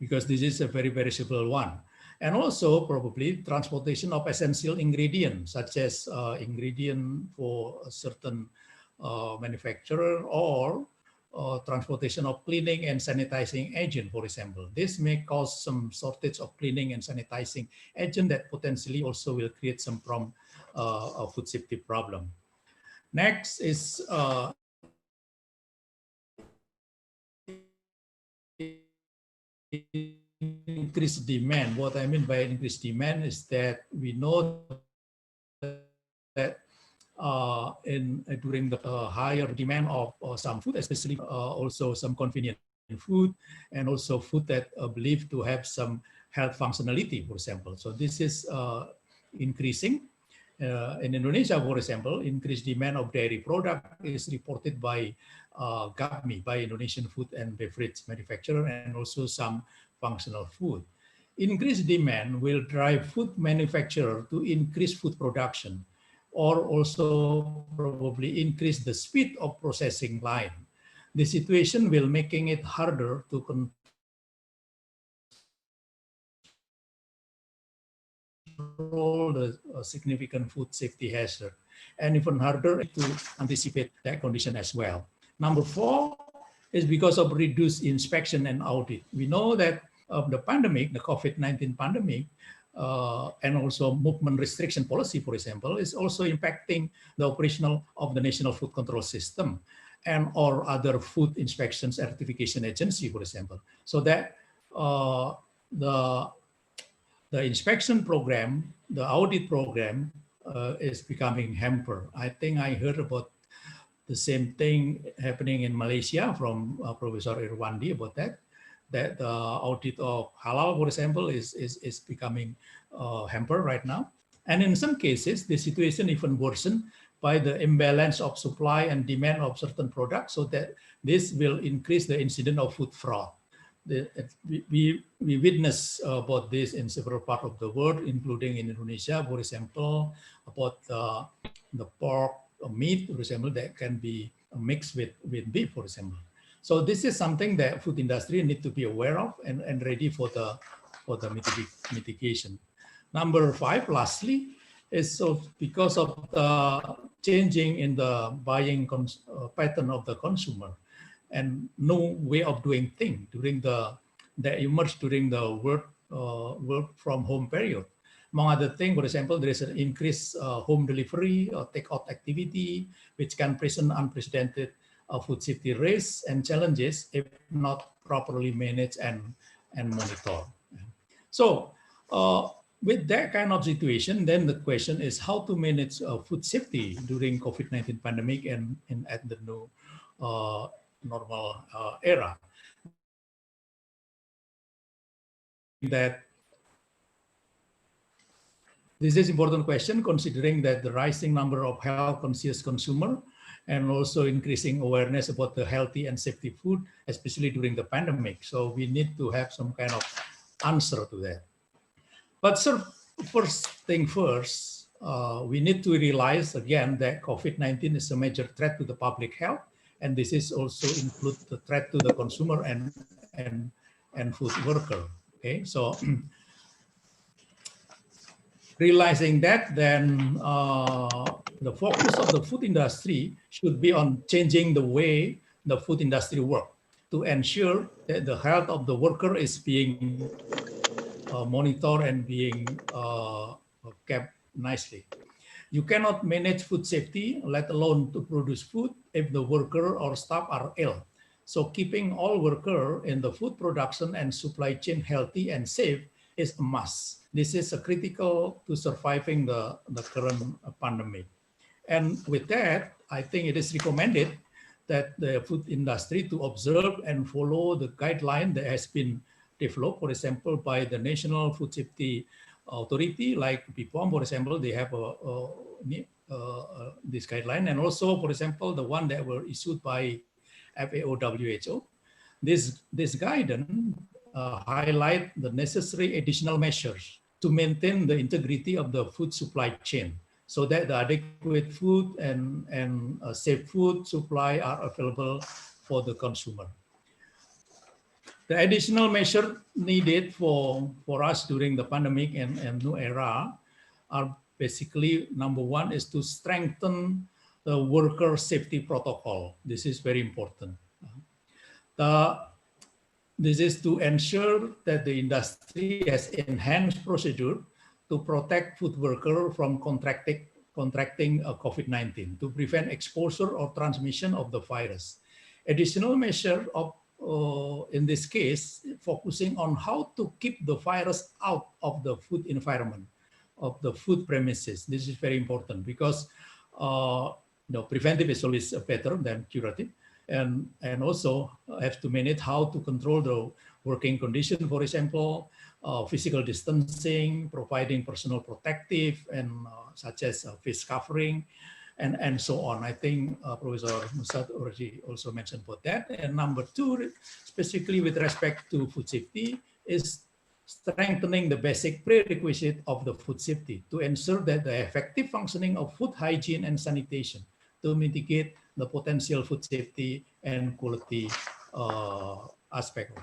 because this is a very perishable one. And also probably transportation of essential ingredients, such as ingredient for a certain manufacturer, or transportation of cleaning and sanitizing agent, for example. This may cause some shortage of cleaning and sanitizing agent that potentially also will create some a food safety problem. Next is increased demand. What I mean by increased demand is that we know that during the higher demand of some food, especially also some convenient food, and also food that believed to have some health functionality, for example. So this is increasing. In Indonesia, for example, increased demand of dairy product is reported by GAPMI, by Indonesian Food and Beverage Manufacturer, and also some functional food. Increased demand will drive food manufacturer to increase food production, or also probably increase the speed of processing line. The situation will making it harder to control the significant food safety hazard, and even harder to anticipate that condition as well. Number four is because of reduced inspection and audit. We know that the pandemic, the COVID-19 pandemic, and also movement restriction policy, for example, is also impacting the operational of the National Food Control System and or other food inspection certification agency, for example. So that the inspection program, the audit program is becoming hampered. I think I heard about the same thing happening in Malaysia from Professor Irwandi about that the audit of halal, for example, is becoming hampered right now. And in some cases, the situation even worsened by the imbalance of supply and demand of certain products, so that this will increase the incidence of food fraud. We witness about this in several parts of the world, including in Indonesia, for example, about the pork meat, for example, that can be mixed with beef, for example. So this is something that food industry need to be aware of and ready for the mitigation. Number five, lastly, is so because of the changing in the buying pattern of the consumer and no way of doing things during that emerged during the work from home period. Among other things, for example, there is an increased home delivery or takeout activity, which can present unprecedented food safety risks and challenges if not properly managed and monitored. So with that kind of situation, then the question is how to manage food safety during COVID-19 pandemic and at the new normal era. That This is important question considering that the rising number of health conscious consumer and also increasing awareness about the healthy and safety food, especially during the pandemic. So we need to have some kind of answer to that. But sir, first thing first, we need to realize again that COVID-19 is a major threat to the public health, and this is also include the threat to the consumer and food worker. Okay, so realizing that, then the focus of the food industry should be on changing the way the food industry works to ensure that the health of the worker is being monitored and being kept nicely. You cannot manage food safety, let alone to produce food, if the worker or staff are ill. So keeping all workers in the food production and supply chain healthy and safe is a must. This is critical to surviving the current pandemic. And with that, I think it is recommended that the food industry to observe and follow the guideline that has been developed, for example, by the National Food Safety Authority, like BPOM, for example, they have this guideline, and also, for example, the one that were issued by FAO WHO. This guidance highlight the necessary additional measures to maintain the integrity of the food supply chain so that the adequate food and safe food supply are available for the consumer. The additional measure needed for us during the pandemic and new era are basically, number one is to strengthen the worker safety protocol. This is very important. This is to ensure that the industry has enhanced procedure to protect food workers from contracting COVID-19 to prevent exposure or transmission of the virus. Additional measure of in this case, focusing on how to keep the virus out of the food environment, of the food premises. This is very important because preventive is always better than curative. And also have to manage how to control the working condition, for example, physical distancing, providing personal protective, and such as face covering, and so on. I think Professor Musad already also mentioned about that. And number two, specifically with respect to food safety, is strengthening the basic prerequisite of the food safety to ensure that the effective functioning of food hygiene and sanitation to mitigate the potential food safety and quality aspect.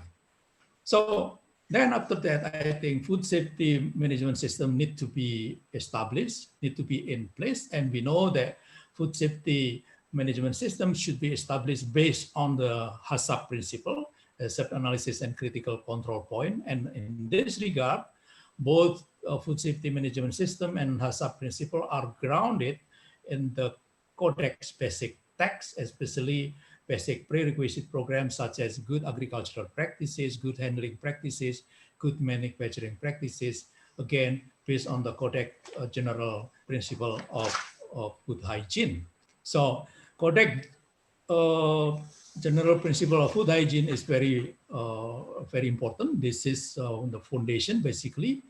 So then after that, I think food safety management system need to be established, need to be in place. And we know that food safety management system should be established based on the HACCP principle, self-analysis and critical control point. And in this regard, both food safety management system and HACCP principle are grounded in the Codex basic text, especially basic prerequisite programs such as good agricultural practices, good handling practices, good manufacturing practices, again, based on the Codex general principle of food hygiene. So Codex general principle of food hygiene is very important. This is the foundation, basically,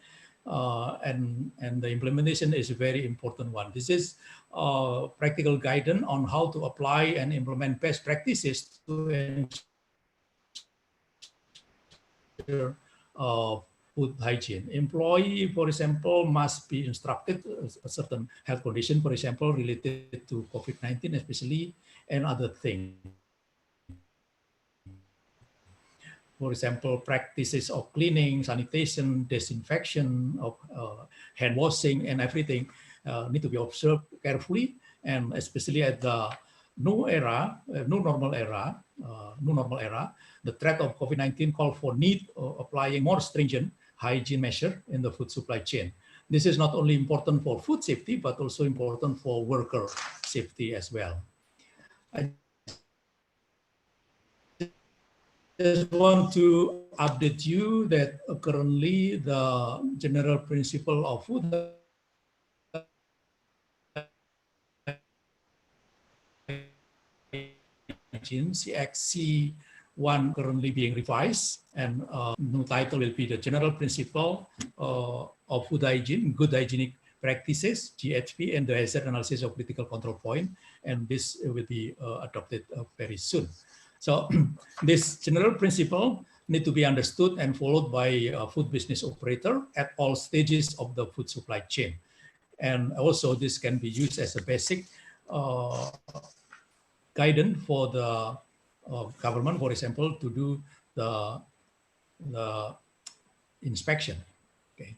and the implementation is a very important one. This is practical guidance on how to apply and implement best practices to ensure food hygiene. Employee, for example, must be instructed a certain health condition, for example, related to COVID-19 especially, and other things. For example, practices of cleaning, sanitation, disinfection, of hand washing, and everything need to be observed carefully, and especially at the new normal era, the threat of COVID-19 called for need of applying more stringent hygiene measure in the food supply chain. This is not only important for food safety, but also important for worker safety as well. I just want to update you that currently the general principle of food hygiene, CXC1, currently being revised, and new title will be the general principle of food hygiene, good hygienic practices, GHP, and the hazard analysis of critical control point. And this will be adopted very soon. So this general principle need to be understood and followed by a food business operator at all stages of the food supply chain. And also this can be used as a basic guidance for the government, for example, to do the inspection. Okay.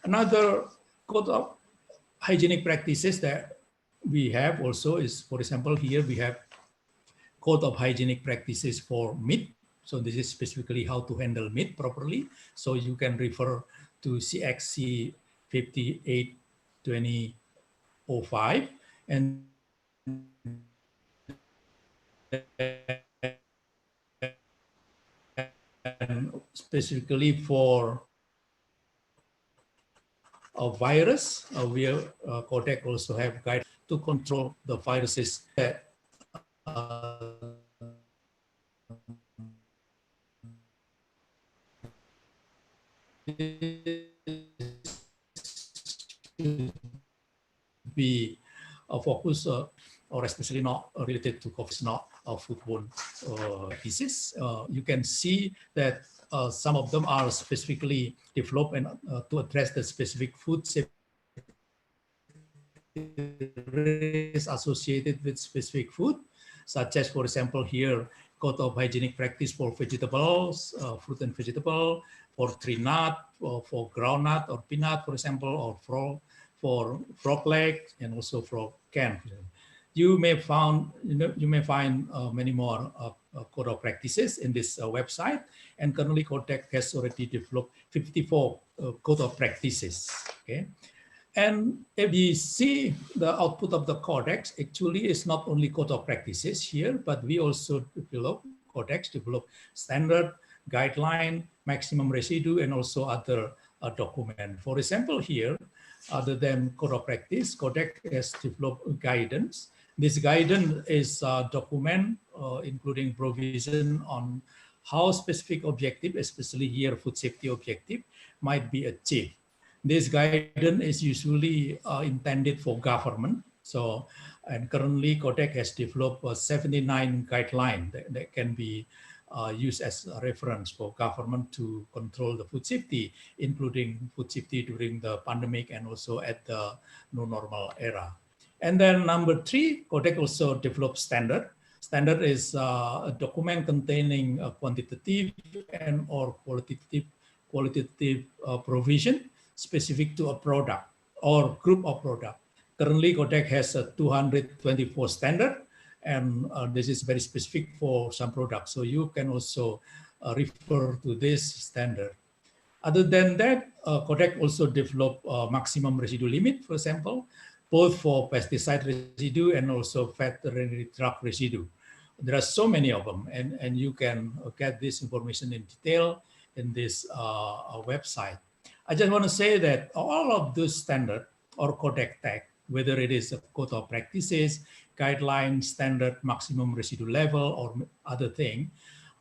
Another code of hygienic practices that we have also is, for example, here we have code of hygienic practices for meat. So this is specifically how to handle meat properly. So you can refer to CXC 582005 and specifically for a virus, Codex also have guide to control the viruses that be a focus or especially not related to COVID, not a foodborne disease. You can see that some of them are specifically developed and to address the specific food safety associated with specific food, such as, for example, here, code of hygienic practice for vegetables, fruit and vegetable, for tree nut, or for groundnut or peanut, for example, or for frog leg, and also for can. You may find many more code of practices in this website, and currently Codex has already developed 54 code of practices. Okay. And if you see the output of the Codex, actually is not only code of practices here, but we also develop standard, guideline, maximum residue, and also other document. For example, here, other than code of practice, Codex has developed guidance. This guidance is a document including provision on how specific objective, especially here food safety objective, might be achieved. This guidance is usually intended for government. So, and currently Codex has developed 79 guidelines that can be used as a reference for government to control the food safety, including food safety during the pandemic and also at the new normal era. And then number 3, Codex also developed standard. Standard is a document containing a quantitative and or qualitative provision specific to a product or group of product. Currently, Codex has a 224 standard, and this is very specific for some products. So you can also refer to this standard. Other than that, Codex also developed maximum residue limit, for example, both for pesticide residue and also veterinary drug residue. There are so many of them, and you can get this information in detail in this website. I just want to say that all of those standard or Codex tag, whether it is a code of practices, guidelines, standard, maximum residue level, or other thing,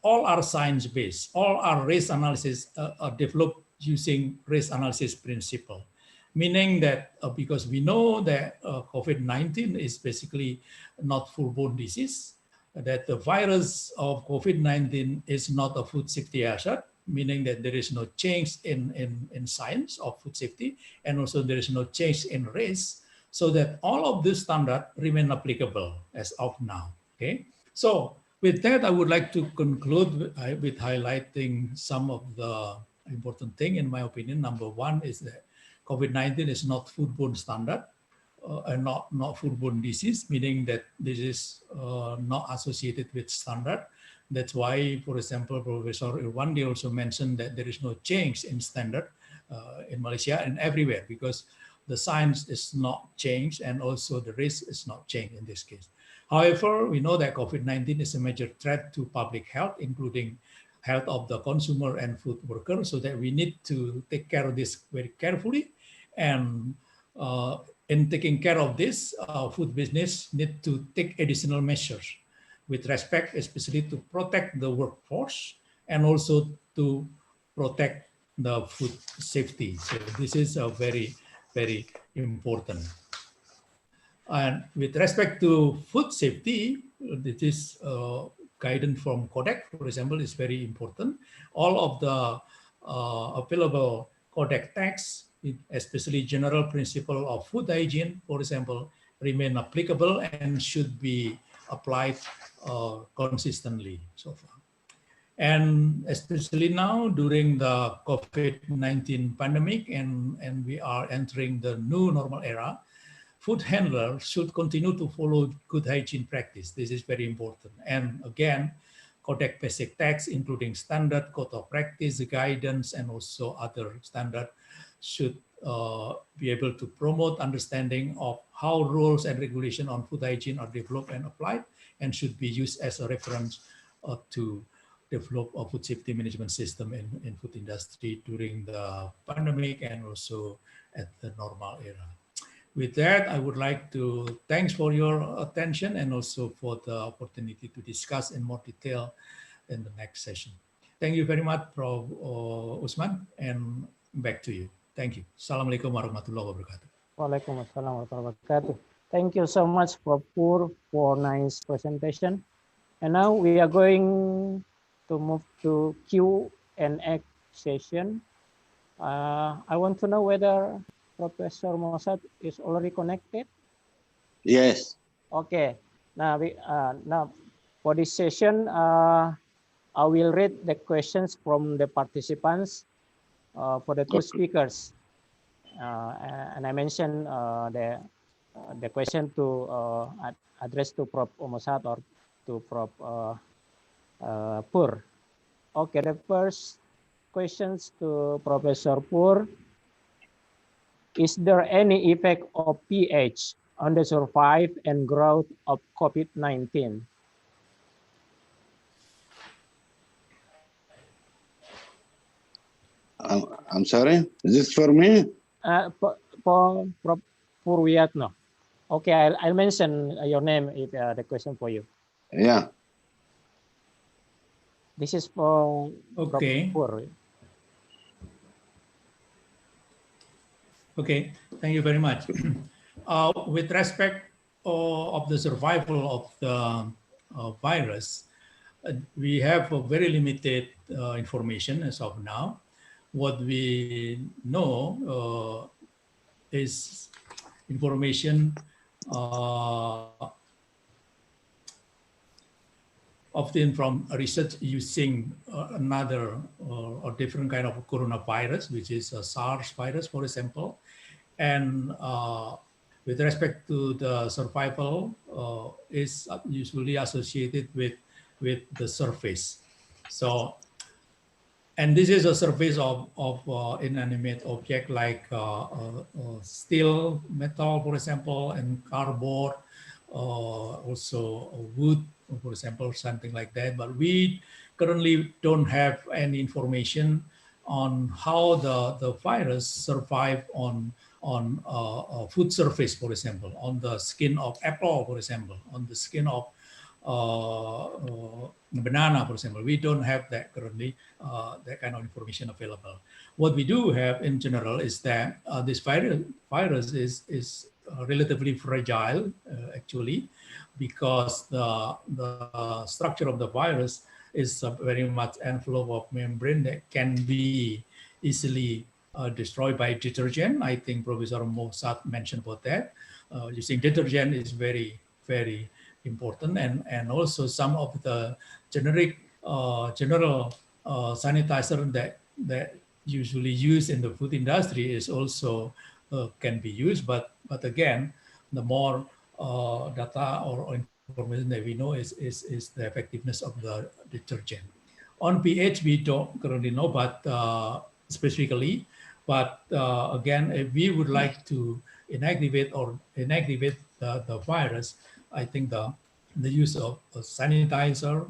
all are science-based. All are risk analysis are developed using risk analysis principle, meaning that because we know that COVID-19 is basically not full-blown disease, that the virus of COVID-19 is not a food safety hazard, meaning that there is no change in science of food safety, and also there is no change in risk, so that all of this standard remain applicable as of now. Okay, so with that, I would like to conclude with highlighting some of the important thing in my opinion. Number 1 is that COVID-19 is not foodborne standard and not foodborne disease, meaning that this is not associated with standard. That's why, for example, Professor Irwandi also mentioned that there is no change in standard in Malaysia and everywhere, because the science is not changed and also the risk is not changed in this case. However, we know that COVID-19 is a major threat to public health, including health of the consumer and food worker, so that we need to take care of this very carefully. And in taking care of this, food business need to take additional measures with respect, especially to protect the workforce and also to protect the food safety. So this is a very very important. And with respect to food safety, this is guidance from Codex, for example, is very important. All of the available Codex texts, especially general principle of food hygiene, for example, remain applicable and should be applied consistently so far. And especially now during the COVID-19 pandemic and we are entering the new normal era, food handlers should continue to follow good hygiene practice. This is very important. And again, Codex basic text, including standard code of practice, guidance, and also other standard should be able to promote understanding of how rules and regulation on food hygiene are developed and applied, and should be used as a reference to develop a food safety management system in food industry during the pandemic and also at the normal era. With that, I would like to thanks for your attention and also for the opportunity to discuss in more detail in the next session. Thank you very much, Prof. Usman, and back to you. Thank you. Assalamualaikum warahmatullahi wabarakatuh. Waalaikumsalam warahmatullahi wabarakatuh. Thank you so much, Prof. Pur, for nice presentation. And now we are going to move to Q&A session. I want to know whether Professor Mossad is already connected. Yes. Okay. Now for this session, I will read the questions from the participants for the two speakers, and I mentioned the question to address to Prof. Mossad or to Prof. Pur. Okay, the first questions to Professor Pur. Is there any effect of pH on the survival and growth of COVID-19? I'm sorry, is this for me? For Prof. Purwiatno. Okay, I'll mention your name if the question for you. Yeah. This is for okay. Prof. Pur. Okay, thank you very much. With respect of the survival of the virus, we have a very limited information as of now. What we know is information often from research using another or different kind of coronavirus, which is a SARS virus, for example. And with respect to the survival, is usually associated with the surface. So, and this is a surface of inanimate object like steel, metal, for example, and cardboard, also wood, for example, something like that. But we currently don't have any information on how the virus survive on food surface, for example, on the skin of apple, for example, on the skin of banana, for example. We don't have that currently, that kind of information available. What we do have in general is that this virus is relatively fragile, actually, because the structure of the virus is very much envelope of membrane that can be easily destroyed by detergent. I think Professor Mossad mentioned about that. Using detergent is very, very important, and also some of the general sanitizer that usually used in the food industry is also can be used, but again, the more data or information that we know is the effectiveness of the detergent. On pH, we don't currently know, but specifically, but again, if we would like to inactivate the virus, I think the use of a sanitizer,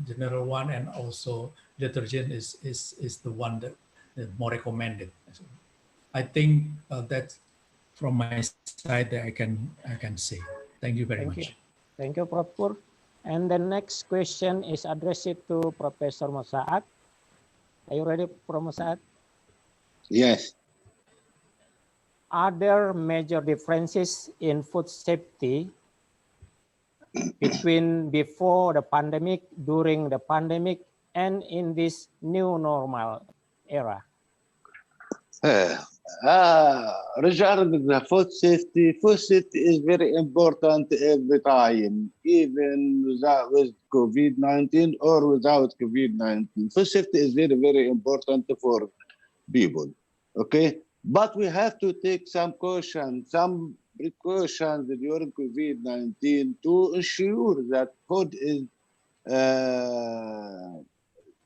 general one, and also detergent is the one that is more recommended. I think that's from my side that I can say. Thank you very much. Thank you, Prof. Pur. And the next question is addressed to Professor Mossad. Are you ready, Prof. Mossad? Yes. are there major differences in food safety between before the pandemic, during the pandemic, and in this new normal era? Regarding the food safety is very important every time, even with COVID-19 or without COVID-19. Food safety is very, very important for people, okay? But we have to take some caution, some precautions during COVID-19 to ensure that food is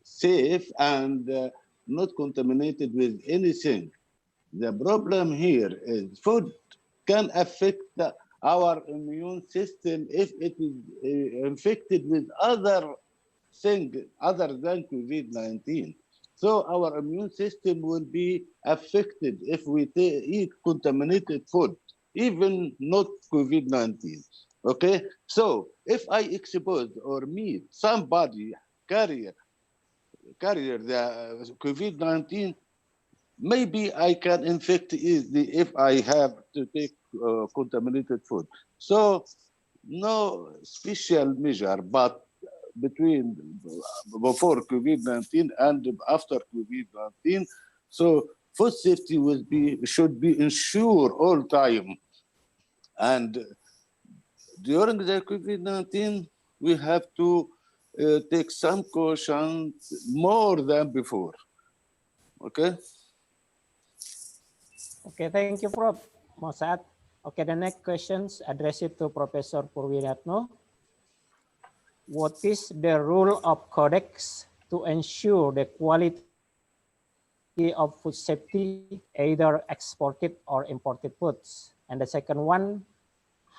safe and not contaminated with anything. The problem here is food can affect our immune system if it is infected with other things other than COVID-19. So our immune system will be affected if we eat contaminated food, even not COVID-19. Okay, so if I expose or meet somebody carrier the COVID-19, maybe I can infect easily if I have to take contaminated food. So no special measure, but between before COVID-19 and after COVID-19, so food safety should be ensured all time. And during the COVID-19, we have to take some caution more than before. Okay. Okay, thank you, Prof. Mosad. Okay, the next questions addressed to Professor Purwiratno. What is the role of Codex to ensure the quality of food safety, either exported or imported foods? And the second one,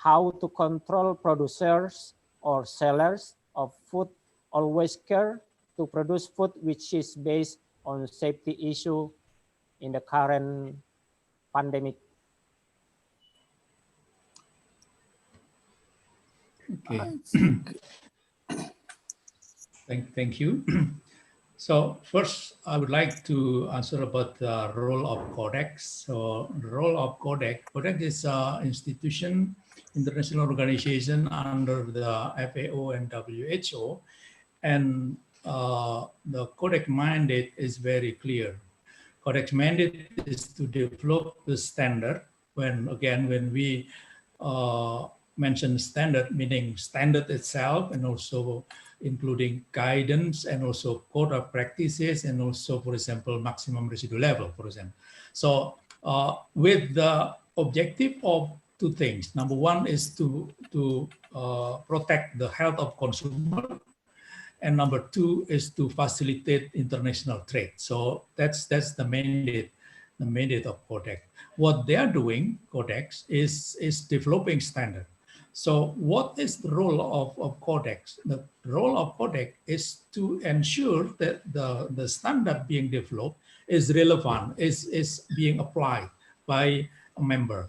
how to control producers or sellers of food always care to produce food which is based on safety issue in the current pandemic. Okay. Thank you. So first, I would like to answer about the role of Codex. So the role of Codex is an institution, international organization under the FAO and WHO, and the Codex mandate is very clear. Codex mandate is to develop the standard. When we mention standard, meaning standard itself, and also including guidance and also code of practices, and also, for example, maximum residue level, for example. So with the objective of two things. Number one is to protect the health of consumer, and number two is to facilitate international trade. So that's the mandate of Codex. What they are doing, Codex, is developing standard. So what is the role of Codex? The role of Codex is to ensure that the standard being developed is relevant, is being applied by a member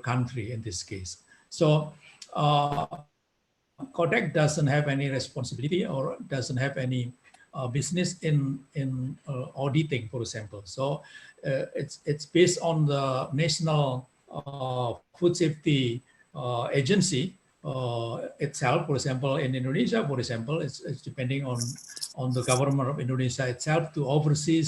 country in this case. So Codex doesn't have any responsibility or doesn't have any business in auditing, for example. So it's based on the National Food Safety Agency itself. For example, in Indonesia, for example, it's depending on the government of Indonesia itself to oversee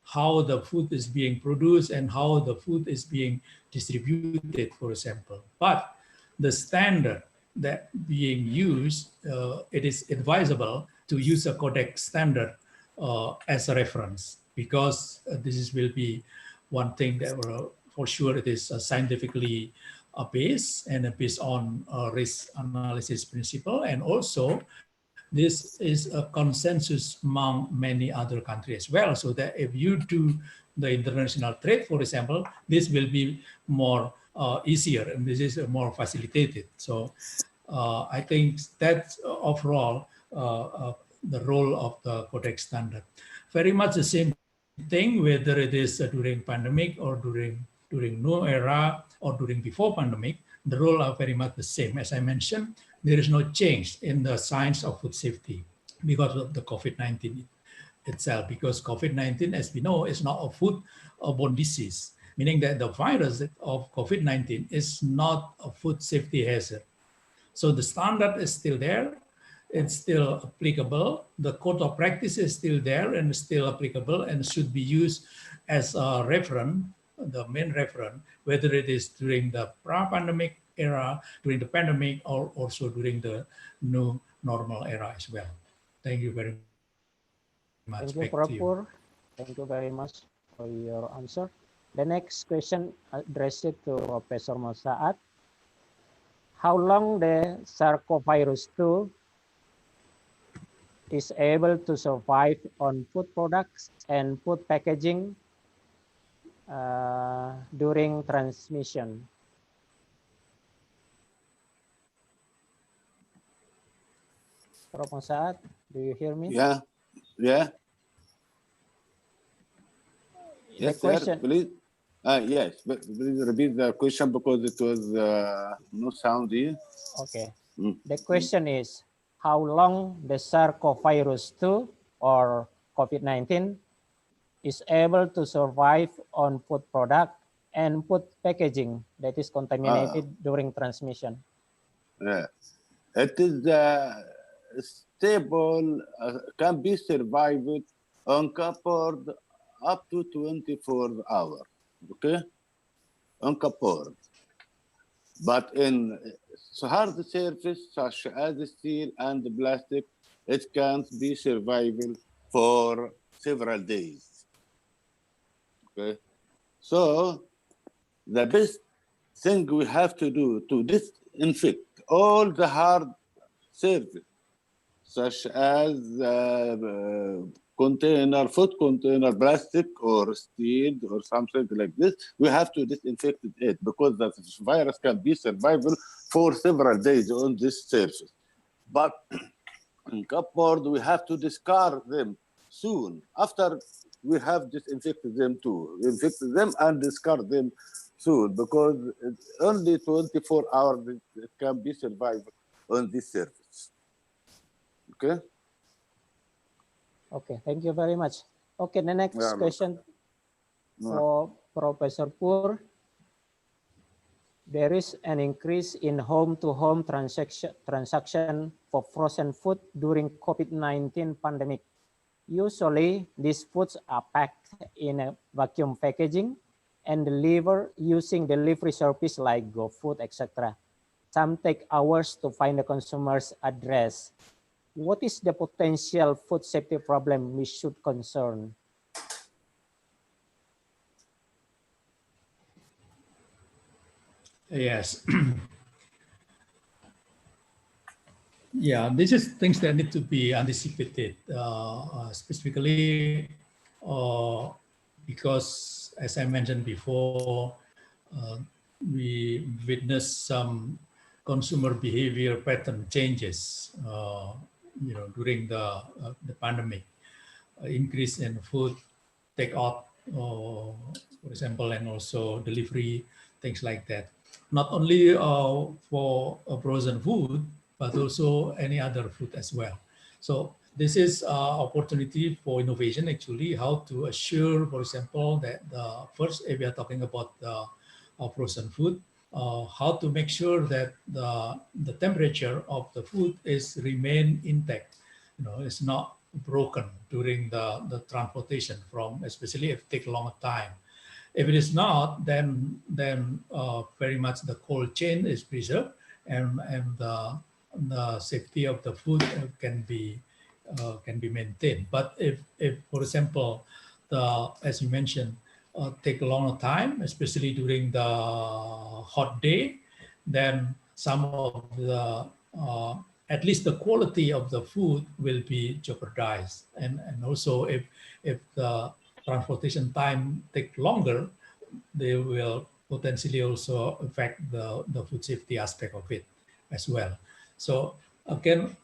how the food is being produced and how the food is being distributed, for example. But the standard that being used, it is advisable to use a Codex standard as a reference, because this will be one thing that for sure it is scientifically based and based on risk analysis principle, and also this is a consensus among many other countries as well, so that if you do the international trade, for example, this will be more easier, and this is more facilitated. So I think that's overall the role of the Codex standard. Very much the same thing, whether it is during pandemic or during new era or during before pandemic, the role are very much the same. As I mentioned, there is no change in the science of food safety because of the COVID-19 itself, because COVID-19, as we know, is not a foodborne disease. meaning that the virus of COVID-19 is not a food safety hazard. So the standard is still there, it's still applicable, the code of practice is still there and still applicable and should be used as a reference, the main reference, whether it is during the pre-pandemic era, during the pandemic, or also during the new normal era as well. Thank you very much. Thank you, Back Prof. to you. Pur. Thank you very much for your answer. The next question addressed to Professor Mosaad. How long the SARS-CoV-2 is able to survive on food products and food packaging during transmission? Prof. Mosaad, do you hear me? Yeah, yeah. The Yes, question, sir, please. Yes, but please repeat the question because it was no sound here. okay. Mm. The question is, how long the SARS-CoV-2 or COVID-19 is able to survive on food product and food packaging that is contaminated during transmission? Yeah. It is stable, can be survived on cupboard up to 24 hours, okay? On cupboard. But in hard surface such as steel and plastic, it can't be survivable for several days, okay? So the best thing we have to do to disinfect all the hard surface, such as container, food container, plastic or steel or something like this, we have to disinfect it because the virus can be survivable for several days on this surface. But in cupboard, we have to discard them soon after we have disinfected them too. Infect them and discard them soon because it's only 24 hours it can be survived on this surface. Okay? Okay, thank you very much. Okay, the next question for Professor Pur. There is an increase in home-to-home transaction for frozen food during COVID-19 pandemic. Usually, these foods are packed in a vacuum packaging and delivered using delivery service like GoFood, etc. Some take hours to find the consumer's address. What is the potential food safety problem we should concern? Yes. Yeah, this is things that need to be anticipated, specifically because, as I mentioned before, we witnessed some consumer behavior pattern changes, during the pandemic, increase in food takeout, for example, and also delivery, things like that. Not only for frozen food, but also any other food as well. So this is an opportunity for innovation, actually, how to assure, for example, that first, if we are talking about the frozen food, how to make sure that the temperature of the food is remain intact, it's not broken during the transportation from, especially if it takes a long time. If it is not, then very much the cold chain is preserved and the safety of the food can be maintained. But if for example, as you mentioned, take a longer time, especially during the hot day, then some of the at least the quality of the food will be jeopardized, and also if the transportation time take longer, they will potentially also affect the food safety aspect of it as well. So again,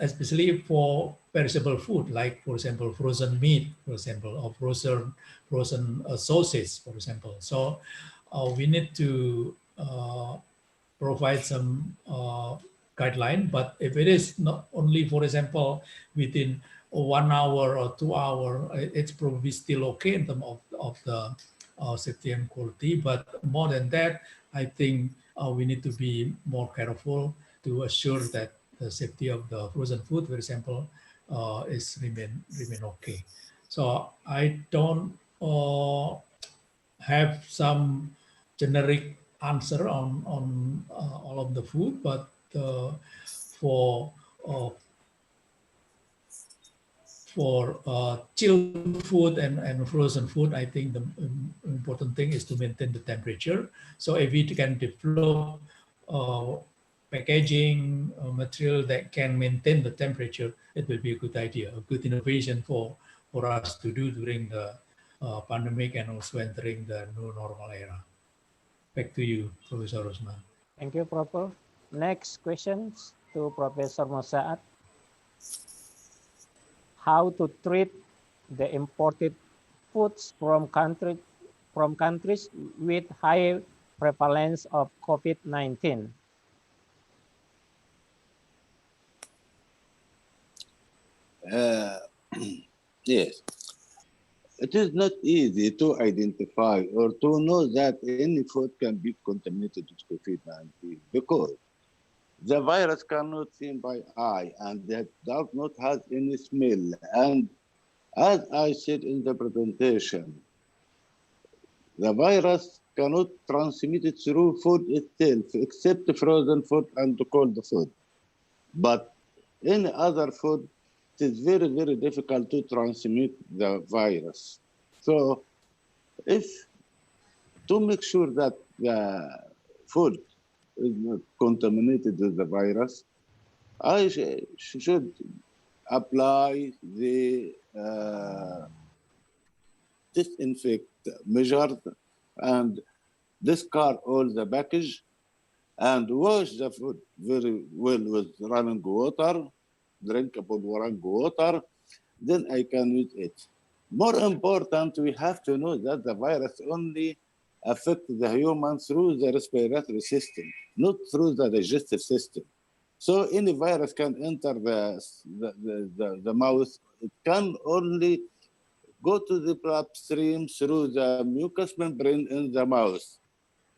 especially for perishable food, like for example, frozen meat, for example, or frozen sauces, for example. So we need to provide some guideline, but if it is not only, for example, within 1 hour or 2 hours, it's probably still okay in terms of the safety and quality. But more than that, I think we need to be more careful to assure that the safety of the frozen food, for example, is remain okay. So I don't have some generic answer on all of the food, but for chilled food and frozen food, I think the important thing is to maintain the temperature. So if we can develop packaging material that can maintain the temperature, it will be a good idea, a good innovation for us to do during the pandemic and also entering the new normal era. Back to you, Professor Rosman. Thank you, Prof. Next questions to Professor Mosaat. How to treat the imported foods from countries with high prevalence of COVID-19? Yes. It is not easy to identify or to know that any food can be contaminated with COVID-19 because the virus cannot seen by eye and that does not have any smell. And as I said in the presentation, the virus cannot transmit it through food itself except frozen food and cold food. But any other food, it is very, very difficult to transmit the virus. So if to make sure that the food is not contaminated with the virus, I should apply the disinfect measure and discard all the package and wash the food very well with running water, drinkable running water, then I can use it. More important, we have to know that the virus only affects the human through the respiratory system, not through the digestive system. So any virus can enter the mouth. It can only go to the bloodstream through the mucous membrane in the mouth.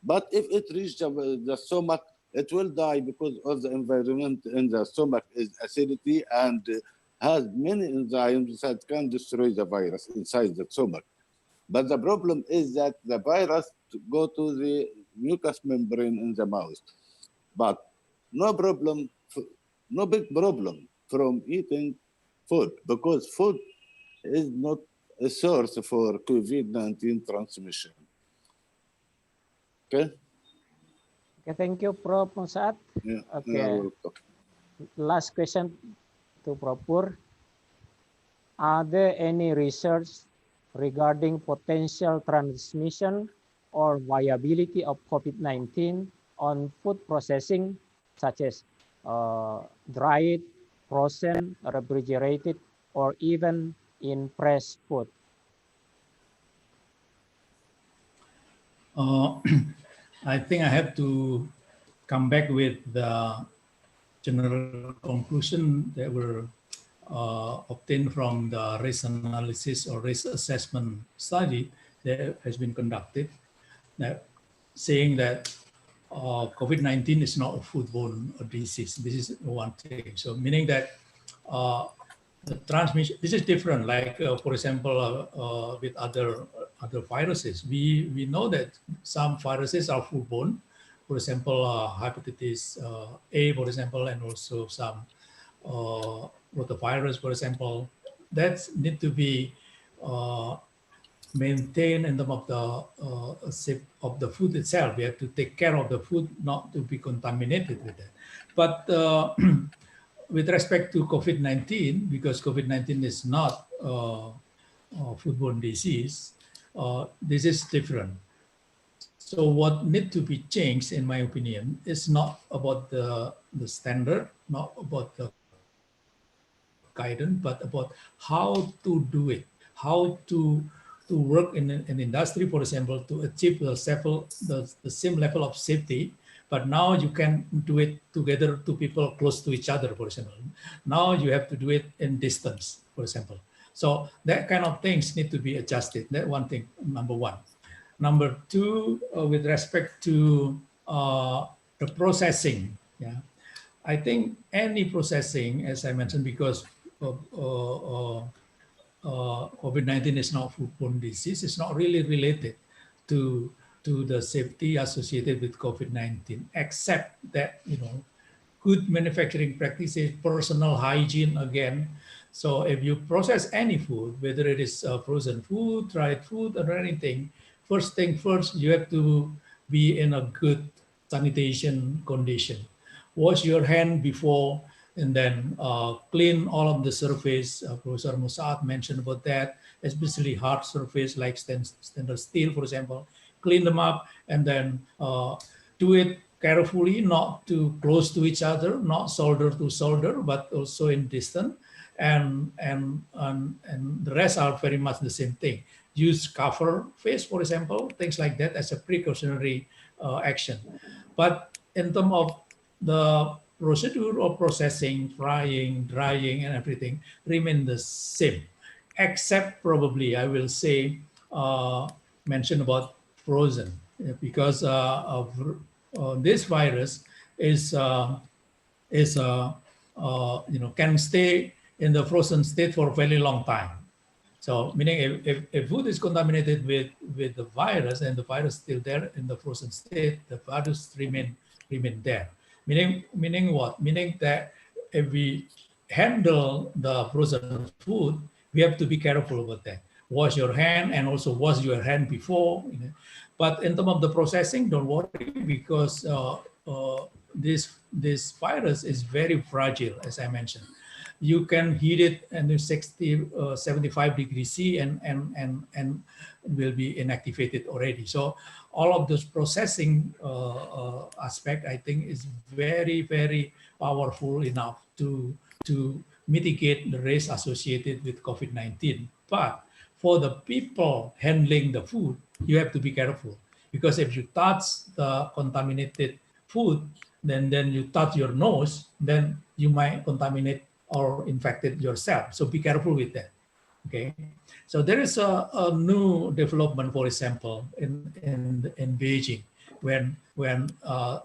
But if it reaches the stomach, it will die because of the environment in the stomach is acidity and has many enzymes that can destroy the virus inside the stomach. But the problem is that the virus go to the mucous membrane in the mouth. But no problem, no big problem from eating food because food is not a source for COVID-19 transmission. Okay? Okay, thank you, Prof. Mosaat. Yeah, okay. Last question to Prof. Pur. Are there any research regarding potential transmission or viability of COVID-19 on food processing, such as dried, frozen, refrigerated, or even in fresh food? I think I have to come back with the general conclusion that were obtained from the risk analysis or risk assessment study that has been conducted, that saying that COVID-19 is not a foodborne disease. This is one thing. So meaning that the transmission, this is different. Like for example, with other viruses, we know that some viruses are foodborne. For example, hepatitis A, for example, and also some rotavirus, for example, that need to be maintained in terms of the food itself. We have to take care of the food not to be contaminated with that. But with respect to COVID-19, because COVID-19 is not a foodborne disease, this is different. So what need to be changed, in my opinion, is not about the standard, not about the guidance, but about how to do it, how to work in an industry, for example, to achieve the same level of safety. But now you can do it together, two people close to each other, for example. Now you have to do it in distance, for example. So that kind of things need to be adjusted. That one thing, number one. number two, with respect to the processing, yeah, I think any processing, as I mentioned, because COVID-19 is not foodborne disease, it's not really related to the safety associated with COVID-19, except that, you know, good manufacturing practices, personal hygiene again. So if you process any food, whether it is frozen food, dried food, or anything, first thing first, you have to be in a good sanitation condition. Wash your hand before, and then clean all of the surface. Professor Musa'ad mentioned about that, especially hard surface like stainless steel, for example. Clean them up, and then do it carefully, not too close to each other, not shoulder to shoulder, but also in distance. And the rest are very much the same thing. Use cover face, for example, things like that as a precautionary action. But in terms of the procedure of processing, frying, drying, and everything remain the same, except probably I will say mention about frozen, because this virus is you know, can stay in the frozen state for a very long time. So meaning if food is contaminated with the virus and the virus still there in the frozen state, the virus remain there. Meaning what? Meaning that if we handle the frozen food, we have to be careful about that. Wash your hand, and also wash your hand before. You know. But in terms of the processing, don't worry, because this virus is very fragile, as I mentioned. You can heat it and 75 degrees C and will be inactivated already. So all of those processing aspect, I think, is very, very powerful enough to mitigate the risk associated with COVID-19. But for the people handling the food, you have to be careful, because if you touch the contaminated food, then you touch your nose, then you might contaminate or infected yourself. So be careful with that. Okay. So there is a new development, for example, in Beijing, when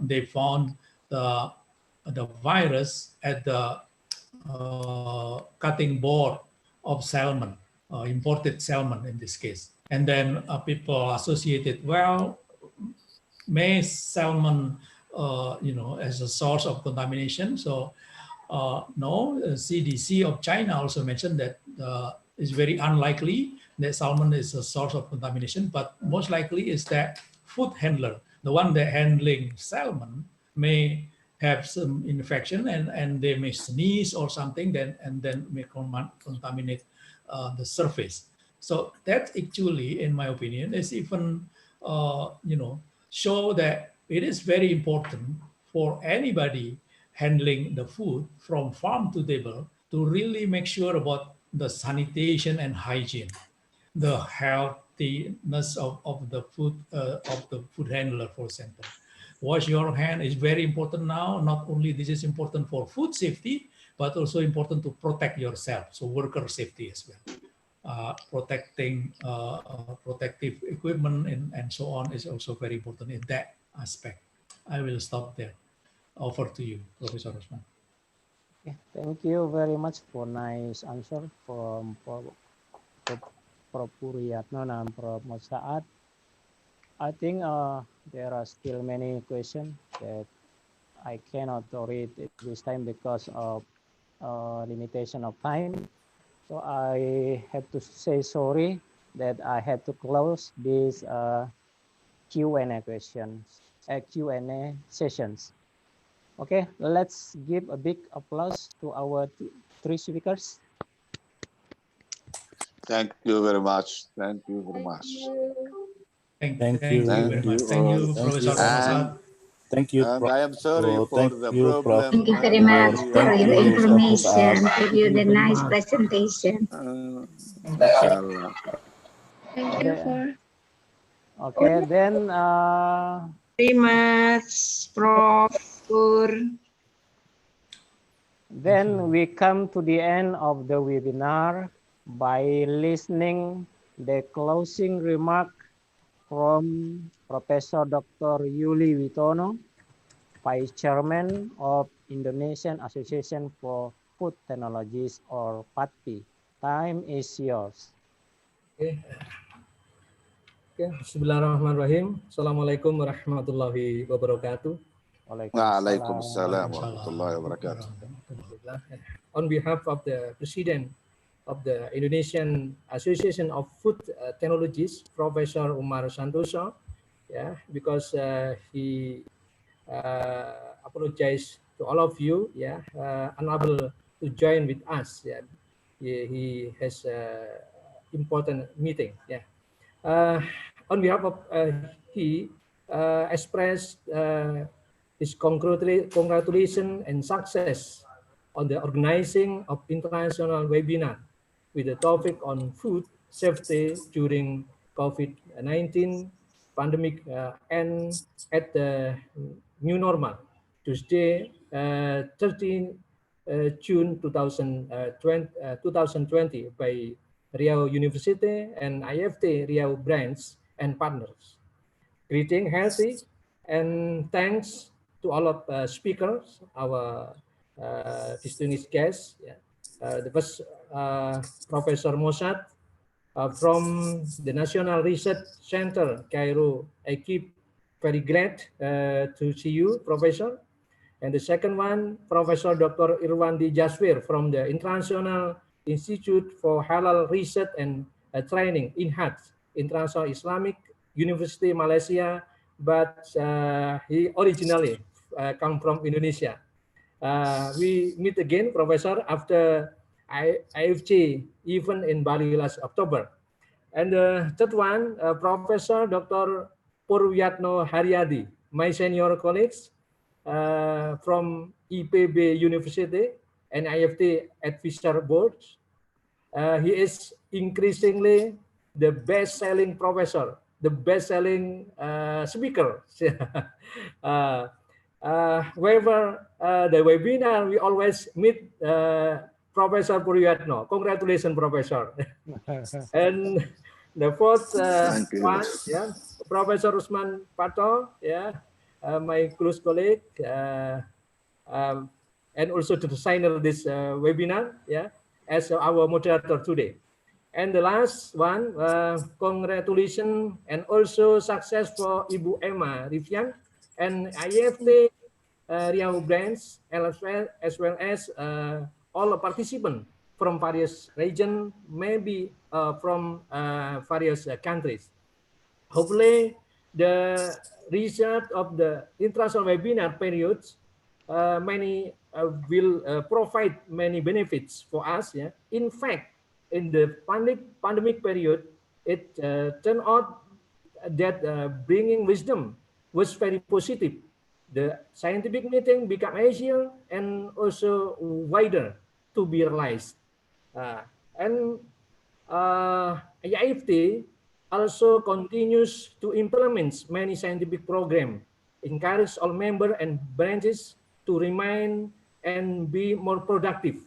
they found the virus at the cutting board of salmon, imported salmon in this case. And then people associated, well, may salmon, you know, as a source of contamination. So no, CDC of China also mentioned that it's very unlikely that salmon is a source of contamination, but most likely is that food handler, the one that handling salmon, may have some infection and they may sneeze or something, and then may contaminate the surface. So that actually, in my opinion, is even you know, show that it is very important for anybody handling the food from farm to table to really make sure about the sanitation and hygiene, the healthiness of the food handler, for example. Wash your hand is very important now. Not only this is important for food safety, but also important to protect yourself. So worker safety as well. Protecting protective equipment and so on is also very important in that aspect. I will stop there. Over to you, Professor Osman. Okay, thank you very much for nice answer from Prof. Puriyatno and Prof. Musa'ad. I think there are still many questions that I cannot read at this time because of limitation of time. So I have to say sorry that I have to close this Q&A questions, Q&A sessions. Okay, let's give a big applause to our three speakers. Thank you very much. Thank you very much. Thank you very much. Thank you, Professor Musa'ad. Thank you, And Prof. I am sorry for the problem. Thank you very much for your information, for your Thank you very nice much. presentation. Inshallah. Thank you for. Okay, then. Very much, Prof. Pur. Then we come to the end of the webinar by listening the closing remark from Professor Dr. Yuli Witono, Vice Chairman of Indonesian Association for Food Technologies, or PATPI. Time is yours. Okay. Bismillahirrahmanirrahim. Assalamualaikum warahmatullahi wabarakatuh. Waalaikumsalam warahmatullahi wabarakatuh. On behalf of the President of the Indonesian Association of Food Technologies, Professor Umar Santoso, because he apologized to all of you, unable to join with us. He has important meeting. On behalf of he expressed his congratulations and success on the organizing of international webinar with the topic on food safety during COVID-19 pandemic and at the new normal, Tuesday, 13 June 2020 by Riau University and IAFT Riau branch and partners. Greeting healthy and thanks to all of speakers, our distinguished guests. The first Professor Mossad from the National Research Center, Cairo. I keep very glad to see you, Professor. And the second one, Professor Dr. Irwandi Jaswir from the International Institute for Halal Research and Training, INHAT, International Islamic University, Malaysia, but he originally come from Indonesia. We meet again, Professor, after IAFT event in Bali last October. And the third one, Professor Dr. Purwiyatno Haryadi, my senior colleagues from IPB University and IAFT Advisor Boards. He is increasingly the best-selling professor, the best-selling speaker. Wherever the webinar, we always meet Professor Purwiyatno. Congratulations, Professor. And the fourth one, Professor Usman Pato, my close colleague, and also to the signer of this webinar, as our moderator today. And the last one, congratulations and also success for Ibu Emma Rivian and IAFT Riau branch, as well as all the participants from various regions, maybe from various countries. Hopefully, the result of the international webinar periods many will provide many benefits for us. In fact, in the pandemic period, it turned out that bringing wisdom was very positive. The scientific meeting became easier and also wider to be realized. And IAFT also continues to implement many scientific programs, encourage all members and branches to remain and be more productive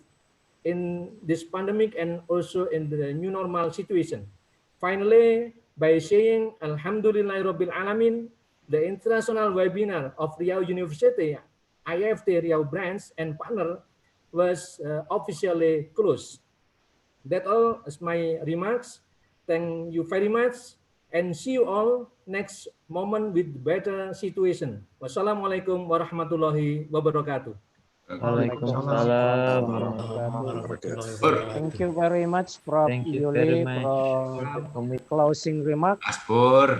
in this pandemic and also in the new normal situation. Finally, by saying Alhamdulillahirabbil alamin, the international webinar of Riau University, IAFT Riau branch and partner was officially closed. That all is my remarks. Thank you very much and see you all next moment with better situation. Wassalamualaikum warahmatullahi wabarakatuh. Waalaikumsalam warahmatullahi wabarakatuh. Thank you very much, Prof. Yuli, for closing remarks.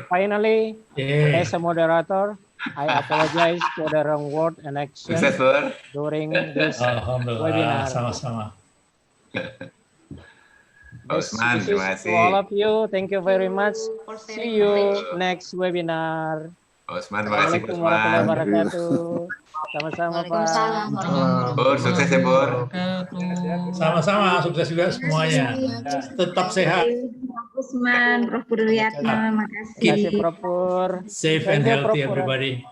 Finally, as a moderator, I apologize for the wrong word and action during this webinar. Sama-sama. This is to all of you. Thank you very much. See you next webinar. Assalamualaikum warahmatullahi wabarakatuh. Sama-sama, Pak. Bor, sukses ya, Bor. Sama-sama, sukses juga semuanya. Tetap sehat. Usman, Prof. Purwiyatno, makasih. Terima kasih, Prof. Pur. Safe and healthy, everybody.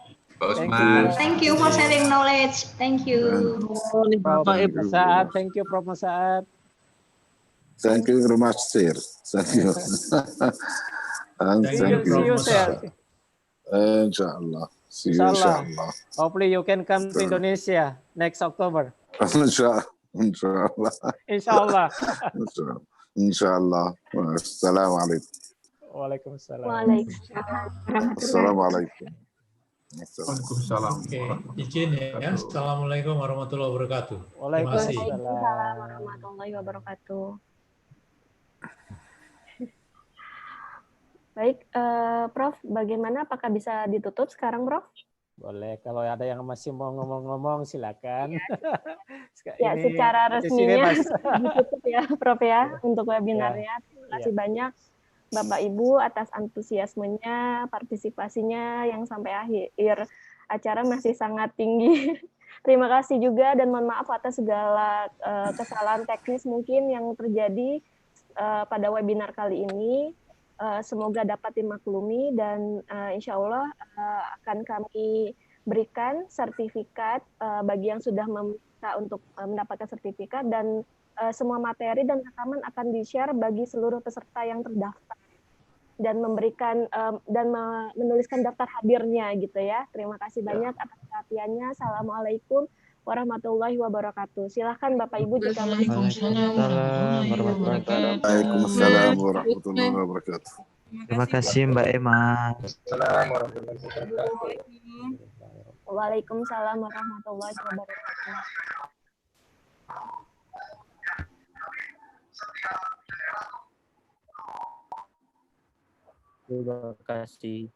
Thank you for sharing knowledge. Thank you. Prof. Mossad, thank you, Prof. Mossad. Thank you very much, sir. Thank you. Thank you, See you Prof. there. Inshallah. See you, Inshallah. inshallah. Hopefully you can come to Indonesia next October. Inshallah. Inshallah. Inshallah. Assalamualaikum. Waalaikumsalam. Assalamualaikum. Waalaikumsalam. Oke, izin ya. Assalamualaikum warahmatullahi wabarakatuh. Terima kasih. Waalaikumsalam warahmatullahi wabarakatuh. Baik, Prof, bagaimana? Apakah bisa ditutup sekarang, Prof? Boleh, kalau ada yang masih mau ngomong-ngomong silakan. Ya, Ini secara resminya ditutup ya, Prof ya, untuk webinarnya. Terima kasih banyak Bapak Ibu atas antusiasmenya, partisipasinya yang sampai akhir acara masih sangat tinggi. Terima kasih juga dan mohon maaf atas segala kesalahan teknis mungkin yang terjadi pada webinar kali ini. Semoga dapat dimaklumi dan insya Allah akan kami berikan sertifikat bagi yang sudah meminta untuk mendapatkan sertifikat, dan semua materi dan rekaman akan di-share bagi seluruh peserta yang terdaftar dan memberikan dan menuliskan daftar hadirnya gitu ya. Terima kasih banyak atas perhatiannya. Assalamualaikum warahmatullahi wabarakatuh. Silahkan Bapak Ibu jika Waalaikumsalam warahmatullahi wabarakatuh. Terima kasih Mbak Emma. Waalaikumsalam warahmatullahi wabarakatuh. Terima kasih.